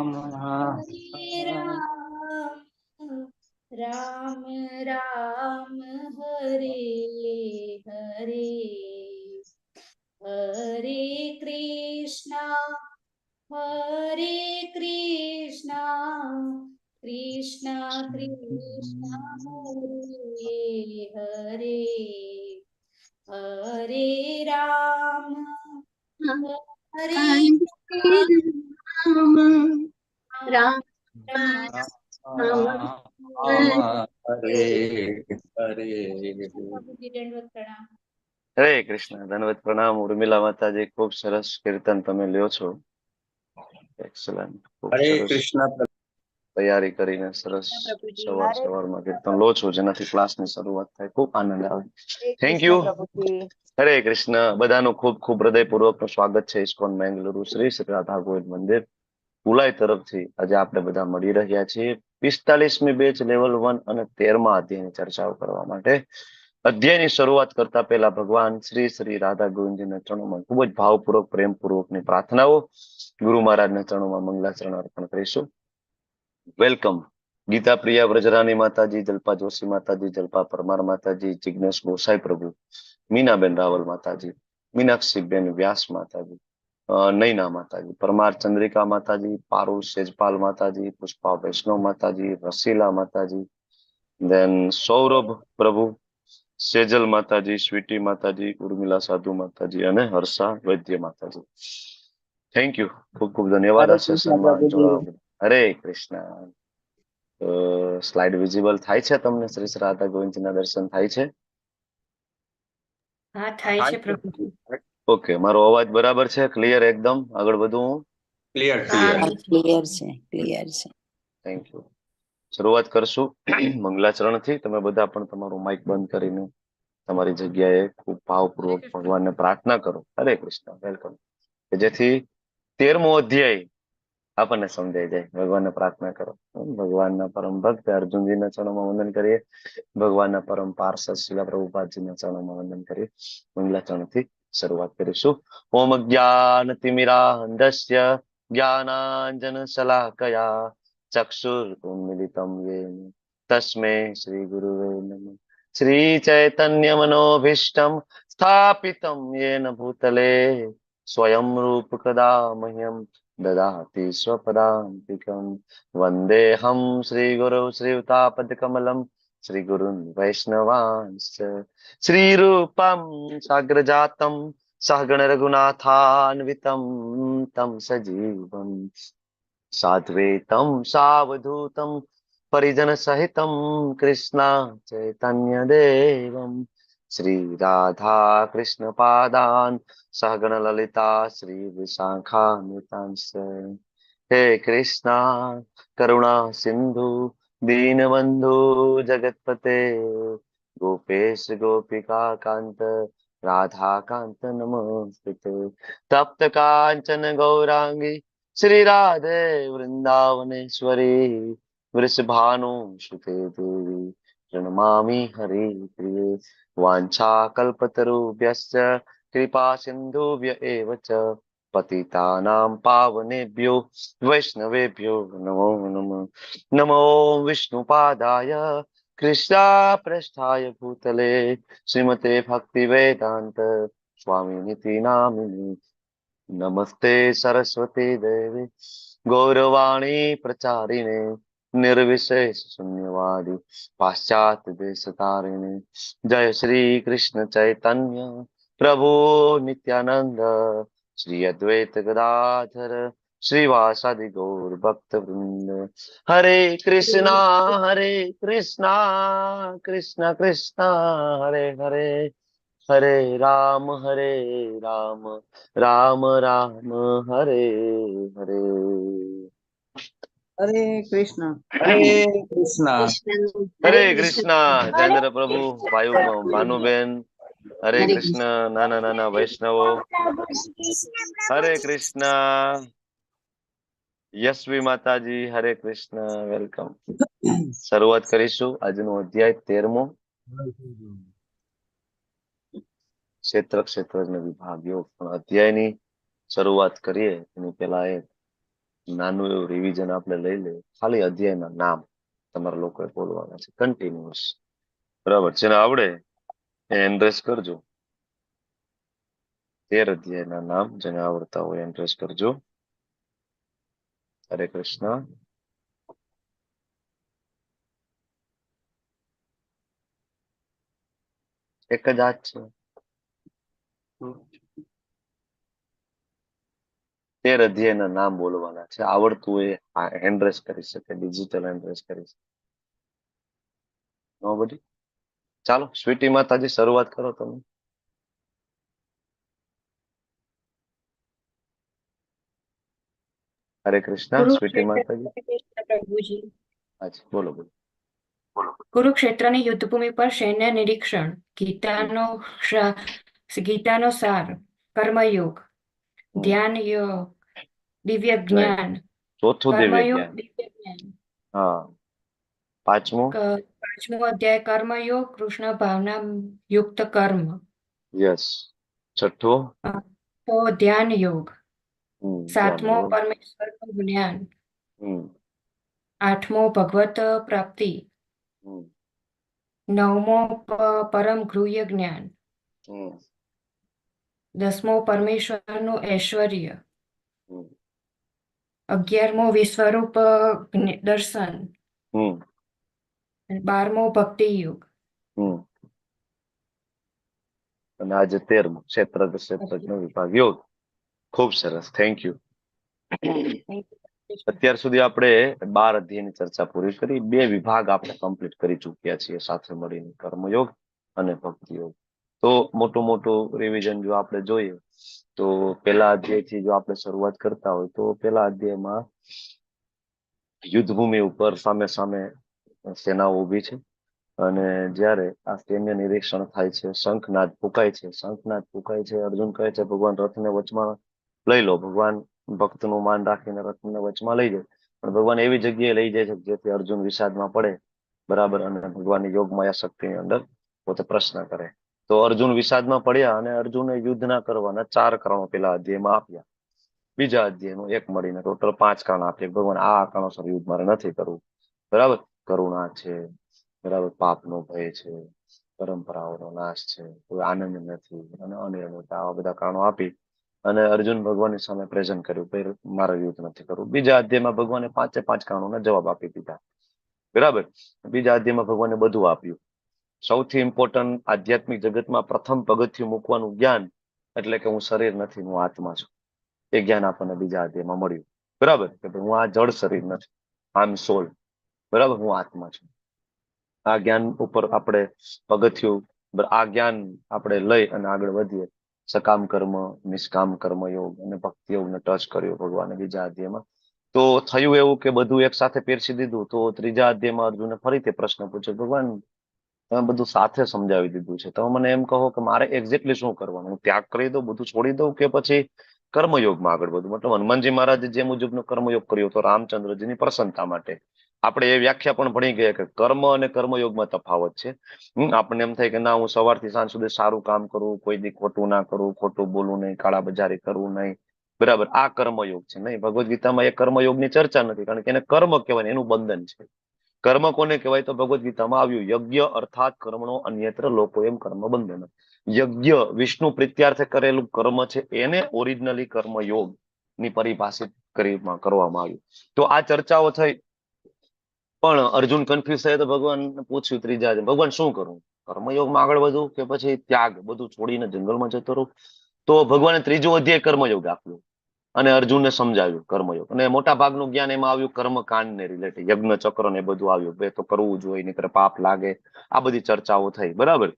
હરે રામ રામ રામ હરે હરે હરે કૃષ્ણ કૃષ્ણ કૃષ્ણ હરે હરે હરે રામ હરે રામ હરે કૃષ્ણ. ધન્યવાદ. પ્રણામ. ઉર્મિલા માતાજી, ખૂબ સરસ કીર્તન તમે લ્યો છો. એક્સલન્ટ. ખૂબ હરે સરસ કૃષ્ણ. તૈયારી કરીને સરસ સવારમાં કીર્તન લો છો, જેનાથી ક્લાસની શરૂઆત થાય. ખૂબ આનંદ આવે. Thank you. હરે કૃષ્ણ. બધાનું ખૂબ ખૂબ હૃદયપૂર્વકનું સ્વાગત છે ઇસ્કોન બેંગલુરુ શ્રી શ્રી રાધા ગોવિંદ મંદિર પુલાઈ તરફથી. આજે આપણે બધા મળી રહ્યા છીએ 45મી બેચ લેવલ 1 અને 13મા અધ્યાયની ચર્ચાઓ કરવા માટે. અધ્યાયની શરૂઆત કરતા પહેલા ભગવાન શ્રી શ્રી રાધા ગોવિંદજીના ચરણોમાં ખૂબ જ ભાવપૂર્વક પ્રેમપૂર્વકની પ્રાર્થનાઓ, ગુરુ મહારાજના ચરણોમાં મંગલાચરણ અર્પણ કરીશું. વેલકમ. ગીતા પ્રિયા વ્રજરાની માતાજી, જલ્પા જોશી માતાજી, જલ્પા પરમાર માતાજી, જિજ્ઞેશ ગોસાઈ પ્રભુ, મીનાબેન રાવલ માતાજી, મીનાક્ષીબેન વ્યાસ માતાજી, નૈના માતાજી, પરમાર ચંદ્રિકા માતાજી, પારુલ સેજપાલ માતાજી, પુષ્પા વૈષ્ણવ માતાજી, રસીલા માતાજી, દેન સૌરભ પ્રભુ, સેજલ માતાજી, સ્વીટી માતાજી, ઉર્મિલા સાધુ માતાજી અને હર્ષા વૈદ્ય માતાજી. Thank you. ખૂબ ખૂબ ધન્યવાદ આ સેશનમાં જોડાવા. હરે કૃષ્ણ. સ્લાઇડ વિઝિબલ થાય છે તમને? શ્રી શ્રી રાધા ગોવિંદજીના દર્શન થાય છે? હા, થાય છે પ્રભુજી. ઓકે, મારો અવાજ બરાબર છે? ક્લિયર એકદમ? આગળ વધું? ક્લિયર ક્લિયર ક્લિયર છે. Thank you. શરૂઆત કરશું મંગલાચરણથી. તમે બધા પણ તમારું માઇક બંધ કરીને તમારી જગ્યાએ ખૂબ ભાવપૂર્વક ભગવાનને પ્રાર્થના કરો. હરે કૃષ્ણ. વેલકમ. કે જેથી 13મો અધ્યાય આપણને સમજાઈ જાય. ભગવાનને પ્રાર્થના કરો. ભગવાનના પરમ ભક્ત અર્જુનજીના ચરણોમાં વંદન કરીએ. ભગવાનના પરમ પાર્ષદ શિલા પ્રભુપાદજીના ચરણોમાં વંદન કરીએ. મંગલાચરણથી શરૂઆત કરીશું. ઓમ જ્ઞાનતિમિરાન્ધસ્ય જ્ઞાનાંજન શલાકયા ચક્ષુરુન્મિલિતમ યેન તસ્મૈ શ્રી ગુરુવે નમઃ. શ્રી ચૈતન્ય મનોભીષ્ટમ સ્થાપિતમ યેન ભૂતલે સ્વયં રૂપ કદા મહ્યમ દદાતિ સ્વપદાન્તિકમ. વંદેહમ શ્રી ગુરુ શ્રીયુતાપદકમલમ શ્રી ગુરુન વૈષ્ણવાંશ્ચ શ્રીરૂપમ સાગ્રજાતમ સહગણ રઘુનાથાન્વિતમ તમ સજીવમ સાદ્વૈતમ સાવધૂતમ પરિજન સહિતમ કૃષ્ણ ચૈતન્ય દેવમ શ્રી રાધા કૃષ્ણ પાદાન સહગણ લલિતા શ્રી વિશાખાન્વિતાંશ. હે કૃષ્ણ કરુણા સિંધુ દીનબંધુ જગતપતે ગોપેશ ગોપિકા કાંત રાધા કાંત નમસ્તે. તપ્ત કાંચન ગૌરાંગી શ્રી રાધે વૃંદાવનેશ્વરી વૃષભાનુ સુતે દેવી પ્रणमामि हरि प्रिये. वाञ्छा कल्पतरुभ्यश्च कृपा सिन्धुभ्य एव च पतितानां पावनेभ्यो वैष्णवेभ्यो नमो नमः. नमो विष्णुपादाय कृष्णाप्रेष्ठाय भूतले श्रीमते भक्तिवेदान्त स्वामिनिति नामिने. नमस्ते सरस्वती देवी गौरवाणी प्रचारिणे निर्विशेष शून्यवादी पाश्चात्य देश तारिणे. जय श्री कृष्ण चैतन्य प्रभु नित्यानंद श्री अद्वैत गदाधर श्रीवासादि गौर भक्त वृंद. हरे कृष्णा कृष्ण कृष्ण हरे हरे हरे राम राम राम हरे हरे. હરે કૃષ્ણ. હરે કૃષ્ણ. હરે કૃષ્ણ. જયેન્દ્ર પ્રભુ, ભાનુબેન, હરે કૃષ્ણ. નાના નાના વૈષ્ણવો, હરે કૃષ્ણ. યશવી માતાજી, હરે કૃષ્ણ. વેલકમ. શરૂઆત કરીશું આજનો અધ્યાય 13મો. ક્ષેત્ર વિભાગ્યો. પણ અધ્યાયની શરૂઆત કરીએ એની પહેલા એક નાનું એવું રિવિઝન આપણે લઈ લઈએ. ખાલી અધ્યાયના નામ તમારા લોકોએ બોલવાના છે કન્ટિન્યુઅસ. બરાબર, જેને આવડે એ એન્ડ્રેસ કરજો. 13 અધ્યાયના નામ જેને આવડતા હોય એન્ડ્રેસ કરજો. હરે કૃષ્ણ. એક જ હાથ છે. 13 અધ્યાયના નામ બોલવાના છે. આવડતું હોય હેન્ડરેસ કરી શકે, ડિજિટલ હેન્ડરેસ કરી શકે. Nobody? ચાલો સ્વીટી માતાજી શરૂઆત કરો તમે. હરે કૃષ્ણ. સ્વીટી માતાજી. પ્રભુજી અચ્છા, બોલો બોલો. કુરુક્ષેત્રની યુદ્ધભૂમિ પર સૈન્ય નિરીક્ષણ, ગીતાનો સાર, કર્મયોગ, ધ્યાન યોગ, દિવ્ય જ્ઞાન, ચોથું દિવ્ય કર્મયોગ, જ્ઞાન. દિવ્ય જ્ઞાન. હા. પાંચમું. પાંચમો અધ્યાય કર્મયોગ, કૃષ્ણ ભાવના યુક્ત કર્મ. યસ. છઠ્ઠું. તો ધ્યાન યોગ. સાતમો ધ્યાન યોગ. પરમેશ્વરનું જ્ઞાન. હમ. આઠમો ભગવત પ્રાપ્તિ. હમ. નવમો પરમ ગૃહ્ય જ્ઞાન. હમ. 10મો પરમેશ્વરનું ઐશ્વર્ય. હમ. 11મો વિશ્વરૂપ દર્શન. હમ. અને 12મો ભક્તિ યુગ. હમ. અને આજે 13મો ક્ષેત્રજ્ઞ વિભાગ યોગ. ખૂબ સરસ, થેન્ક યુ. અત્યાર સુધી આપણે 12 અધ્યાયની ચર્ચા પૂરી કરી. 2 વિભાગ આપણે કમ્પ્લીટ કરી ચૂક્યા છીએ સાથે મળીને, કર્મયોગ અને ભક્તિ યોગ. તો મોટું રિવિઝન જો આપણે જોઈએ તો પહેલા અધ્યાયથી જો આપણે શરૂઆત કરતા હોય તો પહેલા અધ્યાયમાં યુદ્ધભૂમિ ઉપર સામે સામે સેનાઓ ઊભી છે અને જ્યારે આ સૈન્ય નિરીક્ષણ થાય છે, શંખનાદ ફૂંકાય છે. અર્જુન કહે છે ભગવાન રથને વચમાં લઈ લો. ભગવાન ભક્તનું માન રાખીને રથને વચમાં લઈ જાય, પણ ભગવાન એવી જગ્યાએ લઈ જાય છે જેથી અર્જુન વિષાદમાં પડે. બરાબર. અને ભગવાનની યોગમાયા શક્તિની અંદર પોતે પ્રશ્ન કરે. તો અર્જુન વિષાદમાં પડ્યા અને અર્જુને યુદ્ધ ના કરવાના 4 કારણો પેલા અધ્યાયમાં આપ્યા. બીજા અધ્યાયનું એક મળીને ટોટલ 5 કારણ આપ્યા. ભગવાન આ કારણોસર યુદ્ધ મારે નથી કરવું. બરાબર. કરુણા છે, બરાબર, પાપનો ભય છે, પરંપરાઓનો નાશ છે, કોઈ આનંદ નથી અને અનિર્ણયતા, આવા બધા કારણો આપી અને અર્જુન ભગવાનની સામે પ્રેઝન્ટ કર્યું મારે યુદ્ધ નથી કરવું. બીજા અધ્યાયમાં ભગવાને 5 કારણોના જવાબ આપી દીધા. બરાબર. બીજા અધ્યાયમાં ભગવાને બધું આપ્યું. સૌથી ઇમ્પોર્ટન્ટ આધ્યાત્મિક જગતમાં પ્રથમ પગથિયું મૂકવાનું જ્ઞાન, એટલે કે હું શરીર નથી, હું આત્મા છું. એ જ્ઞાન આપણને બીજા અધ્યાયમાં મળ્યું. બરાબર. કે હું આ જડ શરીર નથી, આઈ એમ સોલ. બરાબર. હું આત્મા છું. આ જ્ઞાન ઉપર આપણે પગથિયું, આ જ્ઞાન આપણે લઈ અને આગળ વધીએ. સકામ કર્મ, નિષ્કામ કર્મ યોગ અને ભક્તિ યોગને ટચ કર્યો ભગવાને બીજા અધ્યાયમાં. તો થયું એવું કે બધું એક સાથે પીરસી દીધું. તો ત્રીજા અધ્યાયમાં અર્જુને ફરીથી પ્રશ્ન પૂછ્યો, ભગવાન તમે બધું સાથે સમજાવી દીધું છે, તમે મને એમ કહો કે મારે એક્ઝેક્ટલી શું કરવાનું? હું ત્યાગ કરી દઉં, બધું છોડી દઉં, કે પછી કર્મયોગમાં આગળ વધું? મતલબ હનુમાનજી મહારાજે જે મુજબનો કર્મયોગ કર્યો તો રામચંદ્રજીની પ્રસન્નતા માટે. આપણે એ વ્યાખ્યા પણ ભણી ગયા કે કર્મ અને કર્મયોગમાં તફાવત છે. આપણને એમ થાય કે ના, હું સવારથી સાંજ સુધી સારું કામ કરું, કોઈ દી ખોટું ના કરું, ખોટું બોલવું નહીં, કાળા બજારી કરવું નહીં. બરાબર. આ કર્મયોગ છે. નહીં, ભગવદ ગીતામાં એ કર્મયોગની ચર્ચા નથી, કારણ કે એને કર્મ કહેવાય, એનું બંધન છે. કર્મ કોને કહેવાય તો ભગવદ ગીતામાં આવ્યું, યજ્ઞ અર્થાત કર્મણો અન્યત્ર લોકો એમ કર્મ બંધન. યજ્ઞ વિષ્ણુ પ્રીત્યાર્થે કરેલું કર્મ છે, એને ઓરિજિનલી કર્મયોગ ની પરિભાષિત કરવામાં આવ્યું. તો આ ચર્ચાઓ થઈ, પણ અર્જુન કન્ફ્યુઝ થયો તો ભગવાન પૂછ્યું ત્રીજા, ભગવાન શું કરું? કર્મયોગમાં આગળ વધવું કે પછી ત્યાગ, બધું છોડીને જંગલમાં જતો રહું? તો ભગવાને ત્રીજો અધ્યાય કર્મયોગ આપ્યો અને અર્જુનને સમજાવ્યું કર્મયોગ. અને મોટા ભાગનું જ્ઞાન એમાં આવ્યું કર્મકાંડ ને રિલેટેડ, યજ્ઞ ચક્ર ને બધું આવ્યું. બે તો કરવું જોઈએ, નહીંતર પાપ લાગે. આ બધી ચર્ચાઓ થઈ. બરાબર.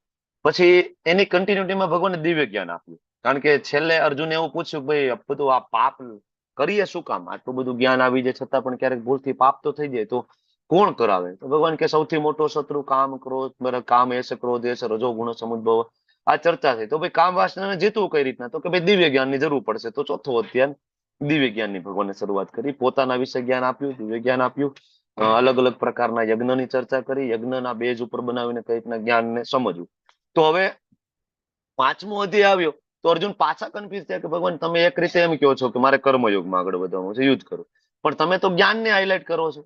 પછી એની કન્ટિન્યુટીમાં ભગવાને દિવ્ય જ્ઞાન આપ્યું, કારણ કે છેલ્લે અર્જુને એવું પૂછ્યું, ભાઈ બધું આ પાપ કરીએ શું કામ? આટલું બધું જ્ઞાન આવી જાય છતાં પણ ક્યારેક ભૂલથી પાપ તો થઈ જાય, તો કોણ કરાવે? તો ભગવાન કે સૌથી મોટો શત્રુ કામ, ક્રોધ, કામ એસે ક્રોધ એસે રજો ગુણ સમુદ્ભવ. આ ચર્ચા થઈ. તો ભાઈ કામ વાસનાને જીતવું કઈ રીતના? તો કે ભાઈ દિવ્ય જ્ઞાનની જરૂર પડશે. તો ચોથો અધ્યાય દિવ્ય જ્ઞાનની ભગવાને શરૂઆત કરી. પોતાના વિશે જ્ઞાન આપ્યું, દિવ્ય જ્ઞાન આપ્યું. અલગ અલગ પ્રકારના યજ્ઞની ચર્ચા કરી, યજ્ઞના બેઝ ઉપર બનાવીને કઈ રીતના જ્ઞાનને સમજવું. તો હવે 5મો અધ્યાય આવ્યો તો અર્જુન પાછા કન્ફ્યુઝ થયા કે ભગવાન તમે એક રીતે એમ કહો છો કે મારે કર્મયોગમાં આગળ વધવાનું છે, યુદ્ધ કરું, પણ તમે તો જ્ઞાનને હાઇલાઇટ કરો છો.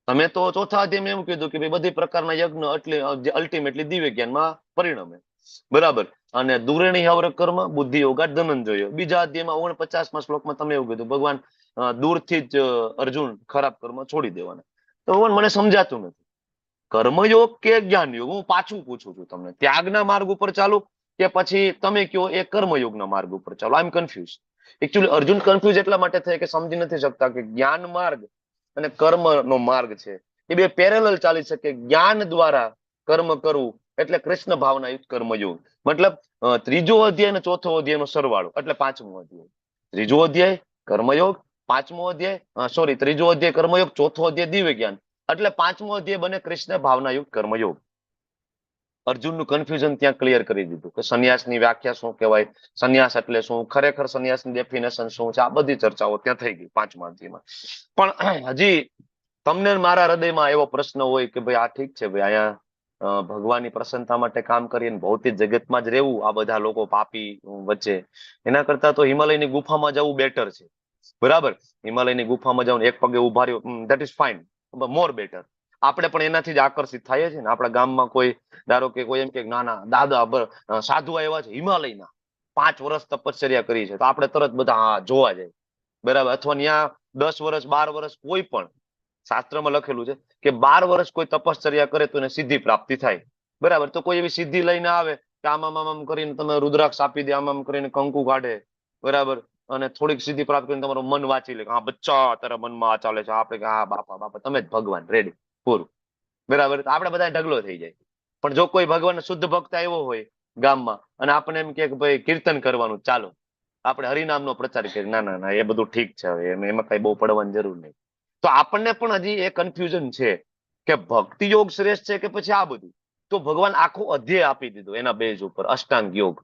તમે તો ચોથા અધ્યાયમાં એવું કીધું કે ભાઈ બધી પ્રકારના યજ્ઞ એટલે અલ્ટિમેટલી દિવ્ય જ્ઞાનમાં પરિણમે. બરાબર. અને દુરેણી હવર કર્મ બુદ્ધિ યોગા ધનંજયો. બીજા અધ્યાયમાં 49મા શ્લોકમાં તમે એવું કીધું ભગવાન દૂરથી જ અર્જુન ખરાબ કર્મ છોડી દેવાના. તો ભગવાન મને સમજાતું નથી, કર્મયોગ કે જ્ઞાન યોગ? હું પાછું પૂછું છું તમને, ત્યાગના માર્ગ ઉપર ચાલુ કે પછી તમે કયો એ કર્મયોગના માર્ગ ઉપર ચાલો? આઈ એમ કન્ફ્યુઝ. એકચ્યુઅલી અર્જુન કન્ફ્યુઝ એટલા માટે થાય કે સમજી નથી શકતા કે જ્ઞાન માર્ગ અને કર્મનો માર્ગ છે એ બે પેરેલલ ચાલી શકે. જ્ઞાન દ્વારા કર્મ કરવું એટલે કૃષ્ણ ભાવના યુક્ત કર્મયોગ. મતલબ ત્રીજો અધ્યાય અને ચોથો અધ્યાયનો સરવાળો એટલે પાંચમો અધ્યાય. ત્રીજો અધ્યાય કર્મયોગ, પાંચમો અધ્યાય સોરી ત્રીજો અધ્યાય કર્મયોગ, ચોથો અધ્યાય દિવ્ય જ્ઞાન, એટલે પાંચમો અધ્યાય બને કૃષ્ણ ભાવના યુક્ત કર્મયોગ. અર્જુનનું કન્ફ્યુઝન ત્યાં ક્લિયર કરી દીધું કે સંન્યાસની વ્યાખ્યા શું કહેવાય, સંન્યાસ એટલે શું, ખરેખર સંન્યાસની ડેફિનેશન શું છે, આ બધી ચર્ચાઓ ત્યાં થઈ ગઈ પાંચમા અધ્યાયમાં. પણ હજી તમને મારા હૃદયમાં એવો પ્રશ્ન હોય કે ભાઈ આ ઠીક છે ભાઈ, અહીંયા ભગવાનની પ્રસન્નતા માટે કામ કરીને ભૌતિક જગતમાં જ રહેવું આ બધા લોકો પાપી વચ્ચે, એના કરતા તો હિમાલયની ગુફામાં જવું બેટર છે. બરાબર. હિમાલયની ગુફામાં જવું, એક પગે ઉભા રહ્યો, that is fine, more better. આપણે પણ એનાથી જ આકર્ષિત થાય છે ને. આપણા ગામમાં કોઈ ધારો કે કોઈ એમ કે નાના દાદા સાધુ એવા છે હિમાલયના 5 વર્ષ તપશ્ચર્યા કરી છે, તો આપણે તરત બધા હા જોવા જાય. બરાબર. અથવા ત્યાં 10 વર્ષ 12 વર્ષ કોઈ પણ શાસ્ત્રમાં લખેલું છે કે 12 વર્ષ કોઈ તપશ્ચર્યા કરે તો એને સિદ્ધિ પ્રાપ્તિ થાય. બરાબર. તો કોઈ એવી સિદ્ધિ લઈને આવે કે આમ કરીને તમે રુદ્રાક્ષ આપી દે, આમ કરીને કંકુ કાઢે, બરાબર, અને થોડીક સિદ્ધિ પ્રાપ્ત કરીને તમારું મન વાંચી લે, હા બચ્ચા તારા મનમાં આ ચાલે છે, આપણે કે હા બાપા તમે જ ભગવાન, રેડી, પૂરું. બરાબર. તો આપણે બધા ઢગલો થઈ જાય. પણ જો કોઈ ભગવાન શુદ્ધ ભક્ત આવ્યો હોય ગામમાં અને આપણે એમ કે ભાઈ કીર્તન કરવાનું, ચાલો આપણે હરિનામનો પ્રચાર કરીએ, ના ના ના એ બધું ઠીક છે, હવે એમાં કઈ બહુ પડવાની જરૂર નહીં. તો આપણને પણ હજી એ કન્ફ્યુઝન છે કે ભક્તિ યોગ શ્રેષ્ઠ છે કે પછી આ બધું. તો ભગવાન આખો અધ્યાય આપી દીધો એના બેઝ ઉપર, અષ્ટાંગ યોગ,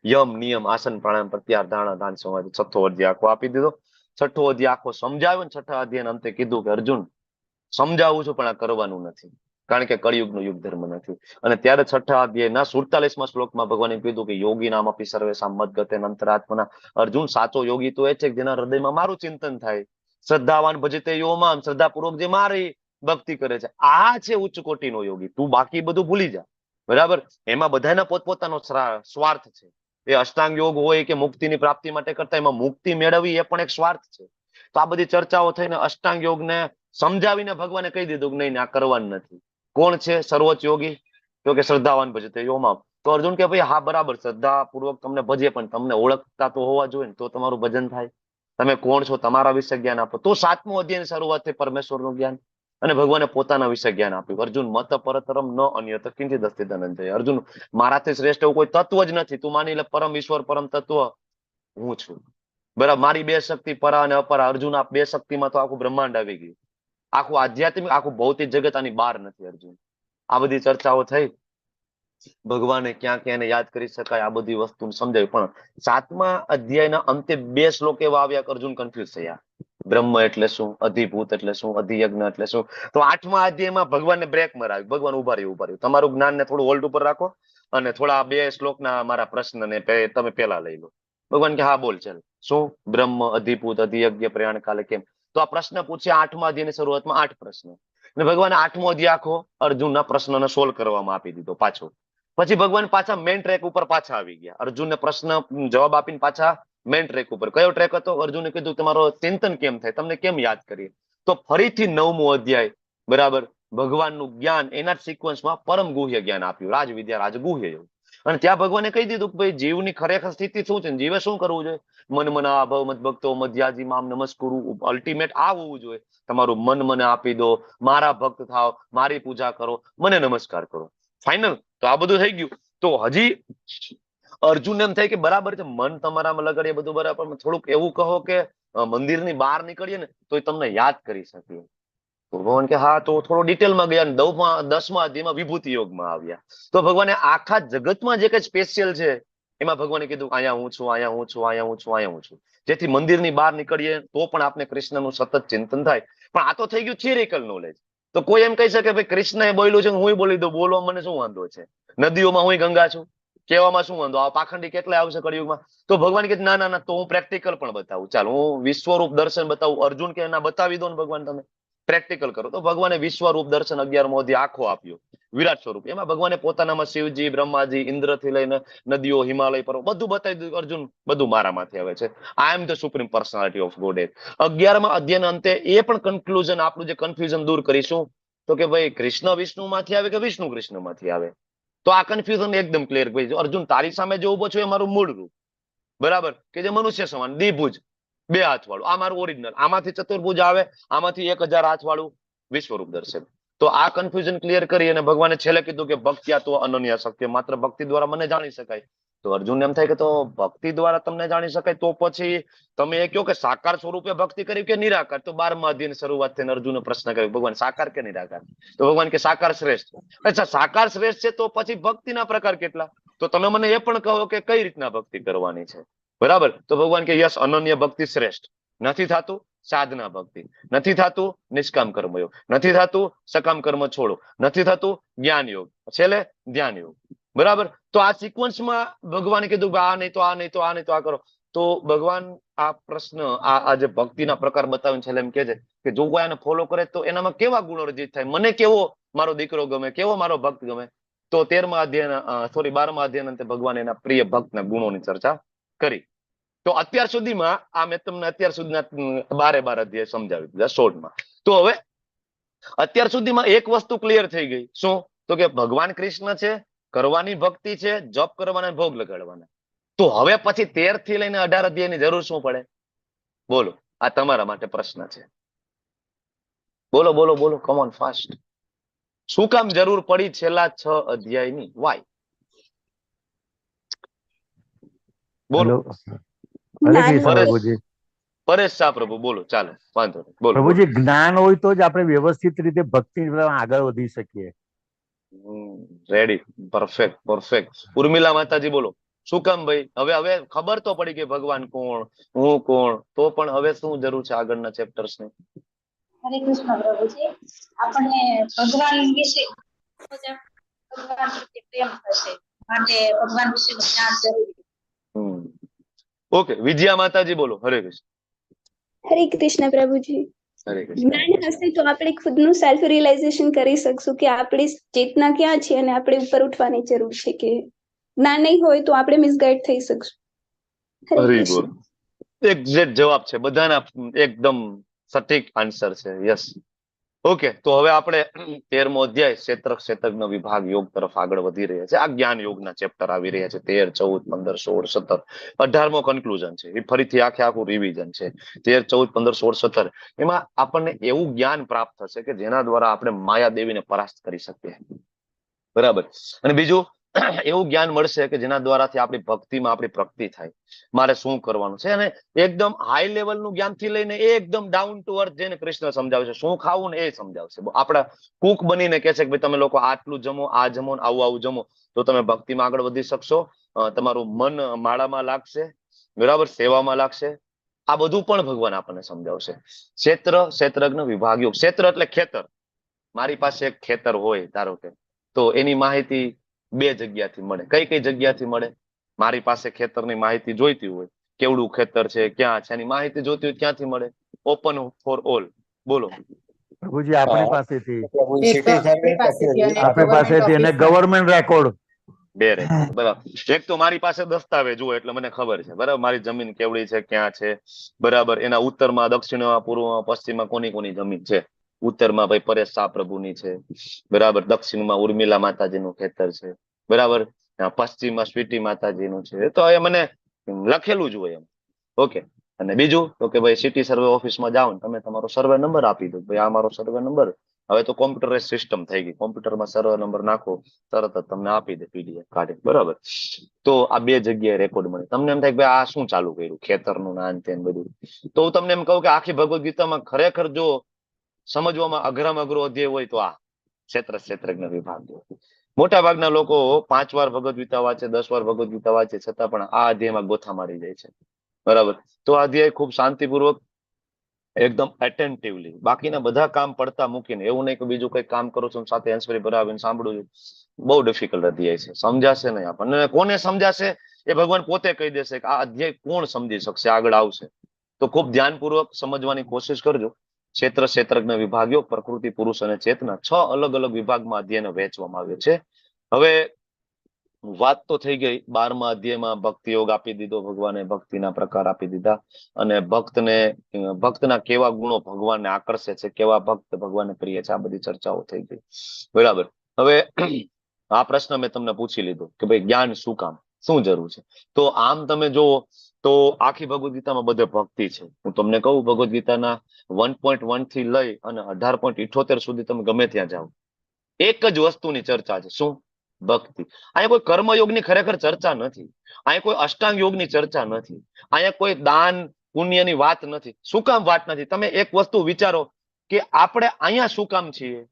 યમ નિયમ આસન પ્રાણાયામ પ્રત્યાહાર ધારણા દાન સમાધિ, છઠ્ઠો અધ્યાય આખો આપી દીધો. છઠ્ઠો અધ્યાય આખો સમજાવ્યો ને છઠ્ઠા અધ્યાય અંતે કીધું કે અર્જુન સમજાવું છું પણ આ કરવાનું નથી, કારણ કે કળિયુગનો યુગ ધર્મ નથી. અને ત્યારે છઠ્ઠા અધ્યાયના 47મા શ્લોકમાં ભગવાને કીધું કે યોગી નામ અપી સર્વેષાં મદ્ગતે અંતરાત્મના. અર્જુન સાચો યોગી તો એ છે કે જેના હૃદયમાં મારું ચિંતન થાય, શ્રદ્ધાવાન ભજતે યો મામ, શ્રદ્ધાપૂર્વક જે મારી ભક્તિ કરે છે, આ છે ઉચ્ચ કોટીનો યોગી. તું બાકી બધું ભૂલી જા. બરાબર. એમાં બધાના પોતપોતાનો સ્વાર્થ છે. એ અષ્ટાંગ યોગ હોય કે મુક્તિની પ્રાપ્તિ માટે કરતા એમાં મુક્તિ મેળવવી એ પણ એક સ્વાર્થ છે. તો આ બધી ચર્ચાઓ થઈને અષ્ટાંગ યોગને સમજાવીને ભગવાને કહી દીધું કે નહીં આ કરવાનું નથી. કોણ છે સર્વોચ્ચ યોગી? તો કે શ્રદ્ધાવાન ભજતે યો મામ. તો અર્જુન કે ભાઈ હા બરાબર, શ્રદ્ધા પૂર્વક તમને ભજે પણ તમને ઓળખતા તો હોવા જોઈએ ને, તો તમારું ભજન થાય. તમે કોણ છો તમારા વિશે જ્ઞાન આપો. તો 7મો અધ્યાયની શરૂઆત થઈ પરમેશ્વરનું જ્ઞાન અને ભગવાને પોતાના વિશે જ્ઞાન આપ્યું. અર્જુન મત પરતરમ ન અન્યત કિંચિદ અસ્તિ ધનંજય. અર્જુન મારાથી શ્રેષ્ઠ એવું કોઈ તત્વ જ નથી. તું માની લે પરમ ઈશ્વર પરમ તત્વ હું છું. બરાબર. મારી બે શક્તિ પરા અને અપરા. અર્જુન આ બે શક્તિમાં તો આખું બ્રહ્માંડ આવી ગયું. આખું આધ્યાત્મિક આખું ભૌતિક જગત આની બહાર નથી. અર્જુન આ બધી ચર્ચાઓ થઈ, ભગવાને ક્યાં ક્યાં એને યાદ કરી શકાય આ બધી વસ્તુ સમજાવી. પણ 7મા અધ્યાયના અંતે 2 શ્લોક એવા આવ્યા કે અર્જુન કન્ફ્યુઝ થયા. બ્રહ્મ એટલે શું, અધિભૂત એટલે શું, અધિયજ્ઞ એટલે શું. તો 8મા અધ્યાયમાં ભગવાનને બ્રેક મરાવી. ભગવાન ઉભા રહ્યું. તમારું જ્ઞાનને થોડું હોલ્ડ ઉપર રાખો અને થોડા 2 શ્લોકના મારા પ્રશ્નને તમે પેલા લઈ લો. ભગવાન કે હા બોલ ચાલ. શું બ્રહ્મ, અધિભૂત, અધિયજ્ઞ, પ્રયાણ કાલે કેમ? તો આ પ્રશ્ન પૂછ્યા 8મા અધ્યાયની શરૂઆતમાં 8 પ્રશ્ન. અને ભગવાને 8મો અધ્યાય આખો અર્જુનના પ્રશ્નને સોલ્વ કરવામાં આપી દીધો પાછો. પછી ભગવાન પાછા મેઇન ટ્રેક ઉપર પાછા આવી ગયા. અર્જુનને પ્રશ્ન જવાબ આપીને પાછા મેઇન ટ્રેક ઉપર. કયો ટ્રેક હતો? અર્જુને કીધું તમારો ચિંતન કેમ થાય, તમને કેમ યાદ કરીએ. તો ફરીથી 9મો અધ્યાય, બરાબર, ભગવાનનું જ્ઞાન એના જ સિક્વન્સમાં પરમ ગુહ્ય જ્ઞાન આપ્યું, રાજ વિદ્યા રાજ ગુહ્ય યોગ. અને ત્યાં ભગવાને કહી દીધું કે ભાઈ જીવની ખરેખર સ્થિતિ શું છે, જીવે શું કરવું જોઈએ. મન મના ભવ મત ભક્તો મધ્યાજી મામ નમસ્કુરુ. અલ્ટિમેટ આ હોવું જોઈએ. તમારું મન મને આપી દો, મારા ભક્ત થાવ, મારી પૂજા કરો, મને નમસ્કાર કરો. ફાઇનલ. તો આ બધું થઈ ગયું. તો હજી અર્જુન એમ થાય કે બરાબર છે મન તમારામાં લગાડીએ બધું બરાબર, થોડુંક એવું કહો કે મંદિરની બહાર નીકળીએ ને તો તમને યાદ કરી શકીએ. ભગવાન કે હા. તો થોડો ડિટેલમાં ગયા. 10મા અધ્યાયમાં વિભૂતિ યોગમાં આવ્યા. તો ભગવાને આખા જગતમાં જે કઈ સ્પેશિયલ છે એમાં ભગવાને કીધું અહીંયા હું છું, અહીંયા હું છું, અહીંયા હું છું, અહીંયા હું છું. જેથી મંદિરની બહાર નીકળીએ તો પણ આપણે કૃષ્ણનું સતત ચિંતન થાય. પણ આ તો થઈ ગયું થિયરિકલ નોલેજ. તો કોઈ એમ કહી શકે ભાઈ કૃષ્ણએ બોલ્યું છે હું બોલી દઉં, બોલવા મને શું વાંધો છે, નદીઓમાં હું ગંગા છું, કહેવામાં શું વાંધો, આ પાખંડી કેટલાય આવશે કળિયુગમાં. તો ભગવાન કે ના ના ના, તો હું પ્રેક્ટિકલ પણ બતાવું, ચાલ હું વિશ્વરૂપ દર્શન બતાવું. અર્જુન કે ના, બતાવી દો ને ભગવાન, તમે પ્રેક્ટિકલ કરો. તો ભગવાને વિશ્વરૂપ દર્શન 11મો અધ્યાય આખો આપ્યો, વિરાટ સ્વરૂપ. એમાં ભગવાને પોતાનામાં શિવજી, બ્રહ્માજી, ઇન્દ્રથી લઈને નદીઓ, હિમાલય પર્વત બધું બતાવી દીધું. અર્જુન બધું મારામાંથી આવે છે, I am the supreme personality of God. 11મા અધ્યાયના અંતે એ પણ કન્ક્લુઝન, આપણું જે કન્ફ્યુઝન દૂર કરીશું. તો કે ભાઈ કૃષ્ણ વિષ્ણુ માંથી આવે કે વિષ્ણુ કૃષ્ણ માંથી આવે? તો આ કન્ફ્યુઝન એકદમ ક્લિયર. ભાઈ અર્જુન, તારી સામે જે ઉભો છું એ મારું મૂળ રૂપ, બરાબર, કે જે મનુષ્ય સમાન દ્વિભુજ, 2 હાથ વાળું, આ મારું ઓરિજિનલ. આમાંથી ચતુર્ભુજ આવે, આમાંથી 1000 હાથ વાળું વિશ્વરૂપ દર્શન. તો આ કન્ફ્યુઝન ક્લિયર કરી અને ભગવાને છેલ્લે કીધું કે ભક્ત્યા તો અનન્ય શક્ય, માત્ર ભક્તિ દ્વારા મને જાણી શકાય. તો અર્જુન એમ થાય કે તો ભક્તિ દ્વારા તમને જાણી શકાય, તો પછી તમે એ કહો કે સાકાર સ્વરૂપે ભક્તિ કરી કે નિરાકાર? તો 12મા અધ્યાયની શરૂઆત થઈને અર્જુને પ્રશ્ન કર્યો, ભગવાન સાકાર કે નિરાકાર? તો ભગવાન કે સાકાર શ્રેષ્ઠ. અચ્છા, સાકાર શ્રેષ્ઠ છે, તો પછી ભક્તિના પ્રકાર કેટલા? તો તમે મને એ પણ કહો કે કઈ રીતના ભક્તિ કરવાની છે, બરાબર? તો ભગવાન કે યસ, અનન્ય ભક્તિ શ્રેષ્ઠ. નથી થતું સાધના ભક્તિ, નથી થતું નિષ્કામ કર્મયોગ, નથી થતું સકામ કર્મ છોડો, નથી થતું જ્ઞાન યોગ, છેલ્લે ધ્યાન યોગ, બરાબર? તો આ સિક્વન્સમાં ભગવાને કીધું કે આ નહીં તો આ નહીં તો આ નહીં તો આ કરો. તો ભગવાન આ પ્રશ્ન, આ જે ભક્તિના પ્રકાર બતાવીને છેલ્લે એમ કે છે કે જો કોઈ આને ફોલો કરે તો એનામાં કેવા ગુણો રજિત થાય, મને કેવો મારો દીકરો ગમે, કેવો મારો ભક્ત ગમે. તો 13મા અધ્યાય, 12મા અધ્યાય અંતે ભગવાન એના પ્રિય ભક્તના ગુણોની ચર્ચા કરી. તો અત્યાર સુધીમાં આ મેં તમને અત્યાર સુધીના 12 અધ્યાય સમજાવી દીધા શોર્ટમાં. તો હવે અત્યાર સુધીમાં એક વસ્તુ ક્લિયર થઈ ગઈ. શું? તો કે ભગવાન કૃષ્ણ છે, કરવાની ભક્તિ છે, જપ કરવાના, ભોગ લગાડવાના. તો હવે પછી 13 થી લઈને 18 અધ્યાયની જરૂર શું પડે? બોલો, આ તમારા માટે પ્રશ્ન છે. બોલો બોલો બોલો, કમ ઓન ફાસ્ટ. શું કામ જરૂર પડી છેલ્લા 6 અધ્યાયની? વાય? બોલો. હરે કૃષ્ણ પ્રભુજી. પરેશ શાહ પ્રભુ બોલો. ચાલો, વાંધો નહીં, બોલો. પ્રભુજી, જ્ઞાન હોય તો જ આપણે વ્યવસ્થિત રીતે ભક્તિ આગળ વધી શકીએ. Ready, perfect perfect. ઉર્મિલા માતાજી બોલો. શું કામ ભાઈ? હવે ખબર તો પડી કે ભગવાન કોણ, હું કોણ, તો પણ હવે શું જરૂર છે આગળના ચેપ્ટર્સ ની? હરે કૃષ્ણ પ્રભુજી, આપણને ભગવાન વિશે ભગવાન પ્રત્યે પ્રેમ થશે, માટે ભગવાન વિશેનું જ્ઞાન જરૂરી. ઓકે, વિજયા માતાજી બોલો. હરે કૃષ્ણ. હરે કૃષ્ણ પ્રભુજી. હરે કૃષ્ણ. જ્ઞાન હશે તો આપણે ખુદનું સેલ્ફ રિયલાઇઝેશન કરી શકશું કે આપણી ચેતના ક્યાં છે અને આપણે ઉપર ઉઠવાની જરૂર છે. કે જ્ઞાન નહીં હોય તો આપણે મિસગાઈડ થઈ શકશું. હરે હરી કૃષ્ણ. બોલ. એક્ઝેક્ટ જવાબ છે, બધાના એકદમ સટીક આન્સર છે. યસ. ઓકે, તો હવે આપણે 13મો અધ્યાય ક્ષેત્રજ્ઞ વિભાગ યોગ તરફ આગળ વધી રહ્યા છે. આ જ્ઞાન યોગના ચેપ્ટર આવી રહ્યા છે. 13, 14, 15, 16, 17, 18મો કન્ક્લુઝન છે. એ ફરીથી આખું રિવિઝન છે. 13, 14, 15, 16, 17 એમાં આપણને એવું જ્ઞાન પ્રાપ્ત થશે કે જેના દ્વારા આપણે માયા દેવીને પરાસ્ત કરી શકીએ, બરાબર? અને બીજું એવું જ્ઞાન મળશે કે જેના દ્વારાથી આપણી ભક્તિમાં આપણી પ્રગતિ થાય. મારે શું કરવાનું છે, અને એકદમ હાઈ લેવલનું જ્ઞાનથી લઈને એકદમ ડાઉન ટુ અર્થ જેને કૃષ્ણ સમજાવશે, શું ખાવું ને એ સમજાવશે. આપણા કુક બનીને કહે છે કે ભાઈ તમે લોકો આટલું જમો, આ જમો, આવું જમો, તો તમે ભક્તિમાં આગળ વધી શકશો. તમારું મન માળામાં લાગશે, બરાબર, સેવામાં લાગશે. આ બધું પણ ભગવાન આપણને સમજાવશે. ક્ષેત્રજ્ઞ વિભાગ યોગ. ક્ષેત્ર એટલે ખેતર. મારી પાસે એક ખેતર હોય ધારો કે, તો એની માહિતી 2 જગ્યાથી મળે. કઈ જગ્યાથી મળે? મારી પાસે ખેતરની માહિતી જોઈતી હોય, કેવડું ખેતર છે, ક્યાં છે, એની માહિતી જોઈતી હોય, ક્યાંથી મળે? Open for all. બોલો પ્રભુજી, આપણી પાસેથી આપણી પાસેથી અને ગવર્મેન્ટ રેકોર્ડ. 2 રેકોર્ડ, બરાબર. એક તો મારી પાસે દસ્તાવેજ હોય એટલે મને ખબર છે, બરાબર, મારી જમીન કેવડી છે, ક્યાં છે, બરાબર. એના ઉત્તરમાં, દક્ષિણમાં, પૂર્વમાં, પશ્ચિમમાં કોની જમીન છે. ઉત્તરમાં ભાઈ પરેશ શાહ પ્રભુની છે, બરાબર. દક્ષિણમાં ઉર્મિલા માતાજીનું ખેતર છે, બરાબર. પશ્ચિમમાં સ્વીટી માતાજીનું છે. તો એ મને લખેલું જ હોય એમ. ઓકે. અને બીજું તો કે ભાઈ સિટી સર્વે ઓફિસમાં જાઓ ને તમે તમારો સર્વે નંબર આપી દો, ભાઈ આ મારો સર્વે નંબર. હવે તો કોમ્પ્યુટરાઇઝ સિસ્ટમ થઈ ગઈ, કોમ્પ્યુટરમાં સર્વે નંબર નાખો, તરત જ તમને આપી દે પીડીએફ કાઢી, બરાબર. તો આ 2 જગ્યાએ રેકોર્ડ મળે. તમને એમ થાય કે ભાઈ આ શું ચાલુ કર્યું, ખેતરનું નાન તેન બધું. તો હું તમને એમ કહું કે આખી ભગવદ ગીતામાં ખરેખર જો સમજવામાં અઘરામાં અઘરો અધ્યાય હોય તો આ ક્ષેત્રજ્ઞ વિભાગ. મોટા ભાગના લોકો 5 વાર ભગવદ ગીતા વાંચે, 10 વાર ભગવદ ગીતા વાંચે, છતાં પણ આ અધ્યાયમાં ગોથા મારી જાય છે, બરાબર. તો આ અધ્યાય ખૂબ શાંતિપૂર્વક એકદમ એટેન્ટિવલી, બાકીના બધા કામ પડતા મૂકીને, એવું નહીં કે બીજું કઈ કામ કરું છું સાથે હેન્ડ્સફ્રી ભરાવીને સાંભળું છું, બહુ ડિફિકલ્ટ અધ્યાય છે. સમજાશે નહીં આપણને. કોને સમજાશે એ ભગવાન પોતે કહી દેશે કે આ અધ્યાય કોણ સમજી શકશે, આગળ આવશે. તો ખૂબ ધ્યાનપૂર્વક સમજવાની કોશિશ કરજો. ક્ષેત્રજ્ઞ વિભાગો, પ્રકૃતિ, પુરુષ અને ચેતના, 6 અલગ અલગ વિભાગમાં અધ્યાયને વહેંચવામાં આવ્યો છે. હવે વાત તો થઈ ગઈ 12મા અધ્યાયમાં ભક્તિ યોગ આપી દીધો ભગવાને, ભક્તિના પ્રકાર આપી દીધા, અને ભક્તના કેવા ગુણો ભગવાનને આકર્ષે છે, કેવા ભક્ત ભગવાનને પ્રિય છે, આ બધી ચર્ચાઓ થઈ ગઈ. બરાબર. હવે આ પ્રશ્ન મેં તમને પૂછી લીધો કે ભાઈ જ્ઞાન શું કામ, શું જરૂર છે. તો આમ તમે જુઓ તો આખી ભગવદ ગીતામાં બધે ભક્તિ છે. હું તમને કહું, ભગવદ ગીતાના 1.1 થી લઈ અને 18.78 સુધી તમે ગમે ત્યાં જાઓ, એક જ વસ્તુની ચર્ચા છે. શું? ભક્તિ. અહીંયા કોઈ કર્મયોગની ખરેખર ચર્ચા નથી, અહીંયા કોઈ અષ્ટાંગ યોગની ચર્ચા નથી, અહીંયા કોઈ દાન પુણ્યની વાત નથી. શું કામ વાત નથી? તમે એક વસ્તુ વિચારો કે આપણે અહીંયા શું કામ છીએ,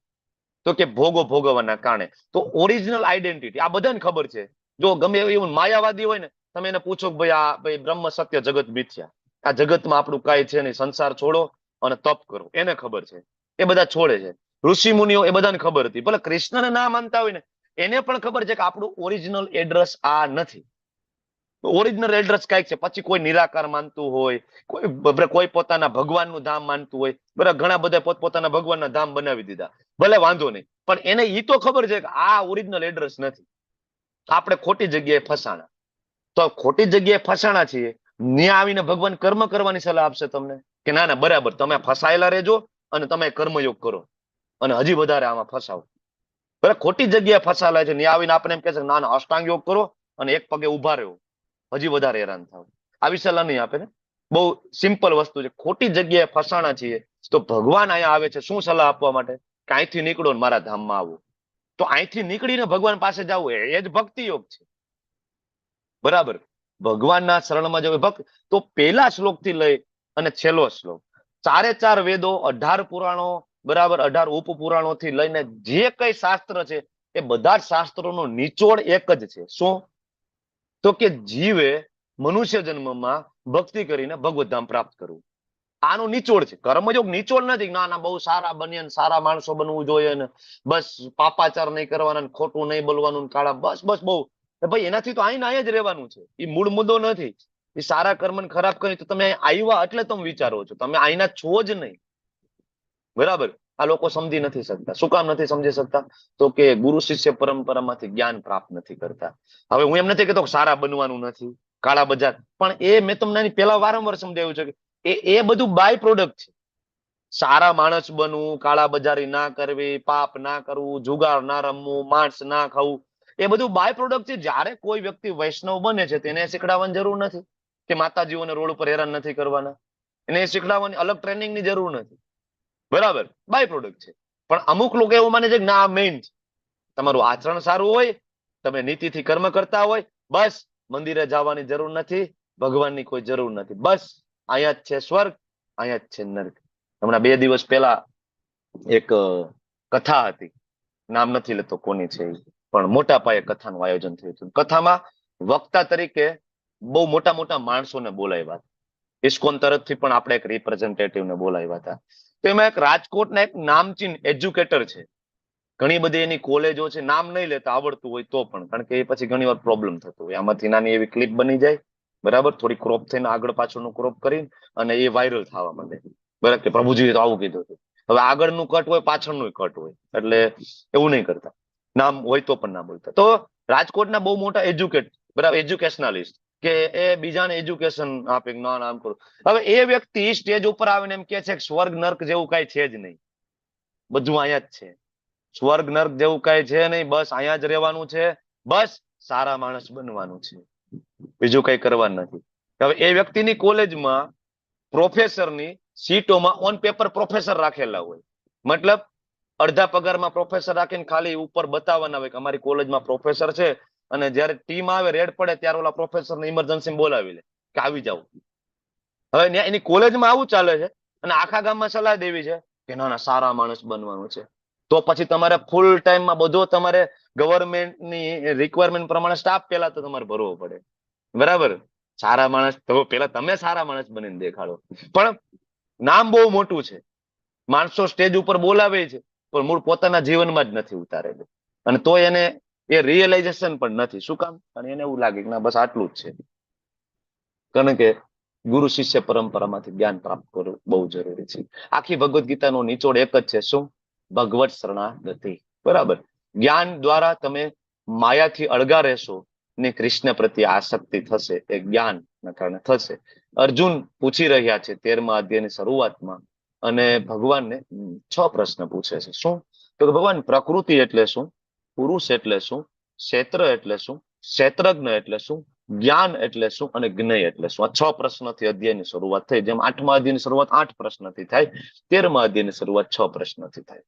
તો કે ભોગો ભોગવવાના કારણે. તો ઓરિજિનલ આઈડેન્ટિટી આ બધાને ખબર છે. જો ગમે એવું માયાવાદી હોય ને, તમે એને પૂછો કે ભાઈ આ ભાઈ બ્રહ્મ સત્ય જગત મિથ્યા, આ જગતમાં આપણું કાંઈ છે નહીં, સંસાર છોડો અને તપ કરો, એને ખબર છે. એ બધા છોડે છે. ઋષિ મુનિઓ એ બધાને ખબર હતી. ભલે કૃષ્ણને ના માનતા હોય ને, એને પણ ખબર છે કે આપણું ઓરિજિનલ એડ્રેસ આ નથી. ઓરિજિનલ એડ્રેસ કઈક છે. પછી કોઈ નિરાકાર માનતું હોય, કોઈ પોતાના ભગવાનનું ધામ માનતું હોય, બરાબર. ઘણા બધા પોતપોતાના ભગવાનના ધામ બનાવી દીધા, ભલે વાંધો નહીં, પણ એને ઈ તો ખબર છે કે આ ઓરિજિનલ એડ્રેસ નથી. આપણે ખોટી જગ્યાએ ફસાણા. તો ખોટી જગ્યાએ ફસાણા છીએ, ત્યાં આવીને ભગવાન કર્મ કરવાની સલાહ આપશે તમને કે ના ના બરાબર, તમે ફસાયેલા રહેજો અને તમે કર્મયોગ કરો અને હજી વધારે આમાં ફસાવો. બરાબર, ખોટી જગ્યાએ ફસાયેલા છે, ત્યાં આવીને આપણે એમ કહે છે ના ના અષ્ટાંગ યોગ કરો અને એક પગે ઉભા રહ્યો, હજી વધારે હેરાન થાવ. આવી સલાહ નહીં આપે ને. બહુ સિમ્પલ વસ્તુ છે. ખોટી જગ્યાએ ફસાણા છીએ તો ભગવાન અહીંયા આવે છે શું સલાહ આપવા માટે? કે અહીંથી નીકળો ને મારા ધામમાં આવો. તો અહીંથી નીકળીને ભગવાન પાસે જવું એ જ ભક્તિ યોગ છે. બરાબર. ભગવાનના શરણમાં જવું ભક્ત. તો પહેલા શ્લોક થી લઈ અને છેલ્લો શ્લોક, 4 વેદો, 18 પુરાણો, બરાબર, 18 ઉપપુરાણો થી લઈને જે કઈ શાસ્ત્ર છે એ બધા જ શાસ્ત્રોનો નિચોડ એક જ છે. શું? તો કે જીવે મનુષ્ય જન્મમાં ભક્તિ કરીને ભગવત ધામ પ્રાપ્ત કરવું. આનો નિચોડ છે. કર્મયોગ નિચોડ નથી. ના ના બહુ સારા બનીએ, સારા માણસો બનવું જોઈએ ને, બસ પાપાચાર નહીં કરવાના, ખોટું નહીં બોલવાનું, કાળા બસ બસ બહુ. ભાઈ એનાથી તો અહીંયા જ રહેવાનું છે. એ મૂળ મુદ્દો નથી. એ સારા કર્મ ખરાબ કરી તો તમે આવ્યા એટલે તમે વિચારો છો, તમે અહીંના છો જ નહીં. બરાબર. આ લોકો સમજી નથી શકતા. શું કામ નથી સમજી શકતા? તો કે ગુરુ શિષ્ય પરંપરામાંથી જ્ઞાન પ્રાપ્ત નથી કરતા. હવે હું એમ નથી કહેતો સારા બનવાનું નથી, કાળા બજાર, પણ એ મેં તમને પહેલા વારંવાર સમજાવ્યું છે કે એ બધું બાય પ્રોડક્ટ છે. સારા માણસ બનવું, કાળા બજારી ના કરવી, પાપ ના કરવું, જુગાર ના રમવું, માંસ ના ખાવું, એ બધું બાય પ્રોડક્ટ છે. જયારે કોઈ વ્યક્તિ વૈષ્ણવ બને છે તેને શીખડાવવાની જરૂર નથી કે માતાજીઓને રોડ ઉપર હેરાન નથી કરવાના, એને શીખડાવવાની અલગ ટ્રેનિંગની જરૂર નથી. બરાબર, બાય પ્રોડક્ટ છે. પણ અમુક લોકો એવું માને છે કે ના મેઇન છે. તમારું આચરણ સારું હોય, તમે નીતિથી કર્મ કરતા હોય, બસ મંદિરે જવાની જરૂર નથી, ભગવાનની કોઈ જરૂર નથી. બસ અહીંયા જ છે સ્વર્ગ, અહીંયા જ છે નર્ક. હમણાં 2 દિવસ પહેલા એક કથા હતી, નામ નથી લેતો કોની છે, પણ મોટા પાયે કથાનું આયોજન થયું હતું. કથામાં વક્તા તરીકે બહુ મોટા મોટા માણસોને બોલાવ્યા હતા. ઇસ્કોન તરફથી પણ આપણે એક રિપ્રેઝેન્ટેટિવને બોલાવ્યા હતા. તો એમાં એક રાજકોટના એક નામચીન એજ્યુકેટર છે. ઘણી બધી એની કોલેજો છે, નામ નહીં લેતા આવડતું હોય તો પણ, કારણ કે એ પછી ઘણી વાર પ્રોબ્લેમ થતો હોય. આમાંથી નાની એવી ક્લિપ બની જાય, બરાબર, થોડી ક્રોપ થઈને આગળ પાછળનું ક્રોપ કરીને અને એ વાયરલ થવા માંડે. બરાબર, કે પ્રભુજીએ તો આવું કીધું હતું. હવે આગળનું કટ હોય, પાછળનું કટ હોય, એટલે એવું નહીં કરતા. નામ હોય તો પણ ના બોલતા. તો રાજકોટના બહુ મોટા એજ્યુકેટ, બરાબર, એજ્યુકેશનાલિસ્ટ, કે એ બીજાને એજ્યુકેશન આપે, ના નામ કરું. હવે એ વ્યક્તિ સ્ટેજ ઉપર આવીને એમ કે છે કે સ્વર્ગ નર્ક જેવું કઈ છે જ નહીં, બધું અહીંયા જ છે. સ્વર્ગ નર્ક જેવું કઈ છે નહીં, બસ અહીંયા જ રહેવાનું છે, બસ સારા માણસ બનવાનું છે, બીજું કઈ કરવાનું નથી. હવે એ વ્યક્તિની કોલેજમાં પ્રોફેસરની સીટોમાં ઓન પેપર પ્રોફેસર રાખેલા હોય, મતલબ અડધા પગારમાં પ્રોફેસર રાખીને ખાલી ઉપર બતાવવાના હોય કે અમારી કોલેજમાં પ્રોફેસર છે, અને જયારે ટીમ આવે, રેડ પડે, ત્યારે ઓલા પ્રોફેસરને ઇમરજન્સી બોલાવી લે કે આવી જાવ. હવે એની કોલેજમાં આવું ચાલે છે અને આખા ગામમાં સલાહ દેવી છે કે ના ના સારા માણસ બનવાનું છે. તો પછી તમારે ફૂલ ટાઈમમાં બધો તમારે ગવર્મેન્ટની રિક્વાયરમેન્ટ પ્રમાણે સ્ટાફ પેલા તો તમારે ભરવો પડે. બરાબર, સારા માણસ તો પેલા તમે સારા માણસ બનીને દેખાડો. પણ નામ બહુ મોટું છે, માણસો સ્ટેજ ઉપર બોલાવે છે, પણ મૂળ પોતાના જીવનમાં જ નથી ઉતારેલું. અને તો એને એ રિયલાઇઝેશન પણ નથી. શું કામ? અને એને એવું લાગે કે ના બસ આટલું જ છે. કારણ કે ગુરુ શિષ્ય પરંપરામાંથી જ્ઞાન પ્રાપ્ત કરવું બહુ જરૂરી છે. આખી ભગવદ્ ગીતાનો નિચોડ એક જ છે. શું? ભગવત શરણાગતિ. બરાબર. જ્ઞાન દ્વારા તમે માયાથી અળગા રહેશો ને કૃષ્ણ પ્રત્યે આસક્તિ થશે. એ જ્ઞાનના કારણે થશે. અર્જુન પૂછી રહ્યા છે 13મા અધ્યાયની શરૂઆતમાં, અને ભગવાનને 6 પ્રશ્ન પૂછે છે. શું? તો ભગવાન, પ્રકૃતિ એટલે શું? પુરુષ એટલે શું? ક્ષેત્ર એટલે શું? ક્ષેત્રજ્ઞ એટલે શું? જ્ઞાન એટલે શું? અને જ્ઞેય એટલે શું? આ 6 પ્રશ્નથી અધ્યાયની શરૂઆત થઈ. જેમ 8મા અધ્યાયની શરૂઆત 8 પ્રશ્નથી થાય, 13મા અધ્યાયની શરૂઆત 6 પ્રશ્નથી થાય.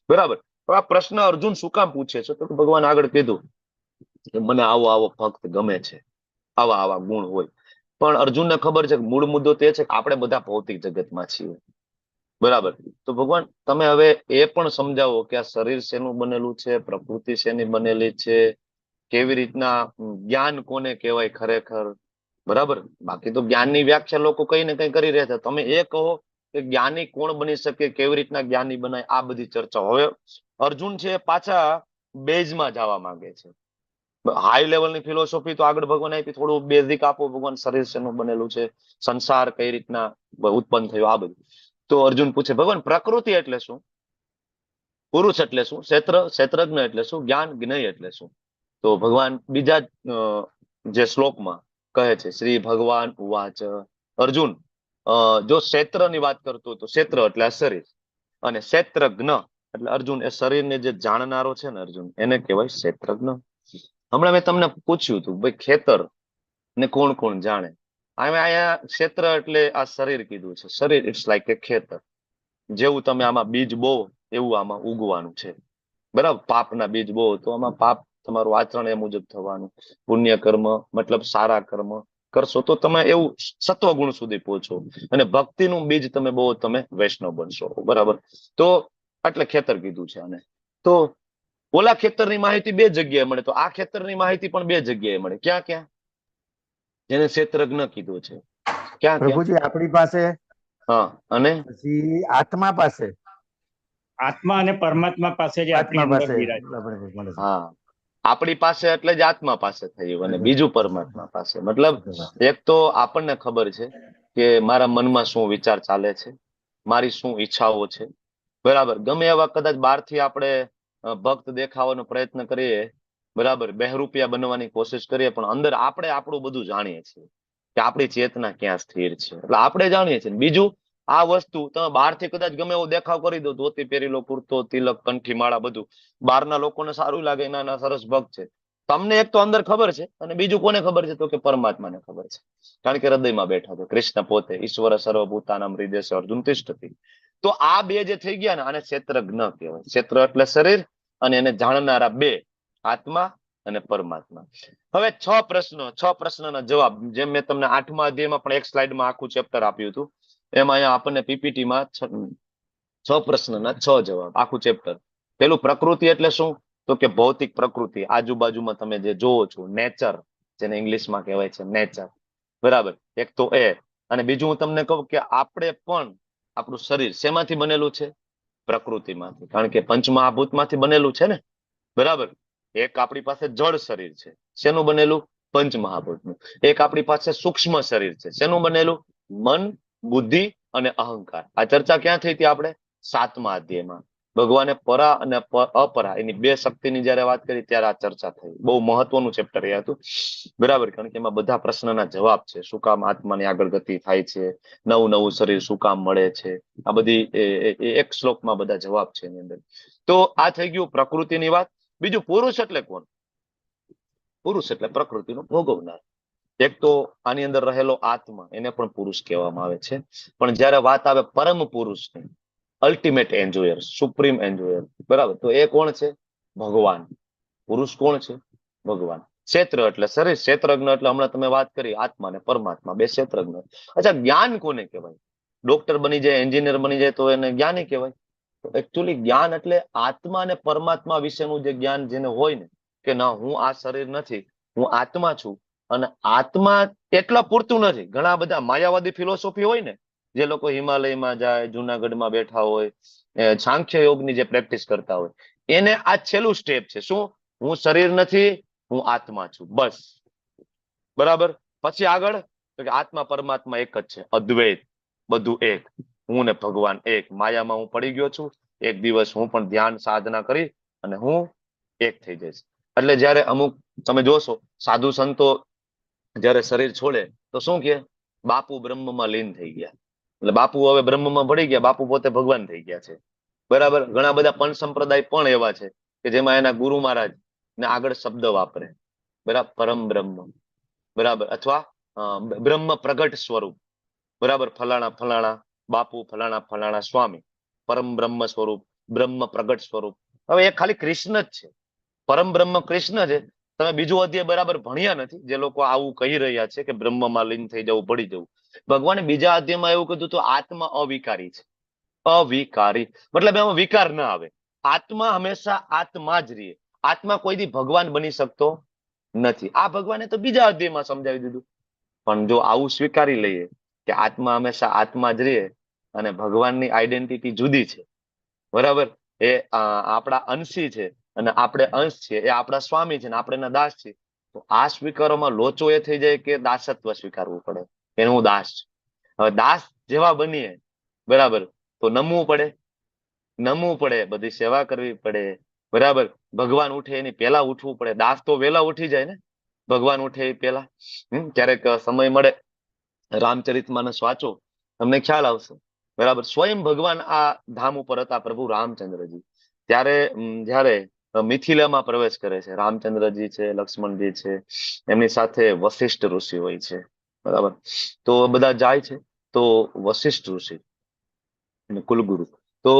બરાબર. તો આ પ્રશ્ન અર્જુન શું કામ પૂછે છે? તો ભગવાન આગળ કીધું કે મને આવો આવો ભક્ત ગમે છે, આવા આવા ગુણ હોય. પણ અર્જુનને ખબર છે કે મૂળ મુદ્દો તે છે કે આપણે બધા ભૌતિક જગતમાં છીએ. બરાબર. તો ભગવાન તમે હવે એ પણ સમજાવો કે આ શરીર શેનું બનેલું છે, પ્રકૃતિ શેની બનેલી છે, કેવી રીતના જ્ઞાન કોને કહેવાય ખરેખર. બરાબર. બાકી તો જ્ઞાનની વ્યાખ્યા લોકો કઈ ને કઈ કરી રહ્યા છે. તમે એ કહો કે જ્ઞાની કોણ બની શકે, કેવી રીતના જ્ઞાની બનાય, આ બધી ચર્ચાઓ. હવે અર્જુન છે પાછા બેઝમાં જવા માંગે છે. હાઈ લેવલની ફિલોસોફી તો આગળ ભગવાન આપી, થોડું બેઝિક આપો ભગવાન, શરીર શેનું બનેલું છે, સંસાર કઈ રીતના ઉત્પન્ન થયો, આ બધું. તો અર્જુન પૂછે ભગવાન, પ્રકૃતિ એટલે શું? પુરુષ એટલે શું? ક્ષેત્રજ્ઞ એટલે શું? જ્ઞાન જ્ઞેય એટલે શું? તો ભગવાન બીજા જે શ્લોકમાં કહે છે, શ્રી ભગવાન ઉવાચ, અર્જુન જો ક્ષેત્રની વાત કરતો તો ક્ષેત્ર એટલે આ શરીર, અને ક્ષેત્રજ્ઞ એટલે અર્જુન એ શરીરને જે જાણનારો છે ને અર્જુન, એને કહેવાય ક્ષેત્રજ્ઞ. હમણાં મેં તમને પૂછ્યું હતું ભાઈ ખેતર ને કોણ કોણ જાણે? અહીંયા ક્ષેત્ર એટલે આ શરીર કીધું છે. શરીર ઇટ્સ લાઈક એ ખેતર. જેવું તમે આમાં બીજ બો એવું આમાં ઉગવાનું છે. બરાબર. પાપના બીજ બો તો આમાં પાપ તમારું આચરણ એ મુજબ થવાનું. પુણ્ય કર્મ મતલબ સારા કર્મ કરશો તો તમે એવું સત્વગુણ સુધી પહોંચો, અને ભક્તિનું બીજ તમે બહુ તમે વૈષ્ણવ બનશો. બરાબર. તો એટલે ખેતર કીધું છે. અને તો ઓલા ખેતરની માહિતી 2 જગ્યાએ મળે, તો આ ખેતરની માહિતી પણ 2 જગ્યાએ મળે. ક્યાં ક્યાં? જેને ક્ષેત્રજ્ઞ કીધું છે. ક્યાં ક્યાં? પ્રભુજી આપણી પાસે, હા, અને પછી આત્મા પાસે, આત્મા અને પરમાત્મા પાસે જે આપણી આત્મા અંદર પાસે બિરાજે. આપણે મળે છે. હા, આપણી પાસે એટલે જ આત્મા પાસે થયું, અને બીજું પરમાત્મા પાસે. મતલબ એક તો આપણને ખબર છે કે મારા મનમાં શું વિચાર ચાલે છે, મારી શું ઈચ્છાઓ છે. બરાબર. ગમે એવા કદાચ બહારથી આપણે ભક્ત દેખાવાનો પ્રયત્ન કરીએ, બરાબર, બહેરૂપિયા બનવાની કોશિશ કરીએ, પણ અંદર આપણે આપણું બધું જાણીએ છીએ કે આપણી ચેતના ક્યાં સ્થિર છે. એટલે આપણે જાણીએ છીએ. બીજું, આ વસ્તુ તમે બહારથી કદાચ ગમે એવો દેખાવ કરી દો, ધોતી પહેરેલો, કુર્તો, તિલક, કંઠી માળા, બધું બહારના લોકોને સારું લાગે, ના સરસ ભક્ત છે. તમને એક તો અંદર ખબર છે, અને બીજું કોને ખબર છે? તો કે પરમાત્માને ખબર છે. કારણ કે હૃદયમાં બેઠા છે કૃષ્ણ પોતે. ઈશ્વર સર્વભૂતાનામ હૃદયે અર્જુન તિષ્ઠતિ. તો આ 2 જે થઈ ગયા ને, આને ક્ષેત્રજ્ઞ કહેવાય. ક્ષેત્ર એટલે શરીર, અને એને જાણનારા 2, આત્મા અને પરમાત્મા. હવે 6 પ્રશ્નો, 6 પ્રશ્નના જવાબ. જેમ મેં તમને 8મા અધ્યાયમાં પણ એક સ્લાઇડમાં આખું ચેપ્ટર આપ્યું હતું, એમાં અહીંયા આપણને પીપીટીમાં 6 પ્રશ્નના 6 જવાબ, આખું ચેપ્ટર. પેલું, પ્રકૃતિ એટલે શું? તો કે ભૌતિક પ્રકૃતિ, આજુબાજુમાં તમે જે જોવો છો, નેચર, જેને ઇંગ્લિશમાં કહેવાય છે નેચર. બરાબર. એક તો એ. અને બીજું હું તમને કહું કે આપણે પણ આપણું શરીર શેમાંથી બનેલું છે? પ્રકૃતિમાંથી. કારણ કે પંચમહાભૂતમાંથી બનેલું છે ને. બરાબર. એક આપણી પાસે જળ શરીર છે. શેનું બનેલું? પંચમહાભૂતનું. એક આપણી પાસે સૂક્ષ્મ શરીર છે. શેનું બનેલું? મન, બુદ્ધિ અને અહંકાર. આ ચર્ચા ક્યાં થઈ હતી આપણે? 7મા અધ્યાયમાં. ભગવાને પરા અને અપરા એની 2 શક્તિની જયારે વાત કરી ત્યારે આ ચર્ચા થઈ. બહુ મહત્વનું ચેપ્ટર એ હતું. બરાબર. કારણ કે એમાં બધા પ્રશ્નના જવાબ છે. શું કામ આત્માની આગળ ગતિ થાય છે, નવું નવું શરીર શું કામ મળે છે, આ બધી એક શ્લોકમાં બધા જવાબ છે એની અંદર. તો આ થઈ ગયું પ્રકૃતિની વાત. બીજું, પુરુષ એટલે કોણ? પુરુષ એટલે પ્રકૃતિનો ભોગવનાર. એક તો આની અંદર રહેલો આત્મા, એને પણ પુરુષ કહેવામાં આવે છે. પણ જયારે વાત આવે પરમ પુરુષની, અલ્ટિમેટ એન્જોયર, સુપ્રીમ એન્જોયર, બરાબર, તો એ કોણ છે? ભગવાન. પુરુષ કોણ છે? ભગવાન. ક્ષેત્ર એટલે શરીર, ક્ષેત્રજ્ઞ એટલે હમણાં તમે વાત કરી આત્મા ને પરમાત્મા, 2 ક્ષેત્રજ્ઞ. અચ્છા, જ્ઞાન કોને કહેવાય? ડોક્ટર બની જાય, એન્જિનિયર બની જાય તો એને જ્ઞાની કહેવાય? એકચ્યુઅલી જ્ઞાન એટલે આત્મા અને પરમાત્મા વિશેનું જે જ્ઞાન જેને હોય ને, કે ના, હું આ શરીર નથી, હું આત્મા છું. અને આત્મા એટલા પૂરતું નથી. ઘણા બધા માયાવાદી ફિલોસોફી હોય ને, જે લોકો હિમાલયમાં જાય, જુનાગઢમાં બેઠા હોય, સાંખ્ય યોગની જે પ્રેક્ટિસ કરતા હોય, એને આ છેલ્લું સ્ટેપ છે. શું? હું શરીર નથી, હું આત્મા છું, બસ. બરાબર. પછી આગળ તો કે આત્મા પરમાત્મા એક જ છે, અદ્વૈત, બધું એક, હું ને ભગવાન એક. માયામાં હું પડી ગયો છું, એક દિવસ હું પણ ધ્યાન સાધના કરી અને હું એક થઈ જઈશ. એટલે જયારે અમુક તમે જોશો સાધુ સંતો જયારે શરીર છોડે તો શું કે? બાપુ બ્રહ્મમાં લીન થઈ ગયા. એટલે બાપુ હવે બ્રહ્મમાં ભળી ગયા, બાપુ પોતે ભગવાન થઈ ગયા છે. બરાબર. ઘણા બધા પણ સંપ્રદાય પણ એવા છે કે જેમાં એના ગુરુ મહારાજ ને આગળ શબ્દ વાપરે, બરાબર, પરમ બ્રહ્મ, બરાબર, અથવા બ્રહ્મ પ્રગટ સ્વરૂપ, બરાબર, ફલાણા ફલાણા બાપુ, ફલાણા ફલાણા સ્વામી, પરમ બ્રહ્મ સ્વરૂપ, બ્રહ્મ પ્રગટ સ્વરૂપ. હવે એ ખાલી કૃષ્ણ જ છે, પરમ બ્રહ્મ કૃષ્ણ છે. તમે બીજું અધ્યાય બરાબર ભણ્યા નથી, જે લોકો આવું કહી રહ્યા છે કે બ્રહ્મમાં લીન થઈ જવું, પડી જવું. ભગવાને બીજા અધ્યાયમાં એવું કીધું તો આત્મા અવિકારી છે. અવિકારી મતલબ એમાં વિકાર ના આવે. આત્મા હંમેશા આત્મા જ રહે. આત્મા કોઈ દી ભગવાન બની શકતો નથી. આ ભગવાને તો બીજા અધ્યાયમાં સમજાવી દીધું. પણ જો આવું સ્વીકારી લઈએ કે આત્મા હંમેશા આત્મા જ રહે અને ભગવાનની આઈડેન્ટિટી જુદી છે, બરાબર, એ આપણા અંશી છે અને આપણે અંશ છે, એ આપણા સ્વામી છે ને આપણે એના દાસ છે, તો આ સ્વીકારોમાં લોચો એ થઈ જાય કે દાસત્વ સ્વીકારવું પડે કે હું દાસ છું. હવે દાસ જેવા બનીએ, બરાબર, તો નમવું પડે, બધી સેવા કરવી પડે, બરાબર. ભગવાન ઉઠે એની પહેલા ઉઠવું પડે. દાસ તો વહેલા ઉઠી જાય ને, ભગવાન ઉઠે એ પહેલા. ક્યારેક સમય મળે રામચરિતમાનસ વાંચો, તમને ખ્યાલ આવશે, બરાબર. સ્વયં ભગવાન આ ધામ ઉપર હતા, પ્રભુ રામચંદ્રજી. ત્યારે જયારે મિથિલામાં પ્રવેશ કરે છે, રામચંદ્રજી છે, લક્ષ્મણજી છે, એમની સાથે વશિષ્ઠ ઋષિ હોય છે, બરાબર. તો બધા જાય છે, તો વશિષ્ઠ ઋષિ કુલગુરુ તો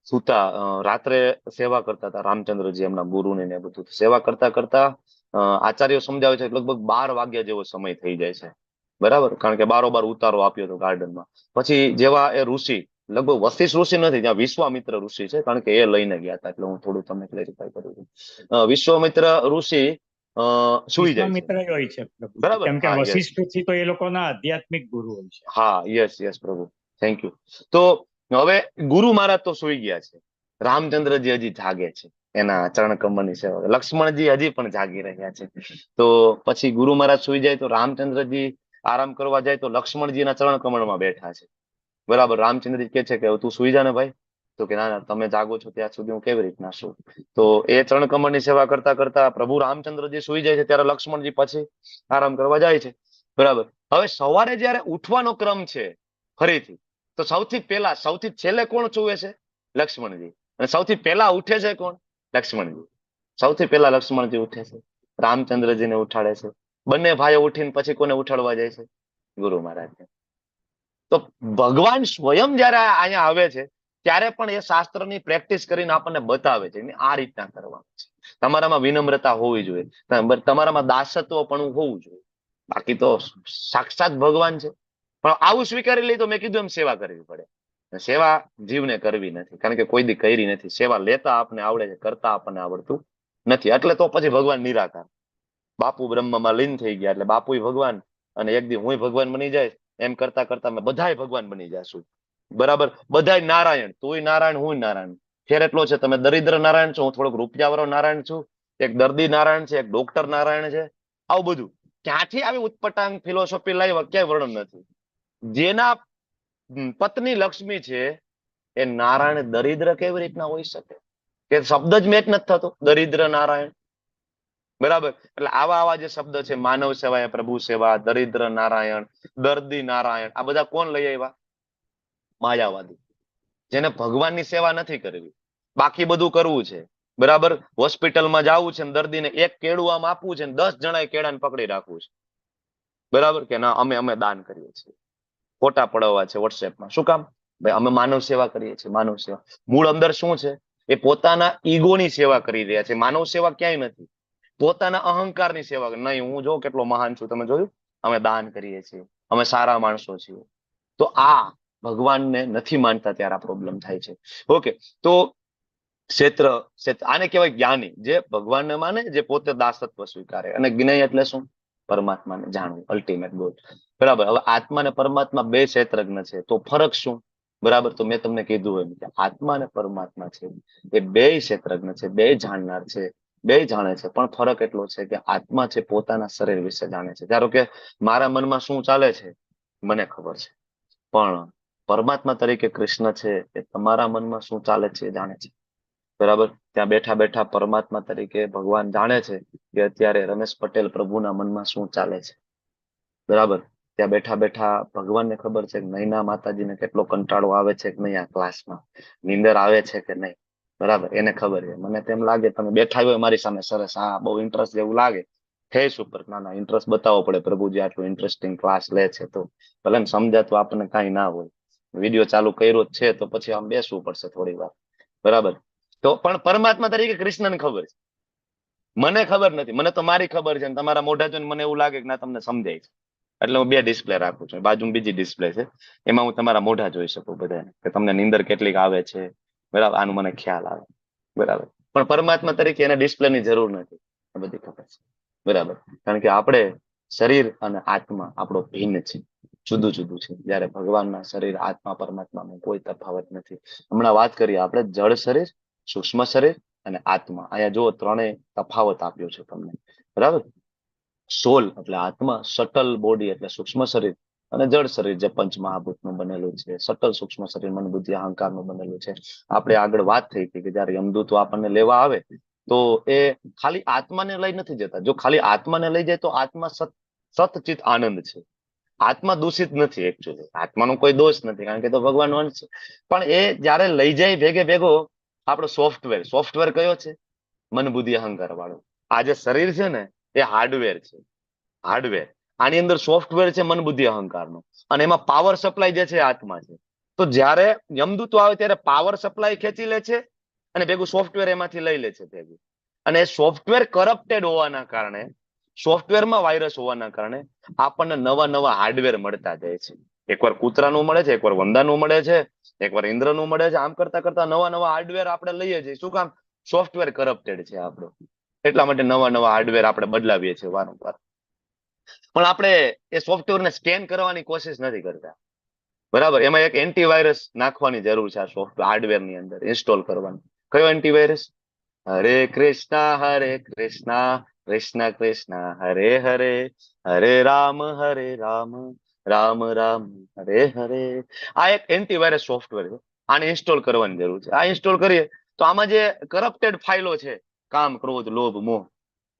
સુતા રાત્રે સેવા કરતા હતા રામચંદ્રજી, એમના ગુરુની ને બધું સેવા કરતા કરતા આચાર્યો સમજાવે છે લગભગ 12 વાગ્યા જેવો સમય થઈ જાય છે, બરાબર, કારણ કે બારોબાર ઉતારો આપ્યો હતો ગાર્ડનમાં. પછી જેવા એ ઋષિ, લગભગ વશિષ્ઠ ઋષિ નથી, ત્યાં વિશ્વામિત્ર ઋષિ છે, કારણ કે એ લઈને ગયા હતા, એટલે હું થોડું તમને ક્લેરિફાઈ કરું છું. વિશ્વામિત્ર ઋષિ સુઈ જાય છે, વિશ્વામિત્ર જ હોય છે પ્રભુ, બરાબર. કેમ કે હા, યસ, વશિષ્ઠ ઋષિ તો એ લોકોના આધ્યાત્મિક ગુરુ હોય છે. હા, યસ યસ પ્રભુ, થેન્ક યુ. તો હવે ગુરુ મહારાજ તો સુઈ ગયા છે, રામચંદ્રજી હજી જાગે છે, એના ચરણ કમળની સેવા. લક્ષ્મણજી હજી પણ જાગી રહ્યા છે. તો પછી ગુરુ મહારાજ સુઈ જાય તો રામચંદ્રજી આરામ કરવા જાય તો લક્ષ્મણજીના ચરણ કમળમાં બેઠા છે, બરાબર. રામચંદ્રજી કે છે કે તું સુઈ જા ને ભાઈ. તો કે ના ના, તમે જાગો છો ત્યાં સુધી હું કેવી રીતના શું. તો એ ચરણ કમળની સેવા કરતા કરતા પ્રભુ રામચંદ્રજી સુઈ જાય છે, ત્યારે લક્ષ્મણજી પછી આરામ કરવા જાય છે, બરાબર. હવે સવારે જયારે ઉઠવાનો ક્રમ છે ફરીથી, તો સૌથી છેલ્લે કોણ સુવે છે? લક્ષ્મણજી. અને સૌથી પહેલા ઉઠે છે કોણ? લક્ષ્મણજી. સૌથી પહેલા લક્ષ્મણજી ઉઠે છે, રામચંદ્રજીને ઉઠાડે છે. બંને ભાઈઓ ઉઠીને પછી કોને ઉઠાડવા જાય છે? ગુરુ મહારાજને. તો ભગવાન સ્વયં જયારે અહીંયા આવે છે ત્યારે પણ એ શાસ્ત્રની પ્રેક્ટિસ કરીને આપણને બતાવે છે આ રીતના કરવાનું છે. તમારામાં વિનમ્રતા હોવી જોઈએ, તમારામાં દાસત્વ પણ હોવું જોઈએ. બાકી તો સાક્ષાત ભગવાન છે. પણ આવું સ્વીકારી લઈ તો મેં કીધું એમ સેવા કરવી પડે. સેવા જીવને કરવી નથી, કારણ કે કોઈ દી કરી નથી. સેવા લેતા આપણને આવડે છે, કરતા આપણને આવડતું નથી. એટલે તો પછી ભગવાન નિરાકાર, બાપુ બ્રહ્મમાં લીન થઈ ગયા એટલે બાપુ ભગવાન, અને એક દી હું ભગવાન બની જાય, એમ કરતા કરતા અમે બધાય ભગવાન બની જશું, બરાબર. બધાય નારાયણ, તુંય નારાયણ, હું નારાયણ. ફેર એટલો છે, તમે દરિદ્ર નારાયણ છો, હું થોડોક રૂપિયાવાળો નારાયણ છું, એક દર્દી નારાયણ છે, એક ડોક્ટર નારાયણ છે. આવું બધું ક્યાંથી આવી ઉત્પટાંગ ફિલોસોફી લાવ્યા, ક્યાંય વર્ણન નથી. જેના પત્ની લક્ષ્મી છે એ નારાયણ દરિદ્ર કેવી રીતના હોઈ શકે? કે શબ્દ જ મેચ નથી થતો, દરિદ્ર નારાયણ, બરાબર. એટલે આવા જે શબ્દ છે, માનવ સેવા, પ્રભુ સેવા, દરિદ્ર નારાયણ, દર્દી નારાયણ, આ બધા કોણ લઈ આવ્યા? માયાવાદી, જેને ભગવાનની સેવા નથી કરવી, બાકી બધું કરવું છે, બરાબર. હોસ્પિટલમાં જવું છે, દર્દીને એક કેળું આમ આપવું છે, 10 જણાએ કેળાને પકડી રાખવું છે, બરાબર. કે ના, અમે દાન કરીએ છીએ, ફોટા પડાવવા છે વોટ્સએપમાં. શું કામ? ભાઈ અમે માનવ સેવા કરીએ છીએ. માનવ સેવા મૂળ અંદર શું છે? એ પોતાના ઈગોની સેવા કરી રહ્યા છે. માનવ સેવા ક્યાંય નથી. પોતાના અહંકારની સેવા. નહીં, હું જો કેટલો મહાન છું, તમે જોયું, અમે દાન કરીએ છીએ, અમે સારા માણસો છીએ. તો આ ભગવાનને નથી માનતા ત્યારે આ પ્રોબ્લેમ થાય છે. ઓકે, તો ક્ષેત્ર આને કહેવાય જ્ઞાની, જે ભગવાનને માને, જે પોતે દાસત્વ સ્વીકારે. અને જ્ઞેય એટલે શું? પરમાત્માને જાણવું, અલ્ટિમેટ ગોલ. બરાબર. હવે આત્મા અને પરમાત્મા બે ક્ષેત્રજ્ઞ છે, તો ફરક શું? બરાબર. તો મેં તમને કીધું એમ કે આત્મા અને પરમાત્મા છે એ બે ક્ષેત્રજ્ઞ છે, બે જાણનાર છે, બે જાણે છે, પણ ફરક એટલો છે કે આત્મા છે પોતાના શરીર વિશે જાણે છે. ધારો કે મારા મનમાં શું ચાલે છે મને ખબર છે, પણ પરમાત્મા તરીકે કૃષ્ણ છે એ તમારા મનમાં શું ચાલે છે એ જાણે છે. બરાબર. ત્યાં બેઠા બેઠા પરમાત્મા તરીકે ભગવાન જાણે છે કે અત્યારે રમેશ પટેલ પ્રભુના મનમાં શું ચાલે છે. બરાબર. ત્યાં બેઠા બેઠા ભગવાનને ખબર છે કે નૈના માતાજીને કેટલો કંટાળો આવે છે કે નહીં, આ ક્લાસમાં નીંદર આવે છે કે નહીં. બરાબર. એને ખબર છે. મને તેમ લાગે તમે બેઠા હોય મારી સામે, સરસ, હા બહુ ઇન્ટરેસ્ટ જેવું લાગે, ફેસ ઉપર ના ના ઇન્ટરેસ્ટ બતાવવો પડે, પ્રભુજી આટલું ઇન્ટરેસ્ટિંગ ક્લાસ લે છે તો ભલે ને સમજાતું આપણને કઈ ના હોય, વિડીયો ચાલુ કર્યો જ છે તો પછી આમ બેસવું પડશે થોડી વાર. બરાબર. તો પણ પરમાત્મા તરીકે કૃષ્ણને ખબર છે, મને ખબર નથી. મને તો મારી ખબર છે, તમારા મોઢા જોઈને મને એવું લાગે કે ના તમને સમજાય છે, એટલે હું બે ડિસ્પ્લે રાખું છું. બાજુમાં બીજી ડિસ્પ્લે છે, એમાં હું તમારા મોઢા જોઈ શકું બધાને કે તમને નીંદર કેટલીક આવે છે. બરાબર. આનું મને ખ્યાલ આવે. બરાબર. પણ પરમાત્મા તરીકે એને ડિસ્પ્લે ની જરૂર નથી, બધી ખબર છે. બરાબર. કારણ કે આપણે શરીર અને આત્મા આપણો ભિન્ન છે, જુદું જુદું છે. જયારે ભગવાનના શરીર, આત્મા, પરમાત્મામાં કોઈ તફાવત નથી. હમણાં વાત કરીએ આપણે જળ શરીર, સૂક્ષ્મ શરીર અને આત્મા. અહીંયા જો ત્રણેય તફાવત આપ્યો છે તમને. બરાબર. સોલ એટલે આત્મા, સટલ બોડી એટલે સૂક્ષ્મ શરીર, અને જળ શરીર જે પંચમહાભૂતનું બનેલું છે, સટલ સૂક્ષ્મ શરીર મન બુદ્ધિ અહંકારનું બનેલું છે. આપણે આગળ વાત થઈ હતી કે જયારે યમદૂતો આપણને લેવા આવે તો એ ખાલી આત્માને લઈ નથી જતા. જો ખાલી આત્માને લઈ જાય તો આત્મા સતચિત આનંદ છે, આત્મા દૂષિત નથી. એકચ્યુઅલી આત્માનો કોઈ દોષ નથી, કારણ કે તો ભગવાનનો અંશ છે. પણ એ જયારે લઈ જાય ભેગે ભેગો આપણો સોફ્ટવેર કયો છે? મન બુદ્ધિ અહંકાર વાળો. આ જે શરીર છે ને એ હાર્ડવેર છે, હાર્ડવેર. આની અંદર સોફ્ટવેર છે મન બુદ્ધિ અહંકારનો, અને એમાં પાવર સપ્લાય જે છે આત્મા છે. તો જયારે યમદૂતો આવે ત્યારે પાવર સપ્લાય ખેંચી લે છે અને ભેગું સોફ્ટવેર એમાંથી લઈ લે છે ભેગું. અને સોફ્ટવેર કરપ્ટેડ હોવાના કારણે, સોફ્ટવેરમાં વાયરસ હોવાના કારણે આપણને નવા નવા હાર્ડવેર મળતા જાય છે. એકવાર કૂતરાનું મળે છે, એકવાર વંદાનું મળે છે, એકવાર ઇન્દ્રનું મળે છે. આમ કરતા કરતા નવા નવા હાર્ડવેર આપણે લઈએ છીએ. શું કામ? સોફ્ટવેર કરપ્ટેડ છે આપણો, એટલા માટે નવા નવા હાર્ડવેર આપણે બદલાવીએ છીએ વારંવાર. પણ આપણે એ સોફ્ટવેરને સ્કેન કરવાની કોશિશ નથી કરતા. બરાબર. એમાં એક એન્ટીવાયરસ નાખવાની જરૂર છે. આ સોફ્ટવેર હાર્ડવેર ની અંદર ઇન્સ્ટોલ કરવાનું. કયો એન્ટીવાયરસ? હરે કૃષ્ણ કૃષ્ણ કૃષ્ણ હરે હરે, હરે રામ રામ રામ હરે હરે. આ એક એન્ટીવાયરસ સોફ્ટવેર છે, આને ઇન્સ્ટોલ કરવાની જરૂર છે. આ ઇન્સ્ટોલ કરીએ તો આમાં જે કરપ્ટેડ ફાઇલો છે, કામ, ક્રોધ, લોભ, મોહ,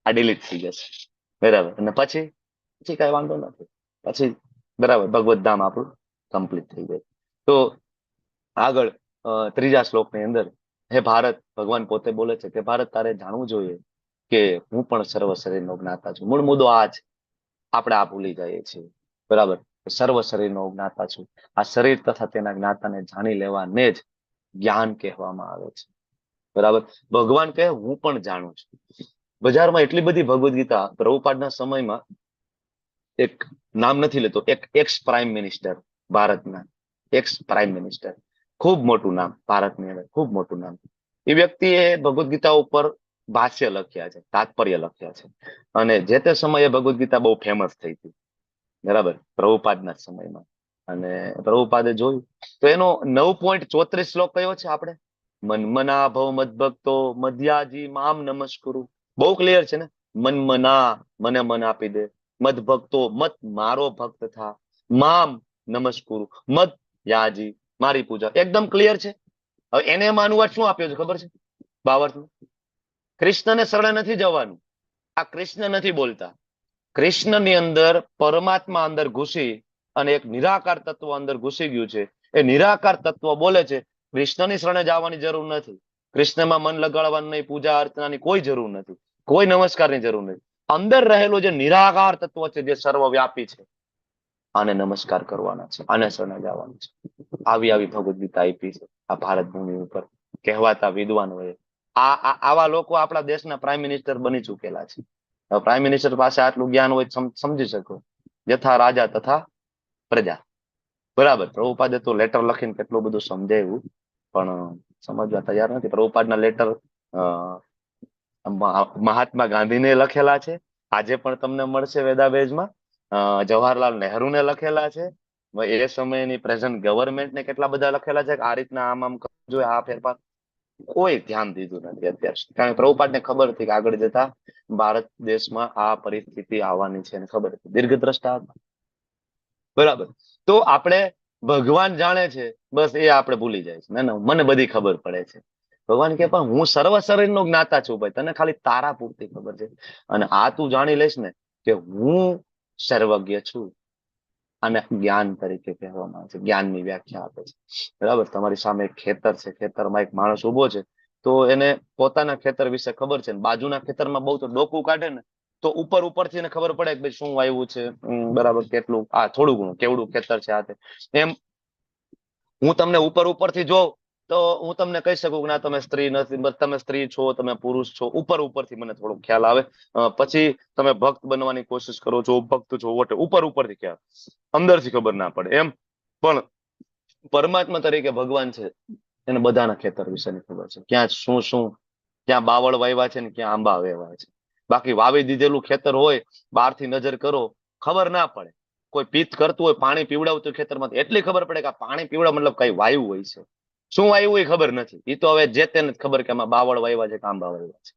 આ ડિલીટ થઈ જશે. બરાબર. અને પછી કઈ વાંધો નથી. પછી બરાબર ભગવત ધામ આપણું કમ્પ્લીટ થઈ જાય. તો આગળ ત્રીજા શ્લોકની અંદર હે ભારત, ભગવાન પોતે બોલે છે કે ભારત તારે જાણવું જોઈએ કે હું પણ સર્વ શરીરનો જ્ઞાતા છું. મૂળ મુદ્દો આ છે, આપણે આ ભૂલી જઈએ છીએ. બરાબર. સર્વ શરીરનો જ્ઞાતા છું. આ શરીર તથા તેના જ્ઞાતાને જાણી લેવાને જ જ્ઞાન કહેવામાં આવે છે. બરાબર. ભગવાન કહે હું પણ જાણું છું. બજારમાં એટલી બધી ભગવદ ગીતા, પ્રભુપાદના સમયમાં એક નામ નથી લેતો, એક એક્સ પ્રાઇમ મિનિસ્ટર ભારતના, એક્સ પ્રાઇમ મિનિસ્ટર, ખૂબ મોટું નામ ભારતની અંદર, ખૂબ મોટું નામ. એ વ્યક્તિએ ભગવદ ગીતા ઉપર ભાષ્ય લખ્યા છે, તાત્પર્ય લખ્યા છે, અને જે તે સમયે ભગવદ ગીતા બહુ ફેમસ થઈ હતી. બરાબર. પ્રભુપાદના સમયમાં. અને પ્રભુપાદે જોયું તો એનો 9.34 શ્લોક કયો છે આપણે? મનમના ભવ મદભક્તો મધ્યાજી મામ નમસ્કુરુ. બહુ ક્લિયર છે ને. મનમના, મને મન આપી દે. મદ ભક્તો, મત મારો ભક્ત થા. મામ નમસ્કુરુ, મત યાજી, મારી પૂજા. એકદમ ક્લિયર છે. હવે એને એમાં અનુવાદ શું આપ્યો છે ખબર છે? ભાવાર્થમાં કૃષ્ણને શરણે નથી જવાનું. આ કૃષ્ણ નથી બોલતા. કૃષ્ણની અંદર પરમાત્મા અંદર ઘૂસી અને એક નિરાકાર તત્વ અંદર ઘૂસી ગયું છે. એ નિરાકાર તત્વ બોલે છે કૃષ્ણની શરણે જવાની જરૂર નથી. કૃષ્ણમાં મન લગાડવાનું નહીં, પૂજા અર્ચનાની કોઈ જરૂર નથી, કોઈ નમસ્કારની જરૂર નથી. અંદર રહેલો જે નિરાકાર તત્વ છે, જે સર્વવ્યાપી છે, આને નમસ્કાર કરવાના છે, આને શરણે જવાનું છે. આવી ભગવદ ગીતા આપી છે આ ભારત ભૂમિ ઉપર કહેવાતા વિદ્વાનોએ. આવા લોકો આપણા દેશના પ્રાઇમ મિનિસ્ટર બની ચુકેલા છે. પ્રાઇમ મિનિસ્ટર પાસે આટલું જ્ઞાન હોય સમજી શકો. યથા રાજા તથા પ્રજા. બરાબર. પ્રભુપાદે તો લેટર લખીને કેટલું બધું સમજાવ્યું, પણ સમજવા તૈયાર નથી. પ્રભુપાદના લેટર મહાત્મા ગાંધીને લખેલા છે આજે પણ તમને મળશે વેદાબેઝમાં. જવાહરલાલ નહેરુને લખેલા છે. એ સમયની પ્રેઝન્ટ ગવર્મેન્ટને કેટલા બધા લખેલા છે કે આ રીતના આમ કરવું જોઈએ, આ ફેરફાર. કોઈ ધ્યાન દીધું નથી અત્યાર સુધી. કારણ કે પ્રભુપાદને ખબર હતી કે આગળ જતા ભારત દેશમાં આ પરિસ્થિતિ આવવાની છે, ખબર હતી, દીર્ઘદ્રષ્ટા હતા. બરાબર. તો આપણે ભગવાન જાણે છે બસ એ આપણે ભૂલી જાય છે. ના, મને બધી ખબર પડે છે. ભગવાન કે પણ હું સર્વ શરીરનો જ્ઞાતા છું ભાઈ, તને ખાલી તારા પૂરતી ખબર છે. અને આ તું જાણી લઈશ ને કે હું સર્વજ્ઞ છું. અને જ્ઞાન તરીકે કહેવામાં આવે છે, જ્ઞાનની વ્યાખ્યા આપે છે. બરાબર. તમારી સામે એક ખેતર છે, ખેતરમાં એક માણસ ઉભો છે, તો એને પોતાના ખેતર વિશે ખબર છે, બાજુના ખેતરમાં બહુ તો ડોકું કાઢે ને તો ઉપરથી એને ખબર પડે કે ભાઈ શું વાવ્યું છે, બરાબર, કેટલું, આ થોડું ઘણું કેવડું ખેતર છે આ તે. એમ હું તમને ઉપરથી જોઉં તો હું તમને કહી શકું કે ના તમે સ્ત્રી નથી, તમે સ્ત્રી છો, તમે પુરુષ છો, ઉપરથી મને થોડો ખ્યાલ આવે. પછી તમે ભક્ત બનવાની કોશિશ કરો છો, ભક્ત છો, ઉપરથી ખ્યાલ, અંદરથી ખબર ના પડે. એમ પણ પરમાત્મા તરીકે ભગવાન છે, એને બધાના ખેતર વિશેની ખબર છે, ક્યાં શું ક્યાં બાવળ વાવ્યા છે ને ક્યાં આંબા વાવ્યા છે. બાકી વાવી દીધેલું ખેતર હોય, બહારથી નજર કરો ખબર ના પડે. કોઈ પિત્ત કરતું હોય, પાણી પીવડાવતું ખેતરમાંથી, એટલી ખબર પડે કે આ પાણી પીવડાવ મતલબ કઈ વાયુ હોય છે. શું વાયુ હોય ખબર નથી. એ તો હવે જે તેને ખબર કે આમાં બાવળ વાવ્યા છે કે આંબા વાવ્યા છે.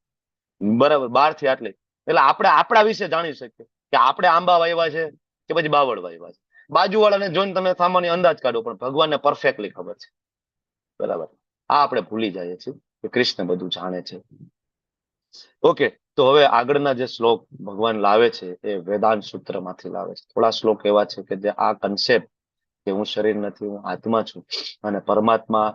બરાબર. બહારથી આટલી. એટલે આપણે આપણા વિશે જાણી શકીએ કે આપણે આંબા વાવ્યા છે કે પછી બાવળ વાવ્યા છે. બાજુવાળાને જોઈને તમે સામાન્ય અંદાજ કાઢો, પણ ભગવાનને પરફેક્ટલી ખબર છે. બરાબર. આ આપણે ભૂલી જઈએ છીએ કે કૃષ્ણ બધું જાણે છે. ઓકે. તો હવે આગળના જે શ્લોક ભગવાન લાવે છે એ વેદાંત સૂત્રમાંથી લાવે છે. થોડા શ્લોક એવા છે કે જે આ કન્સેપ્ટ કે હું શરીર નથી, હું આત્મા છું, અને પરમાત્મા,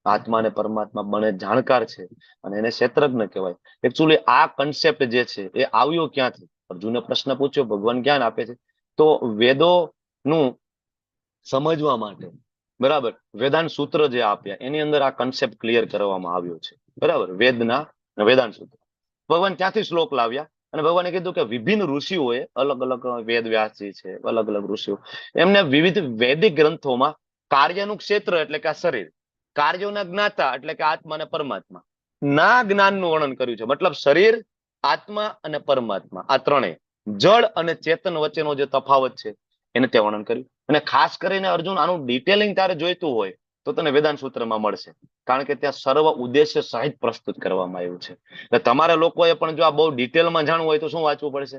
આત્મા અને પરમાત્મા બને જાણકાર છે, અને એને ક્ષેત્રજ્ઞ કહેવાય. એકચ્યુઅલી આ કન્સેપ્ટ જે છે એ આવ્યો ક્યાંથી? અર્જુને પ્રશ્ન પૂછ્યો, ભગવાન જ્ઞાન આપે છે. તો વેદોનું સમજવા માટે, બરાબર, વેદાંત સૂત્ર જે આપ્યા એની અંદર આ કન્સેપ્ટ ક્લિયર કરવામાં આવ્યો છે. બરાબર. વેદાંત સૂત્ર ભગવાન ત્યાંથી શ્લોક લાવ્યા. અને ભગવાને કીધું કે વિભિન્ન ઋષિઓએ, અલગ અલગ વેદ વ્યાસજી છે, અલગ અલગ ઋષિઓ, એમને વિવિધ વૈદિક ગ્રંથોમાં કાર્યનું ક્ષેત્ર એટલે કે આ શરીર, કાર્યોના જ્ઞાતા એટલે કે આત્મા અને પરમાત્મા ના જ્ઞાનનું વર્ણન કર્યું છે. મતલબ શરીર, આત્મા અને પરમાત્મા, આ ત્રણેય, જળ અને ચેતન વચ્ચેનો જે તફાવત છે એને તે વર્ણન કર્યું. અને ખાસ કરીને અર્જુન આનું ડિટેલિંગ તારે જોઈતું હોય તો તને વેદાંત સૂત્રમાં મળશે, કારણ કે ત્યાં સર્વ ઉદ્દેશ્ય સહિત પ્રસ્તુત કરવામાં આવ્યું છે. એટલે તમારા લોકોએ પણ જો આ બહુ ડિટેલમાં જાણવું હોય તો શું વાંચવું પડશે?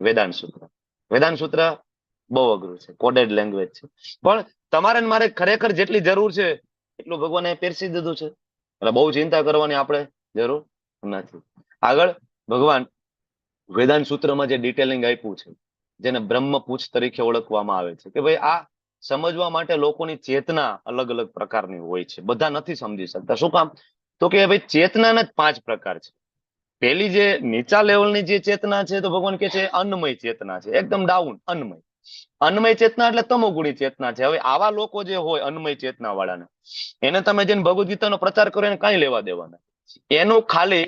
વેદાંત સૂત્ર. વેદાંત સૂત્ર બહુ અઘરું છે, કોડેડ લેંગ્વેજ છે, પણ તમારે મારે ખરેખર જેટલી જરૂર છે એટલું ભગવાને પીરસી દીધું છે. એટલે બહુ ચિંતા કરવાની આપણે જરૂર નથી. આગળ ભગવાન વેદાંત સૂત્રમાં જે ડિટેલિંગ આપ્યું છે, જેને બ્રહ્મપૂછ તરીકે ઓળખવામાં આવે છે, કે ભાઈ આ સમજવા માટે લોકોની ચેતના અલગ અલગ પ્રકારની હોય છે. બધા નથી સમજી શકતા. શું કામ? તો કે ભાઈ ચેતનાના જ 5 પ્રકાર છે. પેલી જે નીચા લેવલની જે ચેતના છે તો ભગવાન કે છે અન્નમય ચેતના છે, એકદમ ડાઉન, અન્નમય. અન્નમય ચેતના એટલે તમોગુણી ચેતના છે. હવે આવા લોકો જે હોય અન્નમય ચેતના વાળાને, એને તમે જેને ભગવદ ગીતાનો પ્રચાર કરો એને કઈ લેવા દેવાના. એનું ખાલી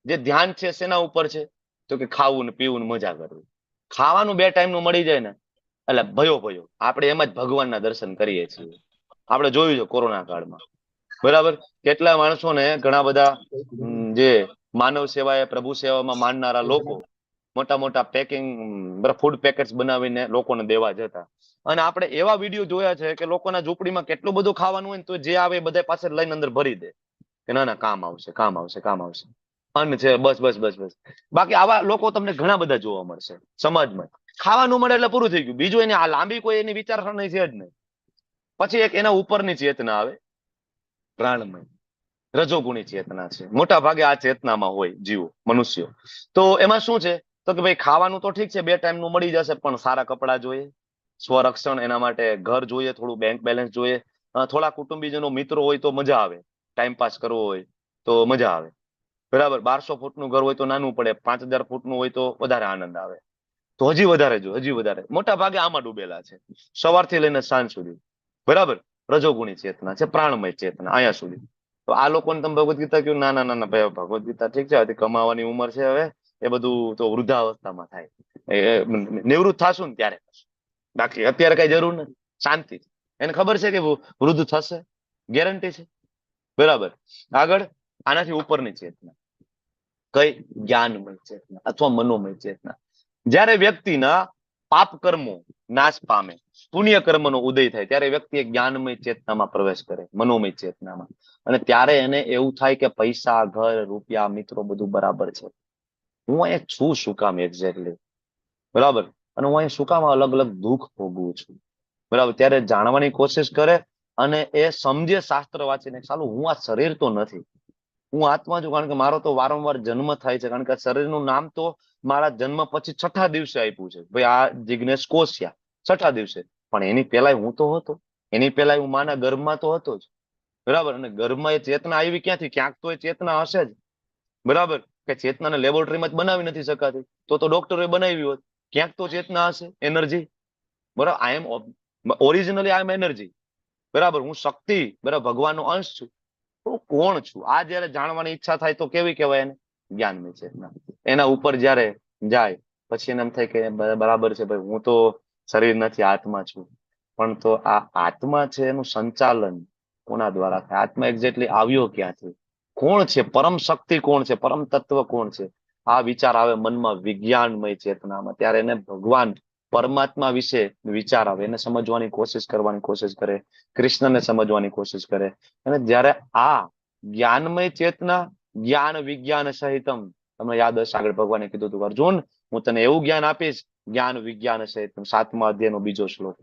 જે ધ્યાન છે શેના ઉપર છે? તો કે ખાવું ને પીવું ને મજા કરવી. ખાવાનું 2 ટાઈમનું મળી જાય ને એટલે ભયો. આપણે એમાં જ ભગવાનના દર્શન કરીએ છીએ. આપણે જોયું છે કોરોના કાળમાં, બરાબર, કેટલા માણસોને, ઘણા બધા જે માનવ સેવાએ, પ્રભુ સેવામાં માનનારા લોકો મોટા મોટા પેકિંગ ફૂડ પેકેટ્સ બનાવીને લોકોને દેવા જતા. અને આપણે એવા વિડીયો જોયા છે કે લોકોના ઝૂંપડીમાં કેટલું બધું ખાવાનું હોય ને તો જે આવે બધા પાસે લઈને અંદર ભરી દે કે ના કામ આવશે. અન્ન છે, બસ. બાકી આવા લોકો તમને ઘણા બધા જોવા મળશે સમાજમાં. ખાવાનું મળે એટલે પૂરું થઈ ગયું. બીજું એની આ લાંબી કોઈ એની વિચારસરણી છે જ નહીં. પછી એક એના ઉપરની ચેતના આવે, પ્રાણમય, રજોગુણી ચેતના છે. મોટા ભાગે આ ચેતનામાં હોય જીવો, મનુષ્યો. તો એમાં શું છે? તો કે ભાઈ ખાવાનું તો ઠીક છે 2 ટાઈમનું મળી જશે, પણ સારા કપડાં જોઈએ, સ્વરક્ષણ, એના માટે ઘર જોઈએ, થોડું બેંક બેલેન્સ જોઈએ, થોડા કુટુંબીજનો, મિત્રો હોય તો મજા આવે, ટાઈમ પાસ કરવો હોય તો મજા આવે. બરાબર. 1200 ફૂટનું ઘર હોય તો નાનું પડે, 5000 ફૂટનું હોય તો વધારે આનંદ આવે. તો હજી વધારે મોટા ભાગે આમાં ડૂબેલા છે સવારથી લઈને સાંજ સુધી. બરાબર. રજોગુણી ચેતના છે, પ્રાણમય ચેતના અહીંયા સુધી. તો આ લોકોને તમે ભગવદ ગીતા કહ્યું, ના ભાઈ, ભગવદ ગીતા ઠીક છે, હજી કમાવાની ઉંમર છે, હવે એ બધું તો વૃદ્ધાવસ્થામાં થાય, નિવૃત્ત થાશું ને ત્યારે, બાકી અત્યારે કઈ જરૂર નથી, શાંતિ. એને ખબર છે કે વૃદ્ધ થશે, ગેરંટી છે. બરાબર. આગળ આનાથી ઉપરની ચેતના કઈ? જ્ઞાનમય ચેતના અથવા મનોમય ચેતના. જ્યારે વ્યક્તિના પાપ કર્મો નાશ પામે, પુણ્ય કર્મનો ઉદય થાય, ત્યારે વ્યક્તિ એક જ્ઞાનમય ચેતનામાં પ્રવેશ કરે, મનોમય ચેતનામાં. અને ત્યારે એને એવું થાય કે પૈસા, ઘર, રૂપિયા, મિત્રો બધું બરાબર છે, હું અહીંયા છું શું કામ એક્ઝેક્ટલી, બરાબર, અને હું અહીંયા શું કામ અલગ અલગ દુઃખ ભોગવું છું, બરાબર. ત્યારે જાણવાની કોશિશ કરે અને એ સમજે શાસ્ત્ર વાંચીને, ચાલો હું આ શરીર તો નથી, હું આત્મા છું, કારણ કે મારો તો વારંવાર જન્મ થાય છે, કારણ કે શરીરનું નામ તો મારા જન્મ પછી 6થા દિવસે આપ્યું છે, ભાઈ આ જિગ્નેશ કોશિયા, 6થા દિવસે. પણ એની પહેલા હું તો હતો, એની પહેલા હું માના ગર્ભમાં તો હતો જ, બરાબર. અને ગર્ભમાં એ ચેતના આવી ક્યાંથી? ક્યાંક તો એ ચેતના હશે જ, બરાબર. કે ચેતનાને લેબોરેટરીમાં જ બનાવી નથી શકાતી, તો ડોક્ટરોએ બનાવી હોત. ક્યાંક તો ચેતના હશે, એનર્જી, બરાબર. આઈ એમ ઓરિજિનલી આઈ એમ એનર્જી, બરાબર. હું શક્તિ, બરાબર, ભગવાનનો અંશ છું. હું કોણ છું આ જયારે જાણવાની ઈચ્છા થાય તો કેવી કહેવાય એને? જ્ઞાનમય ચેતના. એના ઉપર જયારે જાય પછી એને એમ થાય કે બરાબર છે ભાઈ, હું તો શરીર નથી, આત્મા છું. પણ તો આ આત્મા છે એનું સંચાલન કોના દ્વારા થાય? આત્મા એક્ઝેક્ટલી આવ્યો ક્યાંથી? કોણ છે પરમ શક્તિ? કોણ છે પરમ તત્વ? કોણ છે? આ વિચાર આવે મનમાં, વિજ્ઞાનમય ચેતનામાં. ત્યારે એને ભગવાન પરમાત્મા વિશે વિચાર આવે, એને સમજવાની કોશિશ કરવાની કોશિશ કરે, કૃષ્ણને સમજવાની કોશિશ કરે. અને જ્યારે આ જ્ઞાનમય ચેતના, જ્ઞાન વિજ્ઞાન સહિતમ, તમને યાદ હશે આગળ ભગવાને કીધું હતું, અર્જુન હું તને એવું જ્ઞાન આપીશ, જ્ઞાન વિજ્ઞાન સહિતમ, 7મા અધ્યાયનો બીજો શ્લોક.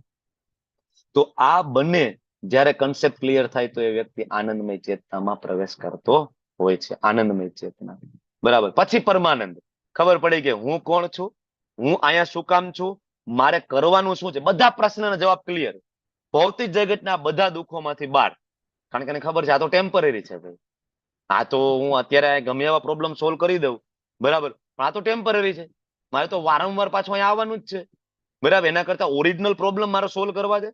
તો આ બંને જ્યારે કન્સેપ્ટ ક્લિયર થાય તો એ વ્યક્તિ આનંદમય ચેતનામાં પ્રવેશ કરતો હોય છે, આનંદમય ચેતના, બરાબર. પછી પરમાનંદ, ખબર પડી કે હું કોણ છું, હું અહીંયા શું કામ છું, મારે કરવાનું શું છે, બધા પ્રશ્નના જવાબ ક્લિયર. ભૌતિક જગતના બધા દુઃખોમાંથી બહાર, કારણ કે એને ખબર છે આ તો ટેમ્પરરી છે ભાઈ, આ તો હું અત્યારે ગમે એવા પ્રોબ્લેમ સોલ્વ કરી દઉં, બરાબર, પણ આ તો ટેમ્પરરી છે, મારે તો વારંવાર પાછું અહીંયા આવવાનું જ છે, બરાબર. એના કરતા ઓરિજિનલ પ્રોબ્લેમ મારે સોલ્વ કરવા દે.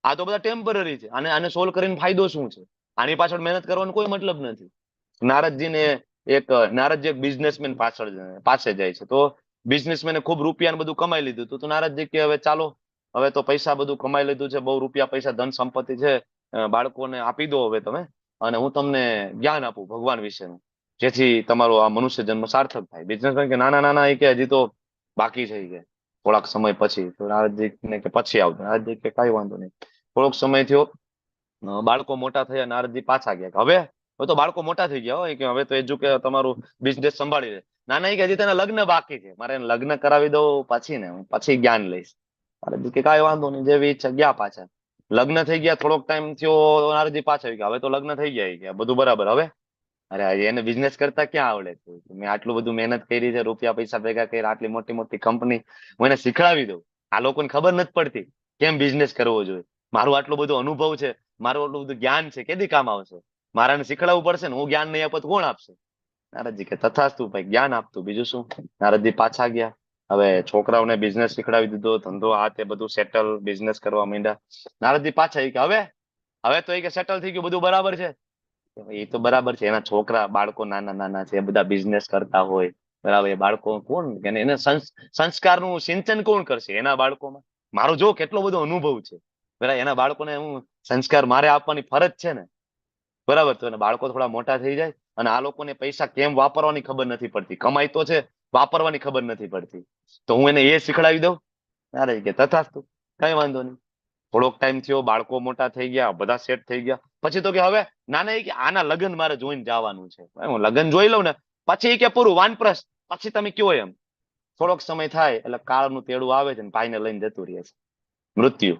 આ તો બધા ટેમ્પરરી છે, આને સોલ્વ કરીને ફાયદો શું છે? આની પાછળ મહેનત કરવાનો કોઈ મતલબ નથી. નારદજી એક બિઝનેસમેન પાસે જાય છે, તો બિઝનેસમેને ખૂબ રૂપિયા બધું કમાઈ લીધું તો નારદજી કે હવે ચાલો, હવે તો પૈસા બધું કમાઈ લીધું છે, બહુ રૂપિયા પૈસા ધન સંપત્તિ છે, બાળકોને આપી દો હવે તમે, અને હું તમને જ્ઞાન આપું ભગવાન વિશેનું, જેથી તમારો આ મનુષ્ય જન્મ સાર્થક થાય. બિઝનેસમેન કે નાના નાના, એ કે હજી તો બાકી છે, કે થોડાક સમય પછી. તો નારદજી ને કે પછી આવજો. નારદજી કે કઈ વાંધો નહીં. થોડોક સમય થયો, બાળકો મોટા થયા, નારદજી પાછા ગયા. હવે તો બાળકો મોટા થઈ ગયા હોય, કે હવે તો તમારું બિઝનેસ સંભાળી લે. નાના કે હજી તેના લગ્ન બાકી છે, મારે એને લગ્ન કરાવી દઉં પછી ને હું પછી જ્ઞાન લઈશ. નારદજી કે કાંઈ વાંધો નહીં, જેવી ઈચ્છા. ગયા પાછા, લગ્ન થઈ ગયા, થોડોક ટાઈમ થયો, નારદજી પાછા આવી ગયા. હવે તો લગ્ન થઈ ગયા, બધું બરાબર. હવે અરે એને બિઝનેસ કરતા ક્યાં આવડે છે? મેં આટલું બધું મહેનત કરી છે, રૂપિયા પૈસા ભેગા કર્યા, આટલી મોટી મોટી કંપની, હું એને શીખડાવી દઉં. આ લોકોને ખબર નથી પડતી કેમ બિઝનેસ કરવો જોઈએ. મારું આટલું બધું અનુભવ છે, મારું આટલું બધું જ્ઞાન છે, કેદી કામ આવશે? મારાને શીખડાવવું પડશે ને, હું જ્ઞાન નહીં આપત કોણ આપશે? નારદજી કે તથાસ્તુ ભાઈ, જ્ઞાન આપતું, બીજું શું. નારદજી પાછા ગયા. હવે છોકરાઓને બિઝનેસ શીખડાવી દીધો, ધંધો આ તે બધું સેટલ, બિઝનેસ કરવા માંડ્યા. નારદજી પાછા કે હવે તો એ કે સેટલ થઈ ગયું, બધું બરાબર છે. એ તો બરાબર છે, એના છોકરા બાળકો નાના નાના છે, એ બધા બિઝનેસ કરતા હોય, બરાબર. એ બાળકો કોણ, એને સંસ્કારનું સિંચન કોણ કરશે એના બાળકોમાં? મારો જો કેટલો બધો અનુભવ છે, બરાબર. એના બાળકોને હું સંસ્કાર મારે આપવાની ફરજ છે ને, બરાબર. તો એના બાળકો થોડા મોટા થઈ જાય, અને આ લોકોને પૈસા કેમ વાપરવાની ખબર નથી પડતી, કમાઈ તો છે, વાપરવાની ખબર નથી પડતી, તો હું એને એ શીખડાવી દઉં. અરે કે તથાસ્તુ, કઈ વાંધો નહીં. થોડોક ટાઈમ થયો, બાળકો મોટા થઈ ગયા, બધા સેટ થઈ ગયા. પછી તો કે હવે નાના કે આના લગ્ન મારે જોઈને જવાનું છે, હું લગ્ન જોઈ લઉં ને પછી કે પૂરું, વાનપ્રસ્થ, પછી તમે કયો એમ. થોડોક સમય થાય એટલે કાળનું તેડું આવે છે, ભાઈને લઈને જતું રહે છે મૃત્યુ,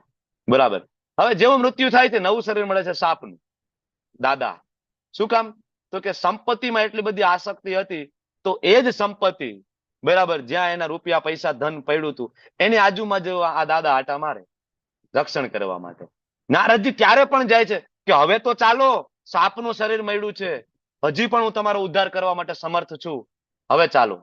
બરાબર. હવે જેવું મૃત્યુ થાય છે, નવું શરીર મળે છે સાપનું. દાદા શું કામ? તો કે સંપત્તિમાં એટલી બધી આસક્તિ હતી, તો એ જ સંપત્તિ, બરાબર, જ્યાં એના રૂપિયા પૈસા ધન પડ્યું હતું, એની આજુબાજુ આ દાદા આટા મારે રક્ષણ કરવા માટે. નારદજી ત્યારે પણ જાય છે કે હવે તો ચાલો, સાપનું શરીર મળ્યું છે, હજી પણ હું તમારો ઉદ્ધાર કરવા માટે સમર્થ છું, હવે ચાલો.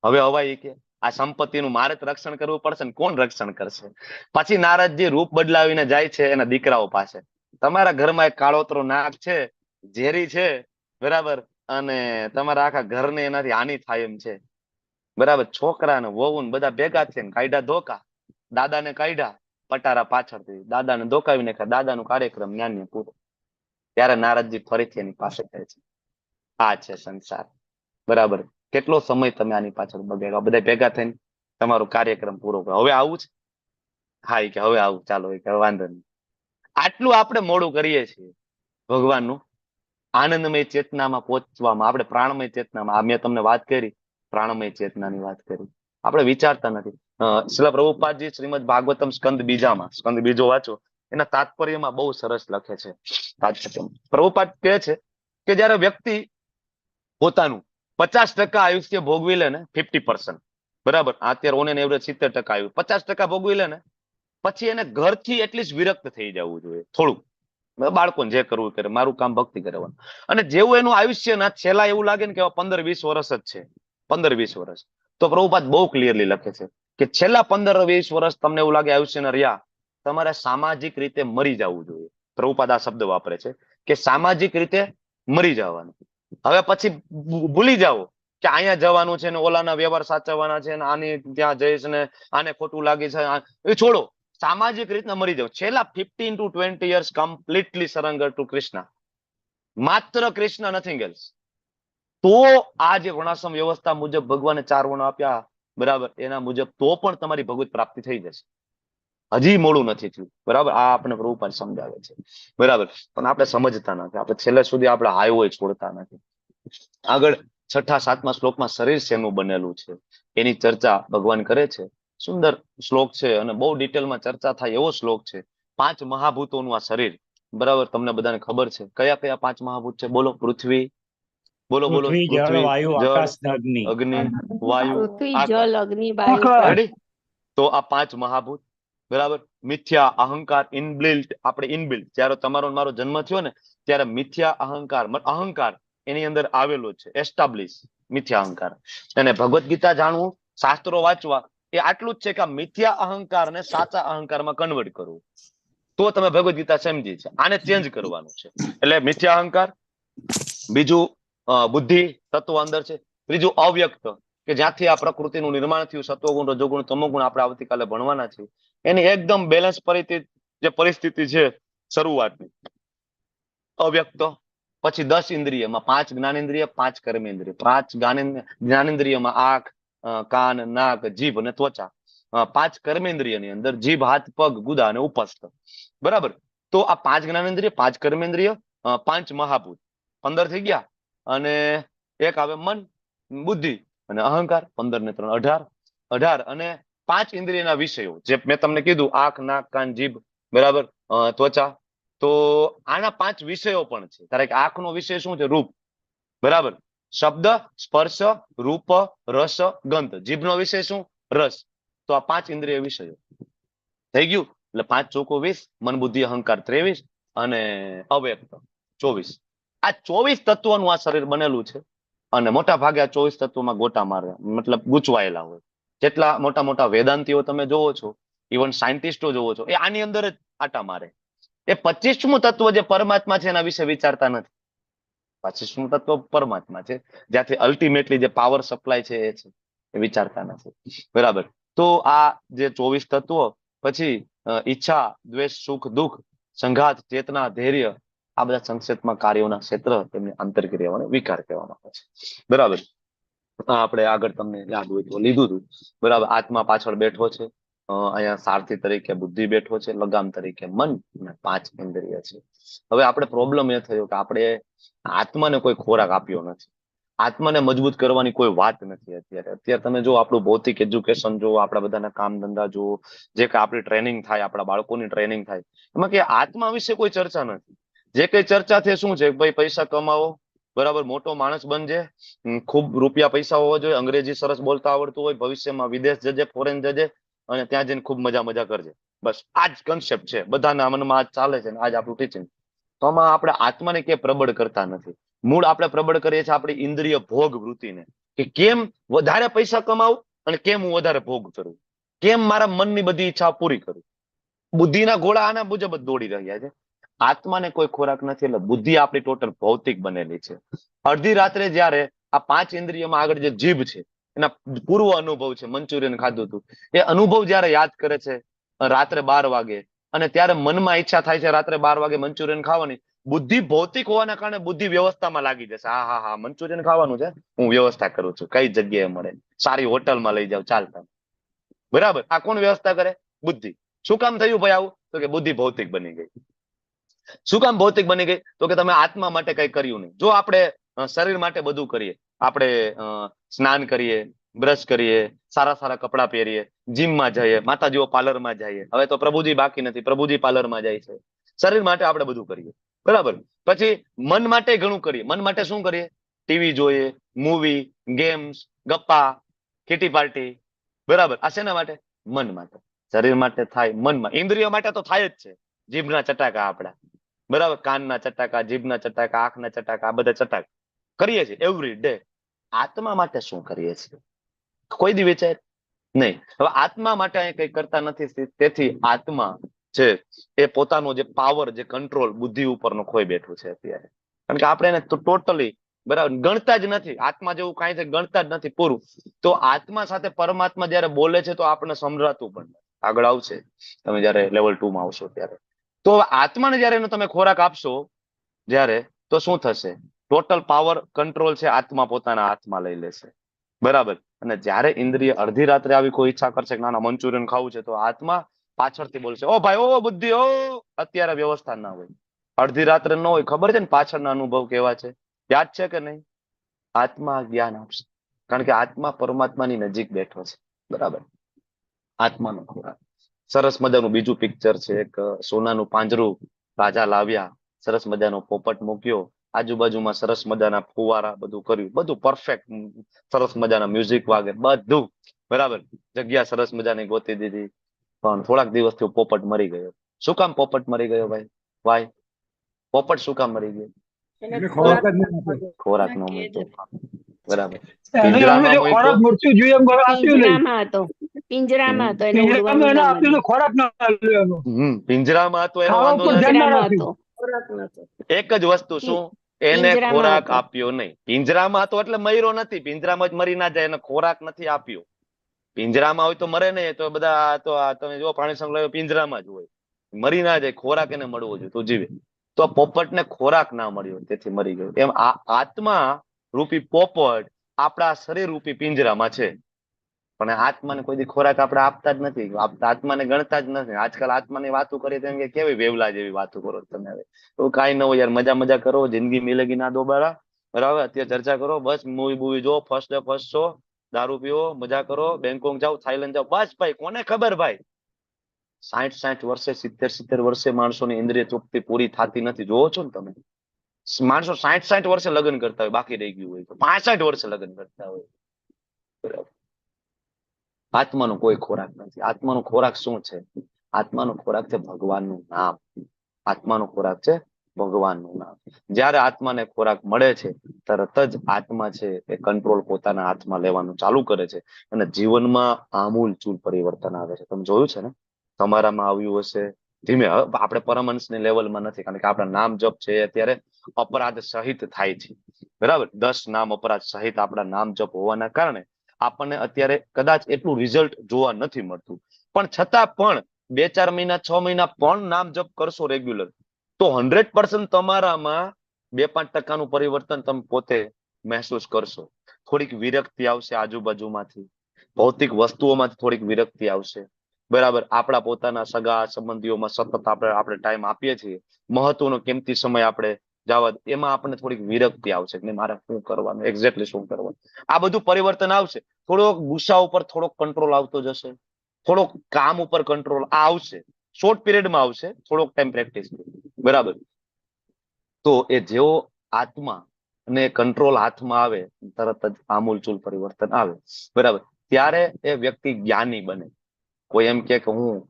હવે હવાઈ કે આ સંપત્તિનું મારે જ રક્ષણ કરવું પડશે ને, કોણ રક્ષણ કરશે? પછી નારદજી રૂપ બદલાવીને જાય છે એના દીકરાઓ પાસે. તમારા ઘરમાં એક કાળોતરો નાગ છે, ઝેરી છે, બરાબર, અને તમારા આખા ઘરને એનાથી હાનિ થાય એમ છે, બરાબર. છોકરા ને વહુ ને બધા ભેગા થઈને કાઢ્યા ધોકા, દાદાને કાઢ્યા પટારા પાછળથી, દાદાને ધોકાવીને દાદાનું કાર્યક્રમ જ્ઞાનને પૂરો. ત્યારે નારદજી ફરીથી એની પાસે જાય છે. આ છે સંસાર, બરાબર. કેટલો સમય તમે આની પાછળ બગાડ્યો, બધા ભેગા થઈને તમારો કાર્યક્રમ પૂરો કરો. હવે આવું છે? હા, એ કે હવે આવું, ચાલો, એ કે વાંધો નહીં. આટલું આપણે મોડું કરીએ છીએ ભગવાનનું આનંદમય ચેતનામાં પહોંચવામાં. આપણે પ્રાણમય ચેતનામાં, આ મેં તમને વાત કરી, પ્રાણમય ચેતનાની વાત કરી, આપણે વિચારતા નથી. શ્રીલ પ્રભુપાદજી શ્રીમદ ભાગવતમ સ્કંદ બીજામાં, સ્કંદ બીજો વાંચો, એના તાત્પર્યમાં બહુ સરસ લખે છે. તાત્પર્યમાં પ્રભુપાદ કહે છે કે જયારે વ્યક્તિ પોતાનું 50% આયુષ્ય ભોગવી લે ને, 50%, બરાબર, અત્યારે ઓન એન એવરેજ 70% આવ્યું, 50% ભોગવી લે ને, પછી એને ઘરથી એટલીસ્ટ વિરક્ત થઈ જવું જોઈએ થોડુંક. બાળકોને જે કરવું કરે, મારું કામ ભક્તિ કરવાનું. અને જેવું એનું આયુષ્ય ના છેલ્લા એવું લાગે ને કે 15-20 વર્ષ જ છે, 15-20 વર્ષ, તો પ્રભુપાદ બહુ ક્લિયરલી લખે છે કે છેલ્લા 15-20 વર્ષ તમને એવું લાગે આયુષ્યના રહ્યા, તમારે સામાજિક રીતે મરી જવું જોઈએ. પ્રભુપાદ આ શબ્દ વાપરે છે કે સામાજિક રીતે મરી જવાનું. હવે પછી ભૂલી જાઓ કે અહીંયા જવાનું છે ને ઓલાના વ્યવહાર સાચવવાના છે ને આની ત્યાં જઈશ ને આને ખોટું લાગે છે, એ છોડો. સામાજિક રીતના મરી જાવ. છેલ્લા 15 to 20 years completely surrender to Krishna, માત્ર કૃષ્ણ, નથિંગ એલ્સ. તો આ જે વર્ણાશ્રમ વ્યવસ્થા મુજબ ભગવાને 4 વર્ણો આપ્યા, બરાબર, એના મુજબ તો પણ તમારી ભગવત પ્રાપ્તિ થઈ જશે. હજી મોડું નથી થયું, બરાબર. આ આપણે પ્રભુપાદ સમજાવે છે, બરાબર. પણ આપણે સમજતા નથી, આપણે છેલ્લે સુધી આપણે હાઈવે છોડતા નથી. આગળ 6-7મા શ્લોકમાં શરીર શેનું બનેલું છે એની ચર્ચા ભગવાન કરે છે. સુંદર શ્લોક છે અને બહુ ડિટેલમાં ચર્ચા થાય એવો શ્લોક છે. 5 મહાભૂતોનું આ શરીર, બરાબર. તમને બધાને ખબર છે કયા કયા 5 મહાભૂત છે? બોલો. પૃથ્વી, બોલો બોલો. પૃથ્વી, જળ, વાયુ, જળ, આકાશ ને અગ્નિ. અગ્નિ, વાયુ, પૃથ્વી, આકાશ. જલ, અગ્નિ, વાયુ. રેડી? તો આ 5 મહાભૂત, બરાબર. મિથ્યા અહંકાર ઇનબિલ્ટ, આપણે ઇનબિલ્ટ, જ્યારે તમારો મારો જન્મ થયો ને ત્યારે મિથ્યા અહંકાર એની અંદર આવેલો છે, એસ્ટાબ્લિશ મિથ્યા અહંકાર. અને ભગવદ્ ગીતા જાણવું, શાસ્ત્રો વાંચવા, એ આટલું જ છે કે મિથ્યા અહંકાર ને સાચા અહંકારમાં કન્વર્ટ કરવું, તો તમે ભગવદ્ ગીતા સમજી છે. આને ચેન્જ કરવાનું છે. એટલે મિથ્યા અહંકાર, બીજું બુદ્ધિ તત્વ અંદર છે, ત્રીજું અવ્યક્ત કે જ્યાંથી આ પ્રકૃતિનું નિર્માણ થયું, સત્વગુણ, રજોગુણ, તમોગુણ, આપણે આવતીકાલે ભણવાના છે. એની એકદમ બેલેન્સ પરિસ્થિતિ છે શરૂઆતની, અવ્યક્ત. પછી 10 ઇન્દ્રિયમાં 5 જ્ઞાનેન્દ્રિય, 5 કર્મેન્દ્રિય. 5 જ્ઞાનેન્દ્રિયમાં આંખ, કાન, નાક, જીભ અને ત્વચા. 5 કર્મેન્દ્રિયની અંદર જીભ, હાથ, પગ, ગુદા અને ઉપસ્થ, બરાબર. તો આ 5 જ્ઞાનેન્દ્રિય, 5 કર્મેન્દ્રિય, 5 મહાભૂત, 15 થઈ ગયા. અને એક આવે મન, બુદ્ધિ અને અહંકાર, 15 ને 3 18. અને 5 ઇન્દ્રિયના વિષયો જે મેં તમને કીધું, આંખ, નાક, કાન, જીભ, બરાબર, ત્વચા. તો આના 5 વિષયો પણ છે. ધારો કે આંખનો વિષય શું છે? રૂપ, બરાબર. શબ્દ, સ્પર્શ, રૂપ, રસ, ગંધ. જીભનો વિષય શું? રસ. તો આ 5 ઇન્દ્રિય વિષયો થઈ ગયું. એટલે 5 ચોકો 20, મન, બુદ્ધિ, અહંકાર 23 અને અવ્યક્ત 24. આ 24 તત્વોનું આ શરીર બનેલું છે. અને મોટા ભાગે આ 24 તત્વોમાં ગોટા માર્યા, મતલબ ગૂંચવાયેલા હોય. જેટલા મોટા મોટા વેદાંતિઓ તમે જોવો છો, ઇવન સાયન્ટિસ્ટો જોવો છો, એ આની અંદર જ આટા મારે. એ 25મું તત્વ જે પરમાત્મા છે એના વિશે વિચારતા નથી. 25મું તત્વ પરમાત્મા છે, જ્યાંથી અલ્ટિમેટલી જે પાવર સપ્લાય છે એ છે, એ વિચારતા નથી, બરાબર. તો આ જે 24 તત્વો, પછી ઈચ્છા, દ્વેષ, સુખ, દુઃખ, સંઘાત, ચેતના, ધૈર્ય, આ બધા સંક્ષેપમાં કાર્યોના ક્ષેત્ર, તેમને આંતરક્રિયાઓને વિકાર કહેવામાં આવે છે, બરાબર. આપણે આગળ તમને યાદ હોય તો લીધું હતું, બરાબર. આત્મા પાછળ બેઠો છે, અહીંયા સારથી તરીકે બુદ્ધિ બેઠો છે, લગામ તરીકે મન, અને 5 ઇન્દ્રિય છે. હવે આપણે પ્રોબ્લેમ એ થયો કે આપણે આત્માને કોઈ ખોરાક આપ્યો નથી, આત્માને મજબૂત કરવાની કોઈ વાત નથી. અત્યારે તમે જો આપણું ભૌતિક એજ્યુકેશન જો, આપણા બધાના કામ ધંધા જો, જે કે આપણી ટ્રેનિંગ થાય, આપણા બાળકોની ટ્રેનિંગ થાય, એમાં કે આત્મા વિશે કોઈ ચર્ચા નથી. જે કઈ ચર્ચા છે શું છે? ભાઈ પૈસા કમાવો, બરાબર, મોટો માણસ બનજે, ખૂબ રૂપિયા પૈસા હોવા જોઈએ, અંગ્રેજી સરસ બોલતા આવડતું હોય, ભવિષ્યમાં વિદેશ જજે, ફોરેન જજે, અને ત્યાં જઈને ખૂબ મજા કરજે. બસ આ જ કન્સેપ્ટ છે બધાના મનમાં, આજ ચાલે છે, આજ આપણું ટીચિંગ. તો આમાં આપણે આત્માને કે પ્રબળ કરતા નથી. મૂળ આપણે પ્રબળ કરીએ છીએ આપણી ઇન્દ્રિય ભોગ વૃત્તિને, કે કેમ વધારે પૈસા કમાવું અને કેમ હું વધારે ભોગ કરું, કેમ મારા મનની બધી ઈચ્છા પૂરી કરું. બુદ્ધિના ઘોડા આના મુજબ જ દોડી રહ્યા છે. આત્માને કોઈ ખોરાક નથી. એટલે બુદ્ધિ આપણી ટોટલ ભૌતિક બનેલી છે. અડધી રાત્રે જયારે આ 5 ઇન્દ્રિયમાં આગળ જે જીભ છે, એના પૂર્વ અનુભવ છે, મંચુરિયન ખાધું હતું, એ અનુભવ જયારે યાદ કરે છે રાત્રે 12 વાગે, અને ત્યારે મનમાં ઈચ્છા થાય છે રાત્રે 12 વાગે મંચુરિયન ખાવાની, બુદ્ધિ ભૌતિક હોવાના કારણે બુદ્ધિ વ્યવસ્થામાં લાગી જશે. હા મંચુરિયન ખાવાનું છે, હું વ્યવસ્થા કરું છું, કઈ જગ્યાએ મળે, સારી હોટલમાં લઈ જાવ, ચાલતા. બરાબર. આ કોણ વ્યવસ્થા કરે? બુદ્ધિ. શું કામ થયું ભાઈ આવું? તો કે બુદ્ધિ ભૌતિક બની ગઈ. શું કામ ભૌતિક બની ગઈ? તો કે તમે આત્મા માટે કઈ કર્યું નહીં. જો આપણે શરીર માટે બધું કરીએ, આપણે સ્નાન કરીએ, બ્રશ કરીએ, સારા સારા કપડાં પહેરીએ, જીમમાં જઈએ, માતાજીઓ પાર્લરમાં જઈએ. હવે તો પ્રભુજી બાકી નથી, પ્રભુજી પાર્લરમાં જાય છે. શરીર માટે આપણે બધું કરીએ, બરાબર. પછી મન માટે ઘણું કરીએ. મન માટે શું કરીએ? ટીવી જોઈએ, મૂવી, ગેમ્સ, ગપ્પા, કિટી પાર્ટી, બરાબર. આ શેના માટે? મન માટે. શરીર માટે થાય, મનમાં. ઇન્દ્રિયો માટે તો થાય જ છે. જીભના ચટાકા આપડા, બરાબર. કાનના ચટાકા, જીભના ચટાકા, આંખના ચટાકા, આ બધા ચટાકા કરીએ છીએ એવરી ડે. આત્મા માટે શું કરીએ છીએ? કોઈ દી વિચાર નહીં. હવે આત્મા માટે અહીં કઈ કરતા નથી. તેથી આત્મા છે એ પોતાનો જે પાવર, જે કંટ્રોલ બુદ્ધિ ઉપરનો ખોઈ બેઠું છે અત્યારે. કારણ કે આપણે એને ટોટલી, બરાબર, ગણતા જ નથી. આત્મા જેવું કાંઈ છે ગણતા જ નથી. પૂરું. તો આત્મા સાથે પરમાત્મા જયારે બોલે છે તો આપણને સમજાતું પણ આગળ આવશે, તમે જયારે લેવલ 2 માં આવશો ત્યારે. તો આત્માને જયારે એનો તમે ખોરાક આપશો જયારે, તો શું થશે? ટોટલ પાવર કંટ્રોલ છે આત્મા પોતાના હાથમાં લઈ લેશે, બરાબર. અને જયારે ઇન્દ્રિય અડધી રાત્રે આવી કોઈ ઈચ્છા કરશે કે નાના મંચુરિયન ખાવું છે, તો આત્મા પાછળથી બોલશે, ઓ ભાઈ, ઓ બુદ્ધિ, ઓ અત્યારે વ્યવસ્થા ના હોય. અડધી રાત્રે ન હોય, ખબર છે ને પાછળના અનુભવ કેવા છે? યાદ છે કે નહીં? આત્મા જ્ઞાન આપશે. કારણ કે આત્મા પરમાત્માની નજીક બેઠો છે, બરાબર. આત્માનો ખોરાક. સરસ મજાનું બીજું પિક્ચર છે, એક સોનાનું પાંજરું રાજા લાવ્યા, સરસ મજાનો પોપટ મૂક્યો, આજુબાજુમાં સરસ મજાના ફુવારા, બધું કર્યું, બધું પરફેક્ટ, સરસ મજાના મ્યુઝિક વાગે, બધું બરાબર. જગ્યા સરસ મજાની ગોતી દીધી. પણ થોડાક દિવસથી પોપટ મરી ગયો. શું કામ પોપટ મરી ગયો ભાઈ? વાય પોપટ શું કામ મરી ગયો? એને ખોરાક ન મળતો, બરાબર. પિંજરામાં હતો એને ઉડવાનું ના મળ્યું. પિંજરામાં હતો એનો વાંધો નથી. પિંજરામાં હતો. એક જ વસ્તુ, શું? એને પિંજરામાં ખોરાક હતો. આપ્યો નહીં. પિંજરામાં હતો એટલે મર્યો નથી. પિંજરામાં જ મરી ના જાય, એને ખોરાક નથી આપ્યો. પિંજરામાં હોય તો મરે નહીં. તો બધા તો તમે જો પ્રાણી સંગ્રહાલય પિંજરામાં જ હોય, મરી ના જાય. ખોરાક એને મળવો જોઈએ તો જીવે. તો પોપટને ખોરાક ના મળ્યો તેથી મરી ગયો. એમ આત્મા રૂપી પોપટ આપણા શરીર રૂપી પિંજરામાં છે, પણ આત્માને કોઈ દી ખોરાક આપણે આપતા જ નથી. આત્માને ગણતા જ નથી. આજકાલ આત્માની વાતો કરીએ તો એમ કે કેવી વેવલા જેવી વાતો કરો તમે. હવે તો કાંઈ ન હોય યાર, મજા કરો, જિંદગી મિલેગી ના દોબારા, બરાબર. અત્યારે ચર્ચા કરો, બસ મૂવી જો, ફર્સ્ટ ડે ફર્સ્ટ શો, દારૂ પીવો, મજા કરો, બેંકોક જાઓ, થાઈલેન્ડ જાઓ, બસ ભાઈ. કોને ખબર ભાઈ, 60 વર્ષે, 70 વર્ષે માણસોની ઇન્દ્રિય તૃપ્તિ પૂરી થતી નથી. જોવો છો ને તમે, માણસો 60 વર્ષે લગ્ન કરતા હોય, બાકી રહી ગયું હોય તો 65 વર્ષે લગ્ન કરતા હોય, બરાબર. આત્માનો કોઈ ખોરાક નથી. આત્માનો ખોરાક શું છે? આત્માનો ખોરાક છે ભગવાનનું નામ. આત્માનો ખોરાક છે ભગવાનનું નામ. જ્યારે આત્માને ખોરાક મળે છે, તરત જ આત્મા છે એ કંટ્રોલ પોતાના હાથમાં લેવાનું ચાલુ કરે છે, અને જીવનમાં આમૂલચૂલ પરિવર્તન આવે છે. તમે જોયું છે ને, તમારામાં આવ્યું હશે. ધીમે, આપણે પરમહંસની લેવલમાં નથી, કારણ કે આપણા નામ જપ છે અત્યારે અપરાધ સહિત થાય છે, બરાબર. 10 નામ અપરાધ સહિત આપણા નામ જપ હોવાના કારણે આપણને અત્યારે કદાચ એટલું રિઝલ્ટ જોવા નથી મળતું. પણ છતાં પણ 2-4 મહિના, 6 મહિના પણ નામ જપ કરશો રેગ્યુલર, તો 100% તમારામાં 2-5% પરિવર્તન તમે પોતે મહેસૂસ કરશો. થોડીક વિરક્તિ આવશે આજુબાજુમાંથી, ભૌતિક વસ્તુઓમાંથી થોડીક વિરક્તિ આવશે, બરાબર. આપણા પોતાના સગા સંબંધીઓમાં સતત આપણે ટાઈમ આપીએ છીએ, મહત્વનો કિંમતી સમય આપણે જવા, એમાં આપણને થોડીક વિરક્તિ આવશે કે મારે શું કરવાનું, એક્ઝેક્ટલી શું કરવાનું. આ બધું પરિવર્તન આવશે. થોડોક ગુસ્સા ઉપર થોડોક કંટ્રોલ આવતો જશે, થોડોક કામ ઉપર કંટ્રોલ આવશે. શોર્ટ પીરિયડમાં આવશે, થોડોક ટાઈમ પ્રેક્ટિસ, બરાબર. તો એ જેવો આત્મા અને કંટ્રોલ હાથમાં આવે, તરત જ આમૂલચૂલ પરિવર્તન આવે, બરાબર. ત્યારે એ વ્યક્તિ જ્ઞાની બને. કોઈ એમ કે હું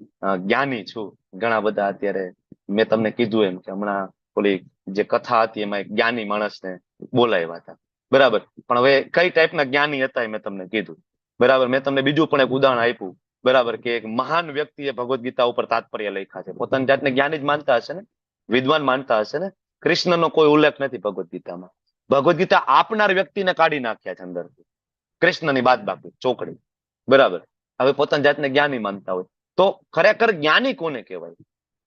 જ્ઞાની છું. ઘણા બધા અત્યારે મેં તમને કીધું એમ કે હમણાં ઓલી જે કથા હતી એમાં એક જ્ઞાની માણસને બોલાવ્યા હતા, બરાબર. પણ હવે કઈ ટાઈપના જ્ઞાની હતા એ મેં તમને કીધું, બરાબર. મેં તમને બીજું પણ એક ઉદાહરણ આપ્યું, બરાબર, કે એક મહાન વ્યક્તિએ ભગવદ્ ગીતા ઉપર તાત્પર્ય લખ્યા છે. પોતાની જાતને જ્ઞાની જ માનતા હશે ને, વિદ્વાન માનતા હશે ને. કૃષ્ણનો કોઈ ઉલ્લેખ નથી ભગવદ્ ગીતામાં. ભગવદ્ ગીતા આપનાર વ્યક્તિને કાઢી નાખ્યા છે અંદરથી, કૃષ્ણની બાદ બાકી ચોકડી, બરાબર. હવે પોતાની જાતને જ્ઞાની માનતા હોય તો ખરેખર જ્ઞાની કોને કહેવાય?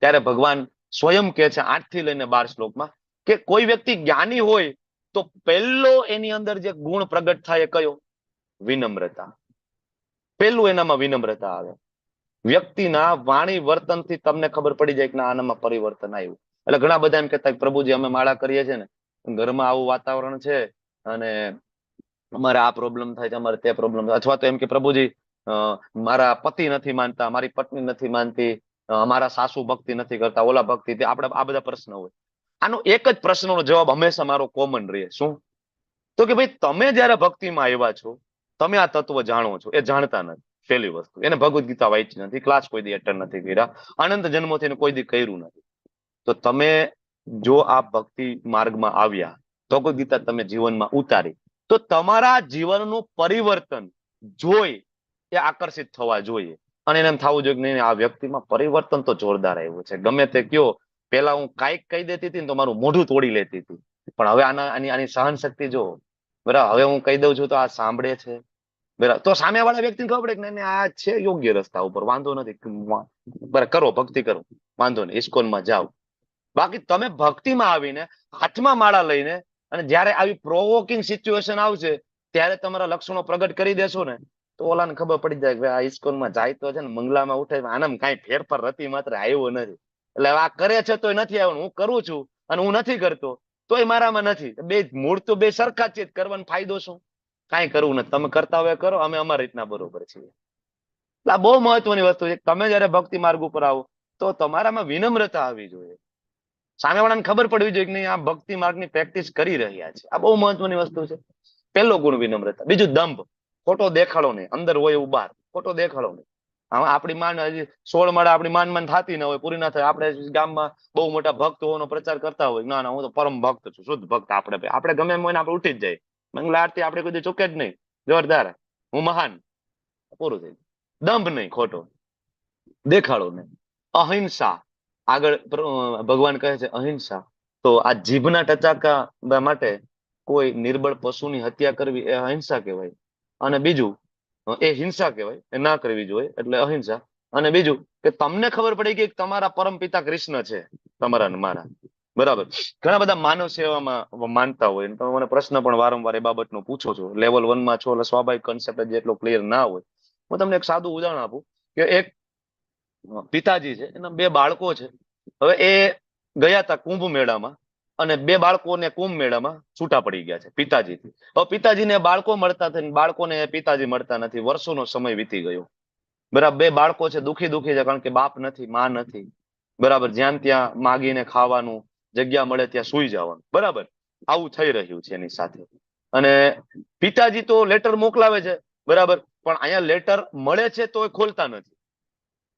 ત્યારે ભગવાન સ્વયં કહે છે 8 થી લઈને 12 શ્લોકમાં કે કોઈ વ્યક્તિ જ્ઞાની હોય તો પહેલો એની અંદર જે ગુણ પ્રગટ થાય એ કયો? વિનમ્રતા. પેલું એનામાં વિનમ્રતા આવે. વ્યક્તિના વાણી વર્તનથી તમને ખબર પડી જાય કે ના આનામાં પરિવર્તન આવ્યું. એટલે ઘણા બધા એમ કહેતા પ્રભુજી અમે માળા કરીએ છીએ ને, ઘરમાં આવું વાતાવરણ છે અને અમારે આ પ્રોબ્લેમ થાય છે, અમારે તે પ્રોબ્લેમ થાય, અથવા તો એમ કે પ્રભુજી મારા પતિ નથી માનતા, મારી પત્ની નથી માનતી, મારા સાસુ ભક્તિ નથી કરતા, ઓલા ભક્તિ, આપણે આ બધા પ્રશ્ન હોય. આનો એક જ પ્રશ્નનો જવાબ હંમેશા મારો કોમન રહે. શું? તો કે ભાઈ તમે જયારે ભક્તિમાં આવ્યા છો, તમે આ તત્વ જાણો છો, એ જાણતા નથી. પહેલી વસ્તુ, એને ભગવદ ગીતા વાંચી નથી, ક્લાસ કોઈ દી એટેન્ડ નથી કર્યા, અનંત જન્મોથી કોઈ દી કર્યું નથી. તો તમે જો આ ભક્તિ માર્ગમાં આવ્યા, ભગવદ ગીતા તમે જીવનમાં ઉતારી, તો તમારા જીવનનું પરિવર્તન જોઈ એ આકર્ષિત થવા જોઈએ. અને એને એમ થવું જોઈએ કે નહીં, આ વ્યક્તિમાં પરિવર્તન તો જોરદાર આવ્યું છે. ગમે તે કયો, પેલા હું કાંઈક કહી દેતી હતી ને તો મારું મોઢું તોડી લેતી હતી, પણ હવે આની સહન શક્તિ જો, બરાબર, હવે હું કહી દઉં છું તો આ સાંભળે છે, બરાબર, તો સામેવાળા વ્યક્તિને ખબર પડે કે નહીં આ છે યોગ્ય રસ્તા ઉપર, વાંધો નથી, બરાબર, કરો ભક્તિ કરો, વાંધો નહીં, ઇસ્કોનમાં જાઓ. બાકી તમે ભક્તિમાં આવીને હાથમાં માળા લઈને અને જયારે આવી પ્રોવોકિંગ સિચ્યુએશન આવશે ત્યારે તમારા લક્ષણો પ્રગટ કરી દેશો ને, તો ઓલાને ખબર પડી જાય કે આ ઇસ્કોનમાં જાય તો છે ને, મંગલામાં ઉઠે, આનામ કાંઈ ફેરફાર રતી માત્ર આવ્યો નથી. એટલે આ કરે છે તોય નથી આવ્યો, હું કરું છું અને હું નથી કરતો તોય મારામાં નથી. બે મૂળ તો બે સરખા છે, કરવાનો ફાયદો શું? કાંઈ કરવું નથી. તમે કરતા હોય કરો, અમે અમારી રીતના બરોબર છીએ. એટલે આ બહુ મહત્વની વસ્તુ છે. તમે જયારે ભક્તિ માર્ગ ઉપર આવો તો તમારામાં વિનમ્રતા આવવી જોઈએ. સામેવાળાને ખબર પડવી જોઈએ કે નહીં આ ભક્તિ માર્ગની પ્રેક્ટિસ કરી રહ્યા છે. આ બહુ મહત્વની વસ્તુ છે. પહેલો ગુણ વિનમ્રતા. બીજું દંભ, ખોટો દેખાડો નહીં. અંદર હોય એવું બહાર, ખોટો દેખાડો નહીં. આપણી માન હજી 16 માળા આપણી માન થતી ના હોય, પૂરી ના થાય. આપણે ગામમાં બહુ મોટા ભક્ત હોવાનો પ્રચાર કરતા હોય, ના હું તો પરમ ભક્ત છું, શુદ્ધ ભક્ત. આપણે ગમે એમ હોય ને આપણે ઉઠી જ જાય. મંગલા આરતી આપણે કોઈ ચૂકે જ નહીં, જોરદાર, હું મહાન, પૂરું થઈ. દંભ નહીં, ખોટો દેખાડો નહીં. અહિંસા, આગળ ભગવાન કહે છે અહિંસા. તો આ જીભના ટચાકા માટે કોઈ નિર્બળ પશુની હત્યા કરવી એ અહિંસા કહેવાય. અને બીજું એ હિંસા કહેવાય, એ ના કરવી જોઈએ, એટલે અહિંસા. અને બીજું કે તમને ખબર પડી કે તમારા પરમ પિતા કૃષ્ણ છે, તમારા ને મારા, બરાબર. ઘણા બધા માનવ સેવામાં માનતા હોય, તમે મને પ્રશ્ન પણ વારંવાર એ બાબતનો પૂછો છો. લેવલ 1 માં છો એટલે સ્વાભાવિક કન્સેપ્ટ જેટલો ક્લિયર ના હોય. હું તમને એક સાદું ઉદાહરણ આપું કે એક પિતાજી છે, એના 2 બાળકો છે. હવે એ ગયા હતા કુંભ મેળામાં અને 2 બાળકોને કુંભ મેળામાં છૂટા પડી ગયા છે પિતાજીથી. હવે પિતાજીને બાળકો મળતા નથી, બાળકોને પિતાજી મળતા નથી. વર્ષોનો સમય વીતી ગયો, બરાબર. 2 બાળકો છે, દુખી છે, કારણ કે બાપ નથી, માં નથી, બરાબર. જ્યાં ત્યાં માગીને ખાવાનું, જગ્યા મળે ત્યાં સુઈ જવાનું, બરાબર. આવું થઈ રહ્યું છે એની સાથે. અને પિતાજી તો લેટર મોકલાવે છે, બરાબર, પણ અહીંયા લેટર મળે છે તો એ ખોલતા નથી.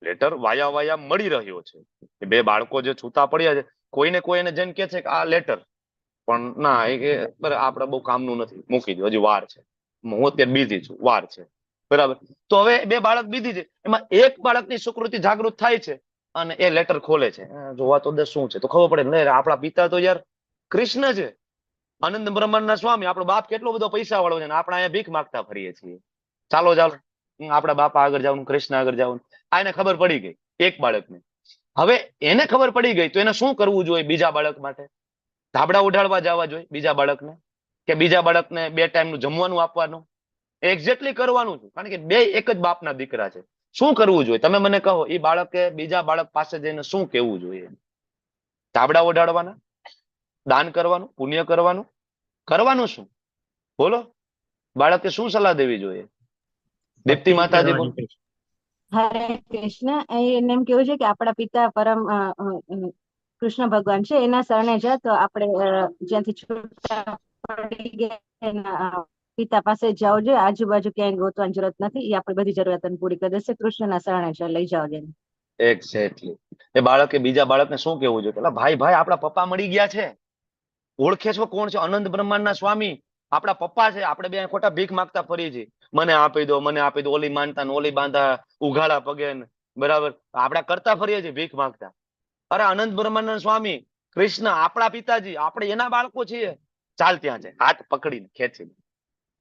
લેટર વાયા મળી રહ્યો છે. 2 બાળકો જે છૂટા પડ્યા છે, કોઈને કોઈ એને જઈને કે છે કે આ લેટર, પણ ના, એ આપણે બહુ કામનું નથી, મૂકી દો, હજી વાર છે, હું અત્યારે બીજી છું, વાર છે, બરાબર. તો હવે 2 બાળક બીજી છે, એમાં એક બાળકની સુકૃતિ જાગૃત થાય છે અને એ લેટર ખોલે છે. જોવા તો દે શું છે, તો ખબર પડે ને આપણા પિતા તો યાર કૃષ્ણ છે, આનંદ બ્રહ્માંડના સ્વામી. આપણો બાપ કેટલો બધો પૈસા વાળો છે ને આપણે અહીંયા ભીખ માંગતા ફરીએ છીએ. ચાલો આપણા બાપા આગળ જવાનું, કૃષ્ણ આગળ જવાનું. આ એને ખબર પડી ગઈ એક બાળકને. હવે એને ખબર પડી ગઈ તો એને શું કરવું જોઈએ? બીજા બાળક માટે ધાબળા ઉડાડવા જવા જોઈએ બીજા બાળકને, કે બીજા બાળકને 2 ટાઈમનું જમવાનું આપવાનું? એક્ઝેક્ટલી કરવાનું છે, કારણ કે 2 એક જ બાપના દીકરા છે. શું કરવું જોઈએ તમે મને કહો? એ બાળકે બીજા બાળક પાસે જઈને શું કહેવું જોઈએ? ધાબળા ઉડાડવાના, દાન કરવાનું, પુણ્ય કરવાનું, કરવાનું શું? બોલો, બાળકે શું સલાહ દેવી જોઈએ? દીપ્તિ માતાજી બોલો. હરે કૃષ્ણ. એને એમ કેવું છે કે આપણા પિતા પરમ કૃષ્ણ ભગવાન છે, એના શરણે જા, તો આપણે જ્યાંથી છૂટા પડી ગયા એના પિતા પાસે જવું જોઈએ. આજુબાજુ ક્યાંય ગોતવાની જરૂરત નથી, એ આપણી બધી જરૂરિયાતો પૂરી કરી દેશે. કૃષ્ણના શરણે જા, લઈ જાઓ જેને. એક્ઝેક્ટલી. એ બાળકે બીજા બાળકને શું કહેવું જોઈએ? એટલે ભાઈ આપણા પપ્પા મળી ગયા છે, ઓળખે છો કોણ છે? અનંત બ્રહ્માંડના સ્વામી આપણા પપ્પા છે. આપણે 2 ખોટા ભીખ માંગતા ફરીએ છીએ, મને આપી દો, મને આપી દો, ઓલી માનતા ને ઓલી બાંધા, ઉઘાડા પગે, બરાબર. આપણે કરતા ફરીએ છીએ ભીખ માંગતા. અરે અનંત બ્રહ્માંડના સ્વામી કૃષ્ણ આપણા પિતાજી, આપણે એના બાળકો છીએ. ચાલ ત્યાં છે, હાથ પકડીને ખેંચીને.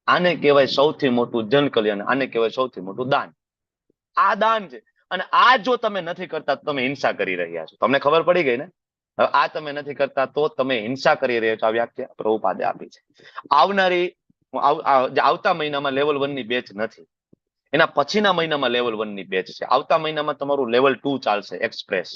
આને કહેવાય સૌથી મોટું જન કલ્યાણ, આને કહેવાય સૌથી મોટું દાન. આ દાન છે. અને આ જો તમે નથી કરતા તો તમે હિંસા કરી રહ્યા છો. તમને ખબર પડી ગઈ ને? હવે આ તમે નથી કરતા તો તમે હિંસા કરી રહ્યા છો. આ વ્યાખ્યા પ્રભુપાદે આપી છે. આવતા મહિનામાં લેવલ 1 ની બેચ નથી, એના પછીના મહિનામાં લેવલ 1 ની બેચ છે. આવતા મહિનામાં તમારું લેવલ 2 ચાલશે એક્સપ્રેસ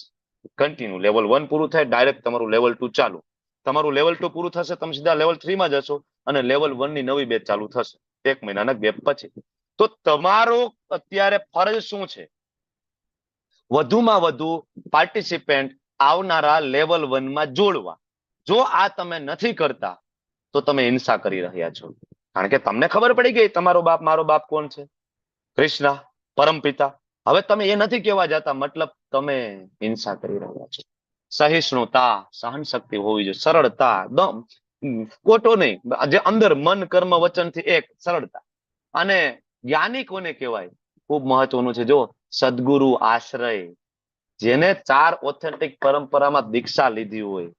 કન્ટિન્યુ. લેવલ 1 પૂરું થાય ડાયરેક્ટ તમારું લેવલ 2 ચાલુ. તમારું લેવલ 2 પૂરું થશે તમે સીધા લેવલ 3 માં જશો અને લેવલ 1 ની નવી બેચ ચાલુ થશે 1 મહિનાના ગેપ પછી. તો તમારો અત્યારે ફરજ શું છે? વધુમાં વધુ પાર્ટિસિપેન્ટ આવનારા લેવલ 1 માં જોડવા. જો આ તમે નથી કરતા તો તમે હિંસા કરી રહ્યા છો. કારણ કે તમને ખબર પડી ગઈ તમારો બાપ મારો બાપ કોણ છે? કૃષ્ણ પરમપિતા. હવે તમે એ નથી કહેવા જતા, મતલબ તમે હિંસા કરી રહ્યા છો. સહિષ્ણુતા, સહન શક્તિ હોવી જોઈએ, સરળતા, દમ ખોટો નહીં, જે અંદર મન કર્મ વચન થી એક સરળતા. અને જ્ઞાની કોને કહેવાય? ખૂબ મહત્વનું છે. જો સદગુરુ આશ્રય, જેને 4 ઓથેન્ટિક પરંપરામાં દીક્ષા લીધી હોય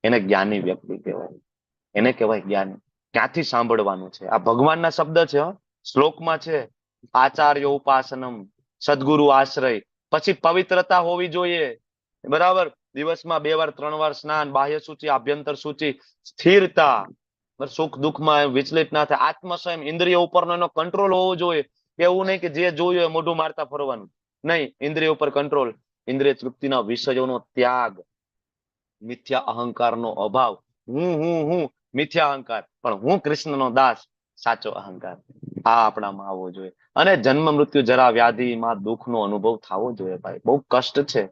એને જ્ઞાની વ્યક્તિ કહેવાય. એને કહેવાય જ્ઞાની. ક્યાંથી સાંભળવાનું છે? આ ભગવાનના શબ્દ છે. શ્લોકમાં છે આચાર્ય ઉપાસનમ, સદગુરુ આશ્રય. પછી પવિત્રતા હોવી જોઈએ, બરાબર. દિવસમાં 2 વાર 3 વાર સ્નાન, બાહ્ય સૂચિ આભ્યંતર સૂચિ, સ્થિરતા, સુખ દુઃખમાં વિચલિત ના થાય, આત્મસંયમ, ઇન્દ્રિય ઉપરનો એનો કંટ્રોલ હોવો જોઈએ. એવું નહીં કે જે જોયું એ મોઢું મારતા ફરવાનું. નહીં, ઇન્દ્રિય ઉપર કંટ્રોલ, ઇન્દ્રિય તૃપ્તિના વિષયોનો ત્યાગ, મિથ્યા અહંકારનો અભાવ. હું મિથ્યા અહંકાર, પણ હું કૃષ્ણનો દાસ, સાચો અહંકાર. આ આપણામાં આવવો જોઈએ. અને જન્મ મૃત્યુ જરા વ્યાધિમાં દુઃખનો અનુભવ થવો જોઈએ. ભાઈ બહુ કષ્ટ છે.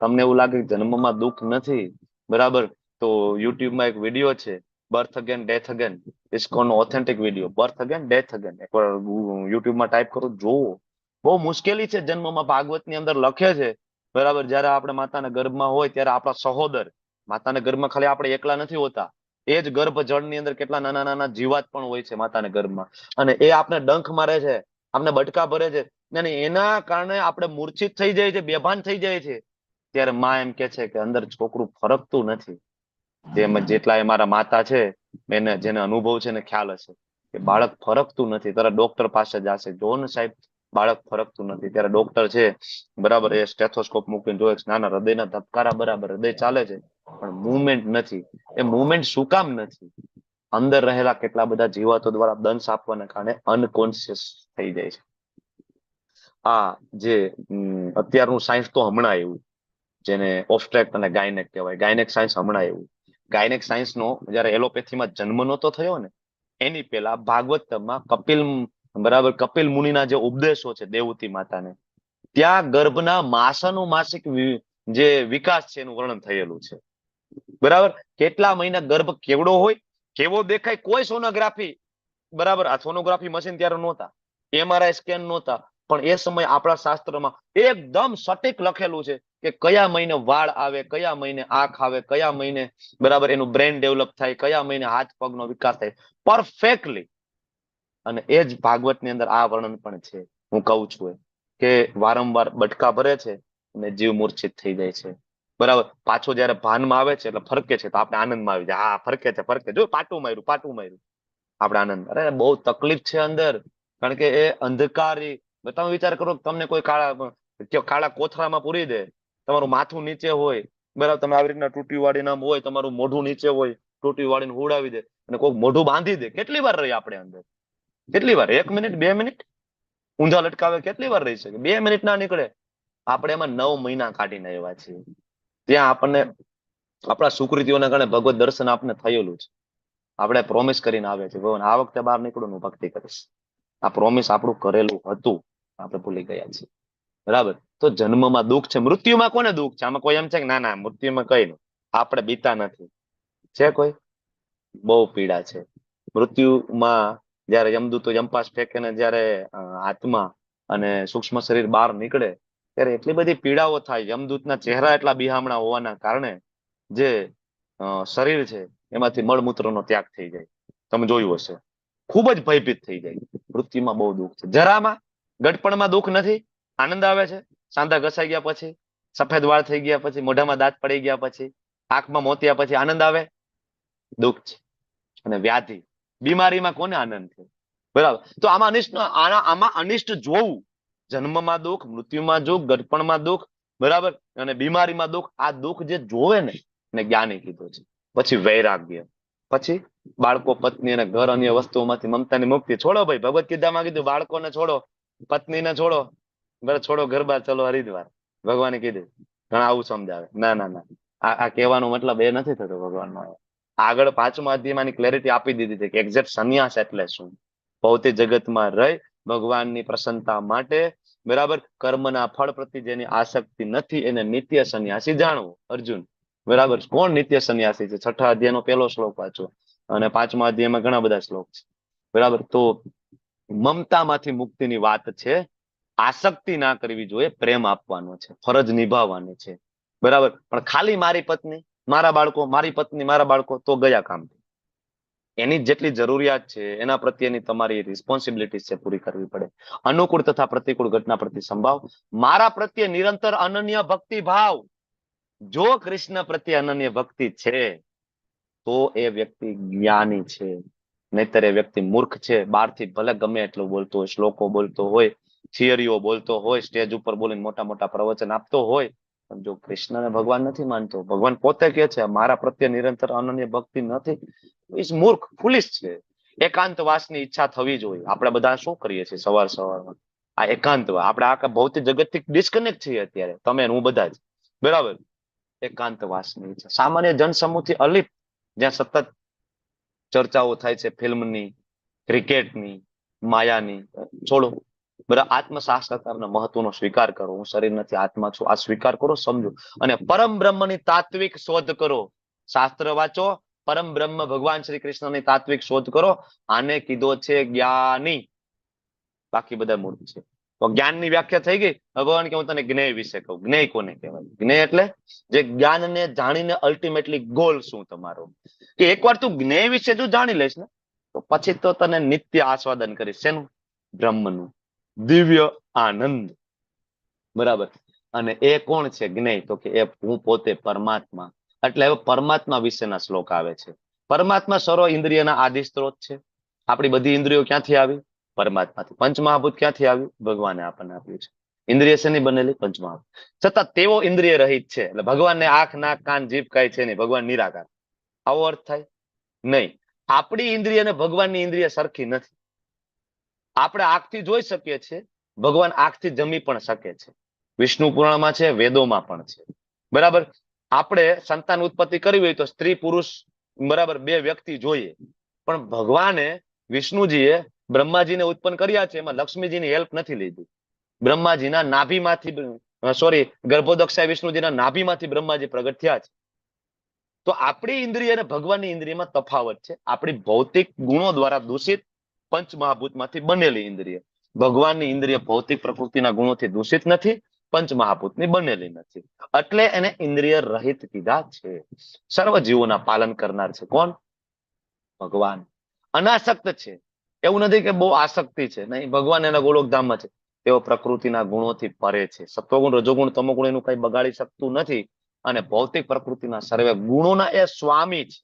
તમને એવું લાગે કે જન્મમાં દુઃખ નથી, બરાબર, તો યુટ્યુબમાં એક વિડીયો છે, બર્થ અગેન ડેથ અગેન, ઇસ્કોનનો authentic video, birth again death again. એકવાર યુટ્યુબમાં ટાઈપ કરો, જોવો. બહુ મુશ્કેલી છે જન્મમાં. ભાગવતની અંદર લખે છે, બરાબર, જયારે આપણે માતાના ગર્ભમાં હોય ત્યારે આપણા સહોદર, માતાના ગર્ભમાં ખાલી આપણે એકલા નથી હોતા, એ જ ગર્ભ જળની અંદર કેટલા નાના નાના જીવાત પણ હોય છે માતાના ગર્ભમાં. અને એ આપણે ડંખ મારે છે, આપણે બટકા ભરે છે, અને એના કારણે આપણે મૂર્છિત થઈ જાય છે, બેભાન થઈ જાય છે. ત્યારે માં એમ કે છે કે અંદર છોકરું ફરકતું નથી. જેટલા મારા માતા છે, એને જેને અનુભવ છે ને ખ્યાલ હશે કે બાળક ફરકતું નથી. ત્યારે ડોક્ટર પાસે જશે, જોન સાહેબ બાળક ફરકતું નથી. ત્યારે ડોક્ટર છે, બરાબર, એ સ્ટેથોસ્કોપ મૂકીને જોયે નાના હૃદયના ધબકારા બરાબર, હૃદય ચાલે છે, પણ મુવમેન્ટ નથી. એ મુવમેન્ટ શું કામ નથી? અંદર રહેલા કેટલા બધા જીવાતો દ્વારા દંશ આપવાના કારણે અનકોન્શિયસ થઈ જાય છે. આ જે અત્યારનું સાયન્સ તો હમણાં આવ્યું, જેને ઓબ્સ્ટ્રેક્ટ અને ગાયનેક કહેવાય. ગાયનેક સાયન્સ હમણાં આવ્યું. ગાયનેક સાયન્સ નો જયારે એલોપેથીમાં જન્મ નહોતો થયો ને, એની પેલા ભાગવતમાં કપિલ, બરાબર, કપિલ મુનિના જે ઉપદેશો છે દેવહૂતિ માતાને, ત્યાં ગર્ભના માસાનુમાસિક જે વિકાસ છે એનું વર્ણન થયેલું છે. બરાબર, કેટલા મહિના ગર્ભ કેવડો હોય, કેવો દેખાય, કોઈ સોનોગ્રાફી, બરાબર, આ સોનોગ્રાફી મશીન ત્યારે નહોતા, MRI સ્કેન નહોતા, પણ એ સમય આપણા શાસ્ત્રમાં એકદમ સટીક લખેલું છે કે કયા મહિને વાળ આવે, કયા મહિને આંખ આવે, કયા મહિને, બરાબર, એનું બ્રેન ડેવલપ થાય, કયા મહિને હાથ પગનો વિકાસ થાય, પરફેક્ટલી. અને એ જ ભાગવતની અંદર આ વર્ણન પણ છે. હું કહું છું કે વારંવાર બટકા ભરે છે અને જીવ મૂર્છિત થઈ જાય છે, બરાબર. પાછો જયારે ભાનમાં આવે છે એટલે ફરકે છે, તો આપણે આનંદમાં આવી જાય, હા ફરકે છે, ફરકે, જો પાટું માર્યું, આપણે આનંદ. અરે બહુ તકલીફ છે અંદર, કારણ કે એ અંધકારી. તમે વિચાર કરો, તમને કોઈ કાળા કોથળામાં પૂરી દે, તમારું માથું નીચે હોય, બરાબર, તમે આવી રીતના ટૂટી વાળીને આમ હોય, તમારું મોઢું નીચે હોય, ટૂટી વાળીને હુડાવી દે, અને કોઈ મોઢું બાંધી દે, કેટલી વાર રહી આપણે અંદર? કેટલી વાર? 1 મિનિટ, 2 મિનિટ? ઊંધા લટકાવે કેટલી વાર રહી શકે? 2 મિનિટ ના નીકળે. આપણે એમાં 9 મહિના કાઢીને આવ્યા છીએ. ત્યાં આપણને આપણા સુકૃતિઓના કારણે ભગવત દર્શન આપણે થયેલું છે. આપણે પ્રોમિસ કરીને આવ્યા છે, ભગવાન આ વખતે બહાર નીકળું હું ભક્તિ કરીશ. આ પ્રોમિસ આપણું કરેલું હતું, આપણે ભૂલી ગયા છીએ, બરાબર. તો જન્મમાં દુઃખ છે, મૃત્યુમાં કોને દુઃખ છે? આમાં કોઈ એમ છે કે ના ના મૃત્યુમાં કઈ નહીં, આપણે બીતા નથી? છે કોઈ? બહુ પીડા છે મૃત્યુમાં. જયારે યમદૂતો યમપાસ ફેંકે ને જયારે આત્મા અને સૂક્ષ્મ શરીર બહાર નીકળે ત્યારે એટલી બધી પીડાઓ થાય. યમદૂતના ચહેરા એટલા બિહામણા હોવાના કારણે જે શરીર છે એમાંથી મળમૂત્રનો ત્યાગ થઈ જાય. તમે જોયું હશે, ખૂબ જ ભયભીત થઈ જાય. મૃત્યુમાં બહુ દુઃખ છે. જરામાં ગડપણમાં દુઃખ નથી, આનંદ આવે છે. સાંધા ઘસાઈ ગયા પછી, સફેદ વાળ થઈ ગયા પછી, મોઢામાં દાંત પડી ગયા પછી, આંખમાં મોતિયા પછી આનંદ આવે? દુઃખ છે. અને વ્યાધિ, બીમારીમાં કોને આનંદ છે? બરાબર. તો આમાં અનિષ્ટ જોવું, જન્મમાં દુઃખ, મૃત્યુમાં દુઃખ, ગડપણમાં દુઃખ, બરાબર, અને બીમારીમાં દુઃખ, આ દુઃખ જે જોવે ને એને જ્ઞાની કીધો છે. પછી વૈરાગ્ય, પછી બાળકો, પત્ની અને ઘર, અન્ય વસ્તુઓમાંથી મમતાની મુક્તિ. છોડો ભાઈ, ભગવત ગીતામાં કીધું બાળકોને છોડો, પત્નીને છોડો, બરાબર, છોડો ઘર બાર, ચલો હરિદ્વાર, ભગવાને કીધું. ઘણા આવું સમજાવે. ના ના ના, આ કહેવાનો મતલબ એ નથી થતો ભગવાનનો. આગળ 5મા અધ્યાયમાં ક્લેરિટી આપી દીધી છે કે એક્ઝેક્ટ સંન્યાસ એટલે શું. ભૌતિક જગતમાં રહી ભગવાનની પ્રસન્નતા માટે, બરાબર, કર્મના ફળ પ્રત્યે જેની આસક્તિ નથી એને નિત્ય સંન્યાસી જાણવું. અર્જુન, બરાબર, કોણ નિત્ય સંન્યાસી છે? 6ઠા અધ્યાયનો પહેલો શ્લોક વાંચો અને 5મા અધ્યાયમાં ઘણા બધા શ્લોક છે, બરાબર. તો મમતામાંથી મુક્તિની વાત છે. આસક્તિ ના કરવી જોઈએ, પ્રેમ આપવાનો છે, ફરજ નિભાવવાની છે, બરાબર. પણ ખાલી મારી પત્ની, મારા બાળકો, મારી પત્ની, મારા બાળકો, તો ગયા કામ. એની જેટલી જરૂરિયાત છે એના પ્રત્યેની તમારી રિસ્પોન્સિબિલિટી છે પૂરી કરવી પડે. અનુકૂળ તથા પ્રતિકૂળ ઘટના પ્રતિ સંભાવ, મારા પ્રત્યે નિરંતર અનન્ય ભક્તિ ભાવ. જો કૃષ્ણ પ્રત્યે અનન્ય ભક્તિ છે તો એ વ્યક્તિ જ્ઞાની છે, નહીતર એ વ્યક્તિ મૂર્ખ છે. બહારથી ભલે ગમે એટલું બોલતો હોય, શ્લોકો બોલતો હોય, થિયરીઓ બોલતો હોય, સ્ટેજ ઉપર બોલીને મોટા મોટા પ્રવચન આપતો હોય, પણ જો કૃષ્ણને ભગવાન નથી માનતો, ભગવાન પોતે કે છે મારા પ્રત્યે નિરંતર અનન્ય ભક્તિ નથી, ઇસ મૂર્ખ, ફુલિશ છે. એકાંતવાસની ઈચ્છા થવી જોઈએ. આપણે બધા શું કરીએ છીએ સવાર સવારમાં? આ એકાંતવાસ. આપણે આખા ભૌતિક જગતથી ડિસ્કનેક્ટ છીએ અત્યારે, તમે હું બધા જ, બરાબર. એકાંતવાસની ઈચ્છા, સામાન્ય જનસમૂહથી અલિપ, જ્યાં સતત ચર્ચાઓ થાય છે ફિલ્મની, ક્રિકેટની, માયાની, છોડો. બરાબર, આત્મ સાક્ષાત્કારના મહત્વનો સ્વીકાર કરો. હું શરીર નથી, આત્મા છું, આ સ્વીકાર કરો, સમજો. અને પરમ બ્રહ્મની તાત્વિક શોધ કરો. શાસ્ત્ર વાંચો, પરમ બ્રહ્મ ભગવાન શ્રી કૃષ્ણની તાત્વિક શોધ કરો. આને કીધો છે જ્ઞાની, બાકી બધા મૂર્ખ છે. તો જ્ઞાનની વ્યાખ્યા થઈ ગઈ. ભગવાન કે હું તને જ્ઞેય વિશે કહું. જ્ઞેય કોને કહેવાય? જ્ઞેય એટલે જે જ્ઞાનને જાણીને અલ્ટિમેટલી ગોલ શું તમારો, કે એકવાર તું જ્ઞેય વિશે જો જાણી લઈશ ને તો પછી તો તને નિત્ય આસ્વાદન કરીશ. શેનું? બ્રહ્મનું, દિવ્ય આનંદ, બરાબર. અને એ કોણ છે જ્ઞેય? તો કે એ હું પોતે પરમાત્મા. એટલે હવે પરમાત્મા વિશેના શ્લોક આવે છે. પરમાત્મા સર્વ ઇન્દ્રિયના આદિ સ્ત્રોત છે. આપણી બધી ઇન્દ્રિયો ક્યાંથી આવી? પરમાત્માથી. પંચમહાભૂત ક્યાંથી આવ્યું? ભગવાને આપણને આપ્યું છે. ઇન્દ્રિય શેની બનેલી? પંચમહાભૂત. છતાં તેઓ ઇન્દ્રિય રહિત છે. એટલે ભગવાનને આંખ, નાક, કાન, જીભ કઈ છે નહીં. ભગવાન નિરાકાર. આવો અર્થ થાય નહીં. આપણી ઇન્દ્રિય અને ભગવાનની ઇન્દ્રિય સરખી નથી. આપણે આંખથી જોઈ શકીએ છીએ, ભગવાન આંખથી જમી પણ શકે છે. વિષ્ણુ પુરાણમાં છે, વેદોમાં પણ છે, બરાબર. આપણે સંતાન ઉત્પત્તિ કરવી હોય તો સ્ત્રી પુરુષ, બરાબર, બે વ્યક્તિ જોઈએ. પણ ભગવાને, વિષ્ણુજીએ બ્રહ્માજીને ઉત્પન્ન કર્યા છે, એમાં લક્ષ્મીજીની હેલ્પ નથી લીધી. બ્રહ્માજીના નાભીમાંથી, સોરી, ગર્ભોદક્ષાએ વિષ્ણુજીના નાભીમાંથી બ્રહ્માજી પ્રગટ થયા છે. તો આપણી ઇન્દ્રિય અને ભગવાનની ઇન્દ્રિયમાં તફાવત છે. આપણી ભૌતિક ગુણો દ્વારા દૂષિત પંચમહાભૂતમાંથી બનેલી ઇન્દ્રિય. ભગવાનની ઇન્દ્રિય ભૌતિક પ્રકૃતિના ગુણોથી દૂષિત નથી, પંચમહાભૂતની બનેલી નથી. એટલે એને ઇન્દ્રિય રહિત કીધા છે. સર્વ જીવોના પાલન કરનાર છે. કોણ? ભગવાન. અનાસક્ત છે. એવું નથી કે બહુ આસક્તિ છે, નહીં. ભગવાન એના ગોલોકધામમાં છે. તેઓ પ્રકૃતિના ગુણોથી પરે છે. સત્વગુણ, રજોગુણ, તમોગુણ એનું કઈ બગાડી શકતું નથી. અને ભૌતિક પ્રકૃતિના સર્વે ગુણોના એ સ્વામી છે.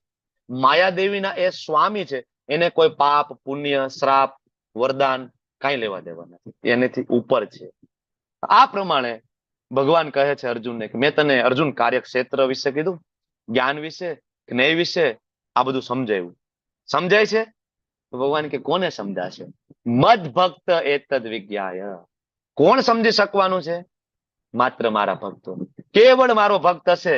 માયાદેવીના એ સ્વામી છે. એને કોઈ પાપ, પુણ્ય, શ્રાપ, વરદાન કઈ લેવા દેવા નથી. એનેથી ઉપર છે. આ પ્રમાણે ભગવાન કહે છે અર્જુનને કે મેં તને, અર્જુન, કાર્યક્ષેત્ર વિશે કીધું, જ્ઞાન વિશે, જ્ઞેય વિશે, આ બધું સમજાયું. સમજાય છે? ભગવાન કે કોને સમજાશે? મદ ભક્ત એતદ વિજ્ઞાય. કોણ સમજી શકવાનું છે? માત્ર મારા ભક્તો. કેવળ મારો ભક્ત હશે,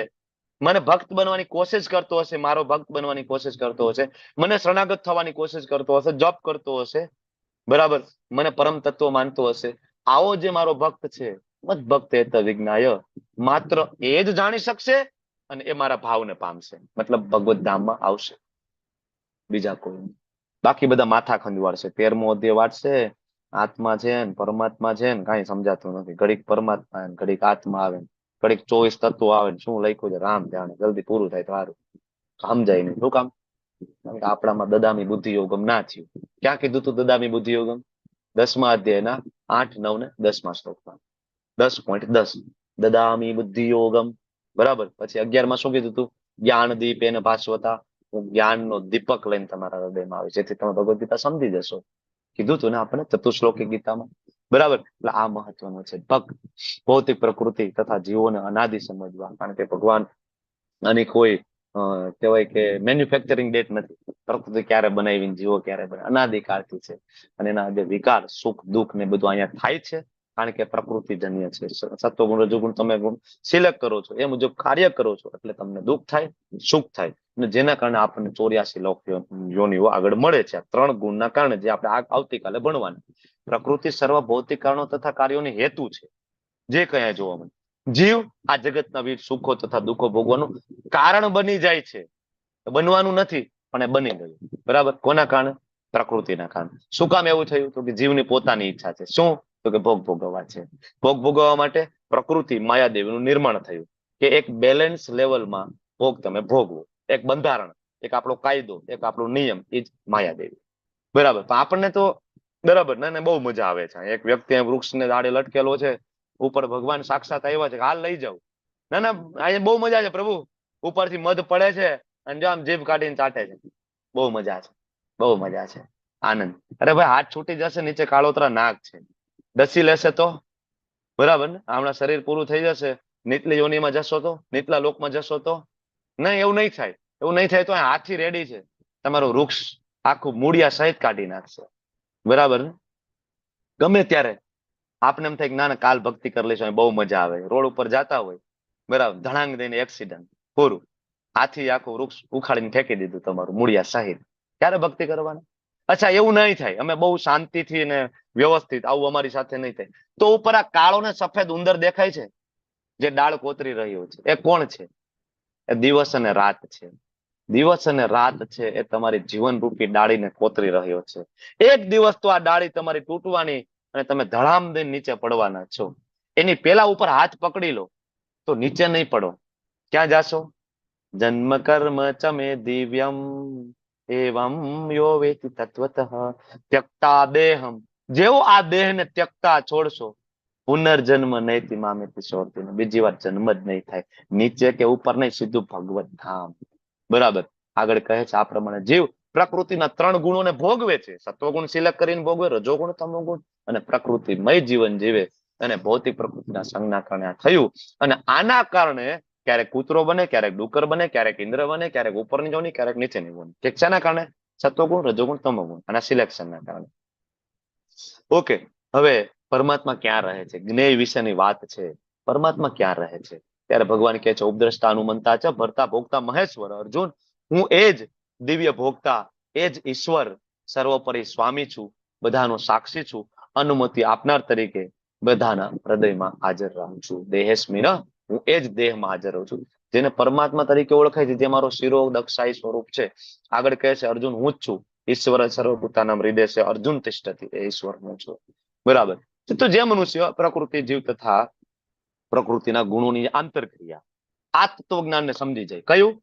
મને ભક્ત બનવાની કોશિશ કરતો હશે, મારો ભક્ત બનવાની કોશિશ કરતો હશે, મને શરણાગત થવાની કોશિશ કરતો હશે, જપ કરતો હશે, બરાબર, મને પરમ તત્વ માનતો હશે, આવો જે મારો ભક્ત છે, મદ ભક્ત એતદ વિજ્ઞાય, માત્ર એ જ જાણી શકશે અને એ મારા ભાવને પામશે. મતલબ ભગવત ધામમાં આવશે, બીજા કોઈ. બાકી બધા માથા ખંજવાળશે. 13મો અધ્યાય વાંચશે, આત્મા છે ને પરમાત્મા છે ને કઈ સમજાતું નથી. ઘડીક પરમાત્મા આવે, ઘડીક આત્મા આવે, ઘડીક 24 તત્વો આવે, શું લખ્યું છે રામ જાણે. જલ્દી પૂરું થાય તો સારું. સમજાય નહીં. શું કામ? આપણામાં દદામી બુદ્ધિ યોગમ ના થયું. ક્યાં કીધું તું દદામી બુદ્ધિ યોગમ? 10મા અધ્યાયના 8, 9 ને 10મા શ્લોકમાં. 10.10 દદામી બુદ્ધિ યોગમ, બરાબર. પછી 11માં શું કીધું તું? જ્ઞાન દીપેન ભાસ્વતા. હું જ્ઞાનનો દીપક લઈને તમારા હૃદયમાં આવે, જેથી તમે ભગવદ ગીતા સમજી જશો. કીધું તું ને આપણે ચતુશ્લોકી ગીતામાં, બરાબર. એટલે આ મહત્વનું છે. ભક્ત ભૌતિક પ્રકૃતિ તથા જીવોને અનાદિ સમજવા, કારણ કે ભગવાન અને કોઈ કહેવાય કે મેન્યુફેક્ચરિંગ ડેટ નથી. પ્રકૃતિ ક્યારે બનાવીને જીવો ક્યારે બને અનાદિકાળથી છે. અને એના જે વિકાર સુખ દુઃખ ને બધું અહીંયા થાય છે કારણ કે પ્રકૃતિ જન્ય છે. સત્વગુણ રજોગુણ તમે ગુણ સિલેક્ટ કરો છો એ મુજબ કાર્ય કરો છો એટલે તમને દુઃખ થાય સુખ થાય અને જેના કારણે આપણને 84 લોક યોનિઓ આગળ મળે છે. 3 ગુણના કારણે જે આપણે આવતીકાલે ભણવાના. પ્રકૃતિ સર્વ ભૌતિક કારણો તથા કાર્યોની હેતુ છે. જે કયા જોવા મળે જીવ આ જગતના વિવિધ સુખો તથા દુઃખો ભોગવાનું કારણ બની જાય છે. બનવાનું નથી પણ એ બની ગયું. બરાબર. કોના કારણે? પ્રકૃતિના કારણે. શું કામ એવું થયું? તો કે જીવની પોતાની ઈચ્છા છે. શું? તો કે ભોગ ભોગવવા છે. ભોગ ભોગવવા માટે પ્રકૃતિ માયાદેવીનું નિર્માણ થયું કે એક બેલેન્સ લેવલમાં ભોગ તમે ભોગવો. એક બંધારણ, એક આપણો કાયદો, એક આપણો નિયમ, એ જ માયાદેવી. બરાબર. પણ આપણને તો બરાબર ને બહુ મજા આવે છે. એક વ્યક્તિ વૃક્ષને દાડે લટકેલો છે, ઉપર ભગવાન સાક્ષાત આવ્યા છે, હાલ લઈ જાવ. ના અહીંયા બહુ મજા છે પ્રભુ. ઉપરથી મધ પડે છે અને જો આમ જીભ કાઢીને ચાટે છે. બહુ મજા છે, બહુ મજા છે, આનંદ. અરે ભાઈ હાથ છૂટી જશે, નીચે કાળોતરા નાગ છે, ડસી લેશે તો બરાબર ને. હમણાં શરીર પૂરું થઈ જશે, નીચલી યોનીમાં જશો તો, નીચલા લોકમાં જશો તો નહીં. એવું નહીં થાય. એવું નહીં થાય તો હાથથી રેડી છે તમારું વૃક્ષ આખું મૂળિયા સહિત કાઢી નાખશે. બરાબર ને. ગમે ત્યારે આપણે એમ થાય કે ના કાલ ભક્તિ કરી લઈશું, બહુ મજા આવે. રોડ ઉપર જતા હોય બરાબર, ધડાંગ દઈને એક્સિડન્ટ, પૂરું. હાથી આખું વૃક્ષ ઉખાડીને ફેંકી દીધું તમારું મૂળિયા સહિત. ક્યારે ભક્તિ કરવાના? અચ્છા એવું નહીં થાય, અમે બહુ શાંતિથી ને વ્યવસ્થિત, આવું અમારી સાથે નહીં થાય. તો ઉપર આ કાળો ને સફેદ ઉંદર દેખાય છે જે ડાળ કોતરી રહ્યો છે, એ કોણ છે? એ દિવસ અને રાત છે. દિવસ અને રાત છે એ તમારી જીવન રૂપી ડાળીને કોતરી રહ્યો છે. એક દિવસ તો આ ડાળી તમારી તૂટવાની અને તમે ધડામ દઈને નીચે પડવાના છો. એની પેલા ઉપર હાથ પકડી લો તો નીચે નહીં પડો. ક્યાં જાશો? જન્મ કર્મ ચમે દિવ્યમ એવમ યો વેતિ તત્વતઃ ત્યક્તા દેહમ. જેવો આ દેહને ત્યક્તા છોડશો, પુનર્જન્મ નૈતિ મામેતિ સોરતી. બીજી વાર જન્મ જ નહીં થાય. નીચે કે ઉપર નહીં, સીધું ભગવત ધામ. બરાબર. આગળ કહે છે આ પ્રમાણે જીવ પ્રકૃતિના 3 ગુણોને ભોગવે છે. સત્વગુણ સિલેક્ટ કરીને ભોગવે, રજોગુણ, તમોગુણ અને પ્રકૃતિમય જીવન જીવે. અને ભૌતિક પ્રકૃતિના સંગના કારણે આ થયું. અને આના કારણે ક્યારેક કૂતરો બને, ક્યારેક ડુક્કર બને, ક્યારેક ઇન્દ્ર બને, ક્યારેક ઉપરની જોની, ક્યારેક નીચેની જોની. ઠીક છે? એના કારણે સત્વગુણ, રજોગુણ, તમોગુણ આના સિલેક્શનના કારણે. ઓકે. હવે પરમાત્મા ક્યાં રહે છે? જ્ઞેય વિશેની વાત છે. પરમાત્મા ક્યાં રહે છે? ત્યારે ભગવાન કહે છે ઉપદ્રષ્ટા હનુમંતા છે ભરતા ભોગતા મહેશ્વર. અર્જુન, હું એ જ દિવ્ય ભોગતા, એ જ ઈશ્વર, સર્વોપરી સ્વામી છું, બધાનો સાક્ષી છું, અનુમતિ આપનાર તરીકે બધાના હૃદયમાં હાજર રહું છું. દેહેસ્મિન, હું એ જ દેહમાં હાજર રહું છું. જેને પરમાત્મા તરીકે ઓળખાય છે, જે મારો શિરો દક્ષાઈ સ્વરૂપ છે. આગળ કહે છે અર્જુન, હું જ છું. ઈશ્વર સર્વભૂતાનામ હૃદય છે અર્જુન તિષ્ઠતિ. એ ઈશ્વર હું છું. બરાબર. તો જે મનુષ્ય પ્રકૃતિ જીવ તથા પ્રકૃતિના ગુણોની આંતરક્રિયા, આ તત્વજ્ઞાનને સમજી જાય. કયું?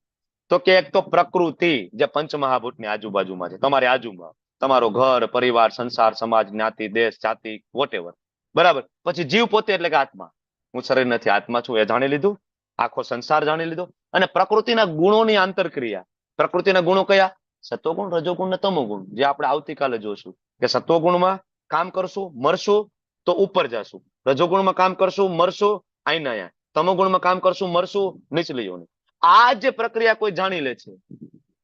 તો કે એક તો પ્રકૃતિ જે પંચમહાભૂતની આજુબાજુમાં છે, તમારી આજુબાજુ, તમારો ઘર, પરિવાર, સંસાર, સમાજ, જ્ઞાતિ, દેશ, જાતિ, વોટેવર. બરાબર. પછી જીવ પોતે એટલે કે આત્મા. હું શરીર નથી, આત્મા છું, એ જાણી લીધું. આખો સંસાર જાણી લીધો. અને પ્રકૃતિના ગુણોની આંતરક્રિયા. પ્રકૃતિના ગુણો કયા? સત્વગુણ, રજોગુણ ને તમોગુણ. જે આપણે આવતીકાલે જોશું કે સત્વગુણમાં કામ કરશું, મરશું તો ઉપર જશું. રજોગુણમાં કામ કરશું, મરશું, અહીંયા. તમોગુણમાં કામ કરશું, મરશું, નીચલી યોની. આ જે પ્રક્રિયા કોઈ જાણી લે છે,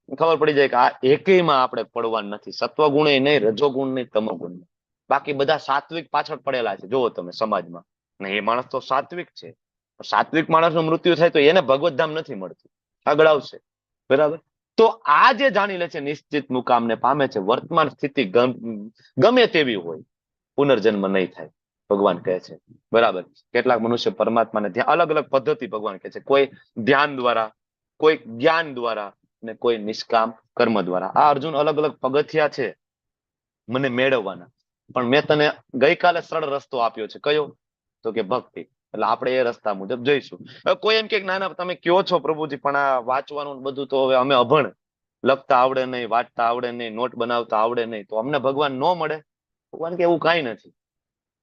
ખબર પડી જાય કે આ એકેયમાં આપણે પડવાનું નથી. સત્વગુણ નહીં, રજોગુણ નહીં, તમોગુણ નહીં. બાકી બધા સાત્વિક પાછળ પડેલા છે. જુઓ તમે સમાજમાં, ને એ માણસ તો સાત્વિક છે. સાત્વિક માણસનું મૃત્યુ થાય તો એને ભગવત ધામ નથી મળતું, આગળ આવશે. બરાબર. તો આ જે જાણી લે છે નિશ્ચિત મુકામને પામે છે. વર્તમાન સ્થિતિ ગમે તેવી હોય, પુનર્જન્મ નહીં થાય, ભગવાન કહે છે. બરાબર. કેટલાક મનુષ્ય પરમાત્માને ધ્યાન, અલગ અલગ પદ્ધતિ ભગવાન કહે છે. કોઈ ધ્યાન દ્વારા, કોઈ જ્ઞાન દ્વારા, ને કોઈ નિષ્કામ કર્મ દ્વારા. આ અર્જુન અલગ અલગ પગથિયા છે મને મેળવવાના. પણ મેં તને ગઈકાલે સરળ રસ્તો આપ્યો છે. કયો? તો કે ભક્તિ. એટલે આપણે એ રસ્તા મુજબ જઈશું. હવે કોઈ એમ કે ના ના તમે કયો છો પ્રભુજી, પણ આ વાંચવાનું બધું તો હવે અમે અભણ, લખતા આવડે નહીં, વાંચતા આવડે નહીં, નોટ બનાવતા આવડે નહીં, તો અમને ભગવાન ન મળે. ભગવાન કે એવું કાંઈ નથી.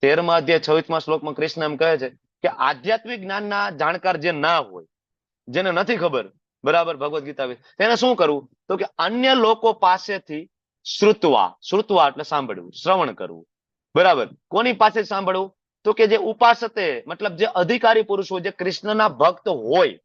13મા અધ્યાય 26મા શ્લોકમાં કૃષ્ણ એમ કહે છે કે આધ્યાત્મિક જ્ઞાનના જાણકાર જે ના હોય, જેને નથી ખબર બરાબર ભગવદ ગીતા વિશે, તેને શું કરવું? તો કે અન્ય લોકો પાસેથી શ્રુત્વા, શ્રુત્વા એટલે સાંભળવું, શ્રવણ કરવું. બરાબર. કોની પાસે સાંભળવું? તો કે જે ઉપાસતે, મતલબ જે અધિકારી પુરુષ હોય, જે કૃષ્ણના ભક્ત હોય,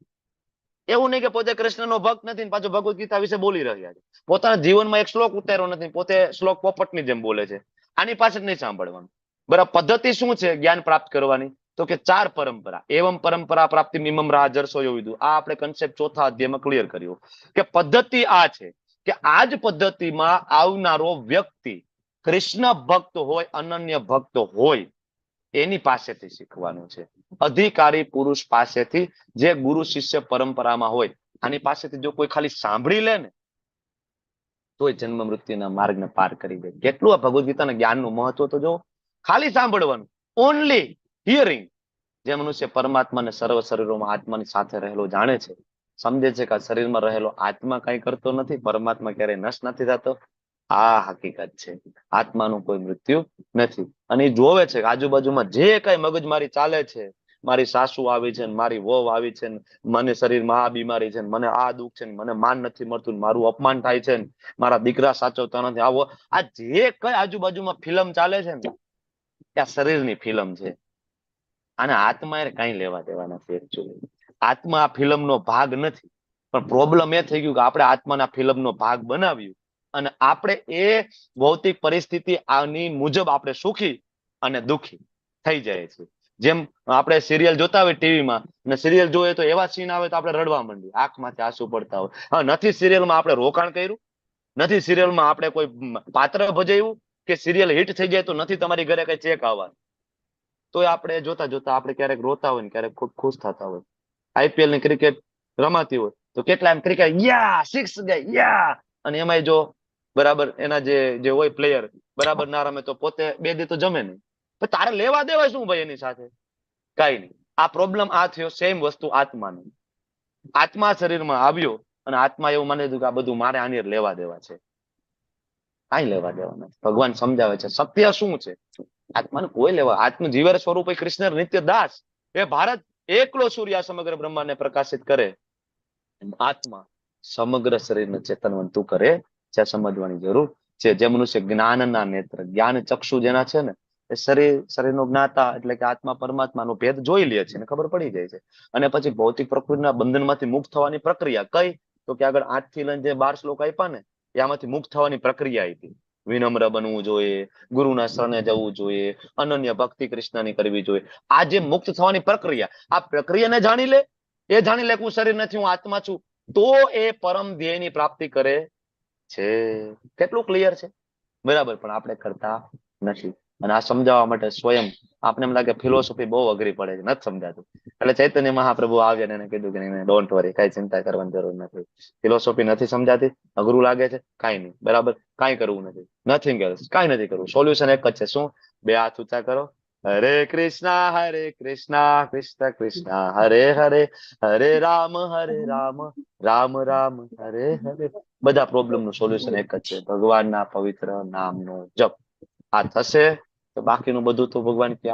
એવું નહીં કે પોતે કૃષ્ણનો ભક્ત નથી ને પાછો ભગવદ ગીતા વિશે બોલી રહ્યા છે, પોતાના જીવનમાં એક શ્લોક ઉતાર્યો નથી, પોતે શ્લોક પોપટની જેમ બોલે છે. આની પાછળ નહીં સાંભળવાનું. બરાબર. પદ્ધતિ શું છે જ્ઞાન પ્રાપ્ત કરવાની? તો કે 4 પરંપરા. એવમ પરંપરા પ્રાપ્તિ મિમમ રાજર્ષો યોવિદુ. આ આપણે કન્સેપ્ટ ચોથા અધ્યાયમાં ક્લિયર કર્યો કે પદ્ધતિ આ છે કે આ જ પદ્ધતિમાં આવનારો વ્યક્તિ કૃષ્ણ ભક્ત હોય, અનન્ય ભક્ત હોય, એની પાસેથી શીખવાનું છે. અધિકારી પુરુષ પાસેથી, જે ગુરુ શિષ્ય પરંપરામાં હોય, આની પાસેથી જો કોઈ ખાલી સાંભળી લે ને તોય જન્મ મૃત્યુના માર્ગને પાર કરી દે. કેટલું આ ભગવદ ગીતાના જ્ઞાનનું મહત્વ તો જો. ખાલી સાંભળવાનું, ઓનલી હિયરિંગ. જે મનુષ્ય પરમાત્માને સર્વ શરીરોમાં આત્માની સાથે રહેલો જાણે છે, સમજે છે કે આ શરીરમાં રહેલો આત્મા કઈ કરતો નથી, પરમાત્મા ક્યારેય નષ્ટ નથી થતો, આ હકીકત છે. આત્માનું કોઈ મૃત્યુ નથી. અને એ જોવે છે કે આજુબાજુમાં જે કઈ મગજમારી ચાલે છે, મારી સાસુ આવી છે, મારી વહુ આવી છે, મને શરીરમાં આ બીમારી છે, મને આ દુઃખ છે, મને માન નથી મળતું, મારું અપમાન થાય છે, મારા દીકરા સાચવતા નથી, આવો આ જે કઈ આજુબાજુમાં ફિલ્મ ચાલે છે ને, ત્યાં શરીરની ફિલ્મ છે. અને આત્મા એ કઈ લેવા દેવા નથી. એકચ્યુઅલી આત્મા આ ફિલ્મનો ભાગ નથી. પણ પ્રોબ્લેમ એ થઈ ગયું કે આપણે આત્માના ફિલ્મનો ભાગ બનાવ્યું અને આપણે એ ભૌતિક પરિસ્થિતિ આની મુજબ આપણે સુખી અને દુખી થઈ જાય છે. જેમ આપણે સિરિયલ જોતા હોય ટીવીમાં, અને સિરિયલ જોઈએ તો એવા સીન આવે તો આપણે રડવા માંડીએ, આંખમાંથી આંસુ પડતા હોય. હા, નથી સિરિયલમાં આપણે રોકાણ કર્યું, નથી સિરિયલમાં આપણે કોઈ પાત્ર ભજવ્યું, કે સિરિયલ હિટ થઈ જાય તો નથી તમારી ઘરે કઈ ચેક આવવાનું, તોય આપણે જોતા જોતા આપણે ક્યારેક રોતા હોય ને ક્યારેક ખૂબ ખુશ થતા હોય. આઈપીએલ ની ક્રિકેટ રમાતી હોય તો કેટલા એમ ક્રિકેટ યા 6 ગયા યા, અને એમાં જો બરાબર એના જે હોય પ્લેયર બરાબર ના રમે તો પોતે 2 દી તો જમે નહીં. તો તારે લેવા દેવા શું ભાઈ એની સાથે? કઈ નહીં. આ પ્રોબ્લેમ આ થયો. સેમ વસ્તુ આત્માની. આત્મા શરીરમાં આવ્યો અને આત્મા એવું માને છે કે આ બધું મારે આની લેવા દેવા છે. કઈ લેવા દેવા નથી. ભગવાન સમજાવે છે સત્ય શું છે. આત્માને કોઈ લેવા, આત્મજીવર સ્વરૂપ કૃષ્ણ નિત્ય દાસ, એ ભારત એકલો સૂર્ય સમગ્ર બ્રહ્માંડને પ્રકાશિત કરે. આત્મા સમગ્ર શરીરને ચેતનવંતું કરે છે. સમજવાની જરૂર છે. જે મનુષ્ય જ્ઞાનના નેત્ર, જ્ઞાન ચક્ષુ જેના છે ને, એ શરીરનો જ્ઞાતા એટલે કે આત્મા પરમાત્માનો ભેદ જોઈ લે છે ને ખબર પડી જાય છે. અને પછી ભૌતિક પ્રકૃતિના બંધનમાંથી મુક્ત થવાની પ્રક્રિયા કઈ? તો કે આગળ 8 થી લઈને જે 12 શ્લોક આપ્યા ને, એમાંથી મુક્ત થવાની પ્રક્રિયા આપી. વિનમ્ર બનવું જોઈએ, ગુરુના શરણે જવું જોઈએ, અનન્ય ભક્તિ કૃષ્ણની કરવી જોઈએ. આ જે મુક્ત થવાની પ્રક્રિયા, આ પ્રક્રિયાને જાણી લે, એ જાણી લે કે હું શરીર નથી, હું આત્મા છું, તો એ પરમ ધ્યેયની પ્રાપ્તિ કરે છે. કેટલું ક્લિયર છે? બરાબર. પણ આપણે કરતા નથી. અને આ સમજાવવા માટે સ્વયં આપણે એમ લાગે ફિલોસોફી બહુ અઘરી પડે છે, નથી સમજાતું. એટલે ચૈતન્ય મહાપ્રભુ આવ્યા ને એને કીધું કે ડોન્ટ વરી, કઈ ચિંતા કરવાની જરૂર નથી. ફિલોસોફી નથી સમજાતી, અઘરું લાગે છે, કઈ નહીં. બરાબર. કઈ કરવું નથી, નથિંગ એલ્સ, કઈ નથી કરવું. સોલ્યુશન એક જ છે. શું? 2 હાથ ઊંચા કરો, હરે કૃષ્ણ કૃષ્ણ કૃષ્ણ હરે હરે, હરે રામ રામ રામ હરે હરે. બધા પ્રોબ્લેમ નું સોલ્યુશન એક જ છે, ભગવાનના પવિત્ર નામનો જપ. આ થશે તો બાકીનું બધું તો ભગવાન કે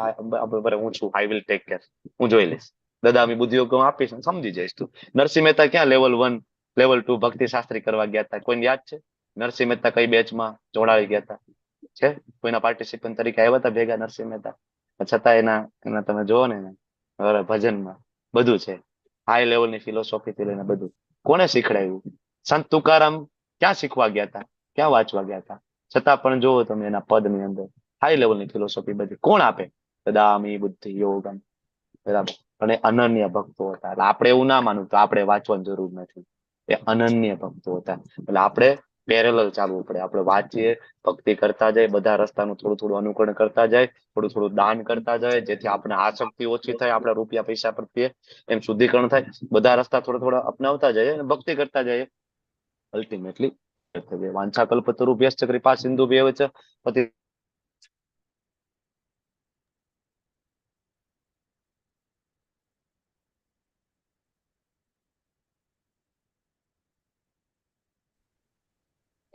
હું છું, આઈ વિલ ટેક કેર, હું જોઈ લઈશ. દદામી બુદ્ધિ આપીશ, સમજી જઈશ તું. નરસિંહ મહેતા ક્યાં લેવલ 1 લેવલ 2 ભક્તિ શાસ્ત્રી કરવા ગયા હતા? કોઈને યાદ છે? નરસિંહ મહેતા કઈ બેચમાં જોડાવી ગયા હતા? છે કોઈના પાર્ટિસિપન્ટ તરીકે આવ્યા હતા ભેગા નરસિંહ મહેતા? છતાં એના તમે જોવો ને ભજનમાં બધું છે. હાઈ લેવલની ફિલોસોફી થી લઈને બધું કોને શીખડાયું? સંત તુકારામ ક્યાં શીખવા ગયા હતા? ક્યાં વાંચવા ગયા હતા? છતાં પણ જોવો તમે એના પદની અંદર હાઈ લેવલની ફિલોસોફી બધી કોણ આપે? દદામી બુદ્ધિ યોગમ. બરાબર. પણ એ અનન્ય ભક્તો હતા. એટલે આપણે એવું ના માનવું તો આપણે વાંચવાની જરૂર નથી. એ અનન્ય ભક્તો હતા. એટલે આપણે પેરેલલ ચાલવું પડે. આપણે વાંચીએ, ભક્તિ કરતા જાય, બધા રસ્તાનું થોડું થોડું અનુકરણ કરતા જાય, થોડું થોડું દાન કરતા જાય, જેથી આપણે આસક્તિ ઓછી થાય, આપણા રૂપિયા પૈસા પ્રત્યે એમ શુદ્ધિકરણ થાય. બધા રસ્તા થોડા થોડા અપનાવતા જાય અને ભક્તિ કરતા જાય. અલ્ટિમેટલી વાંછા કલ્પતરુ ભ્યશ્ચ કૃપા સિંધુ ભ્યવ ચ પતિ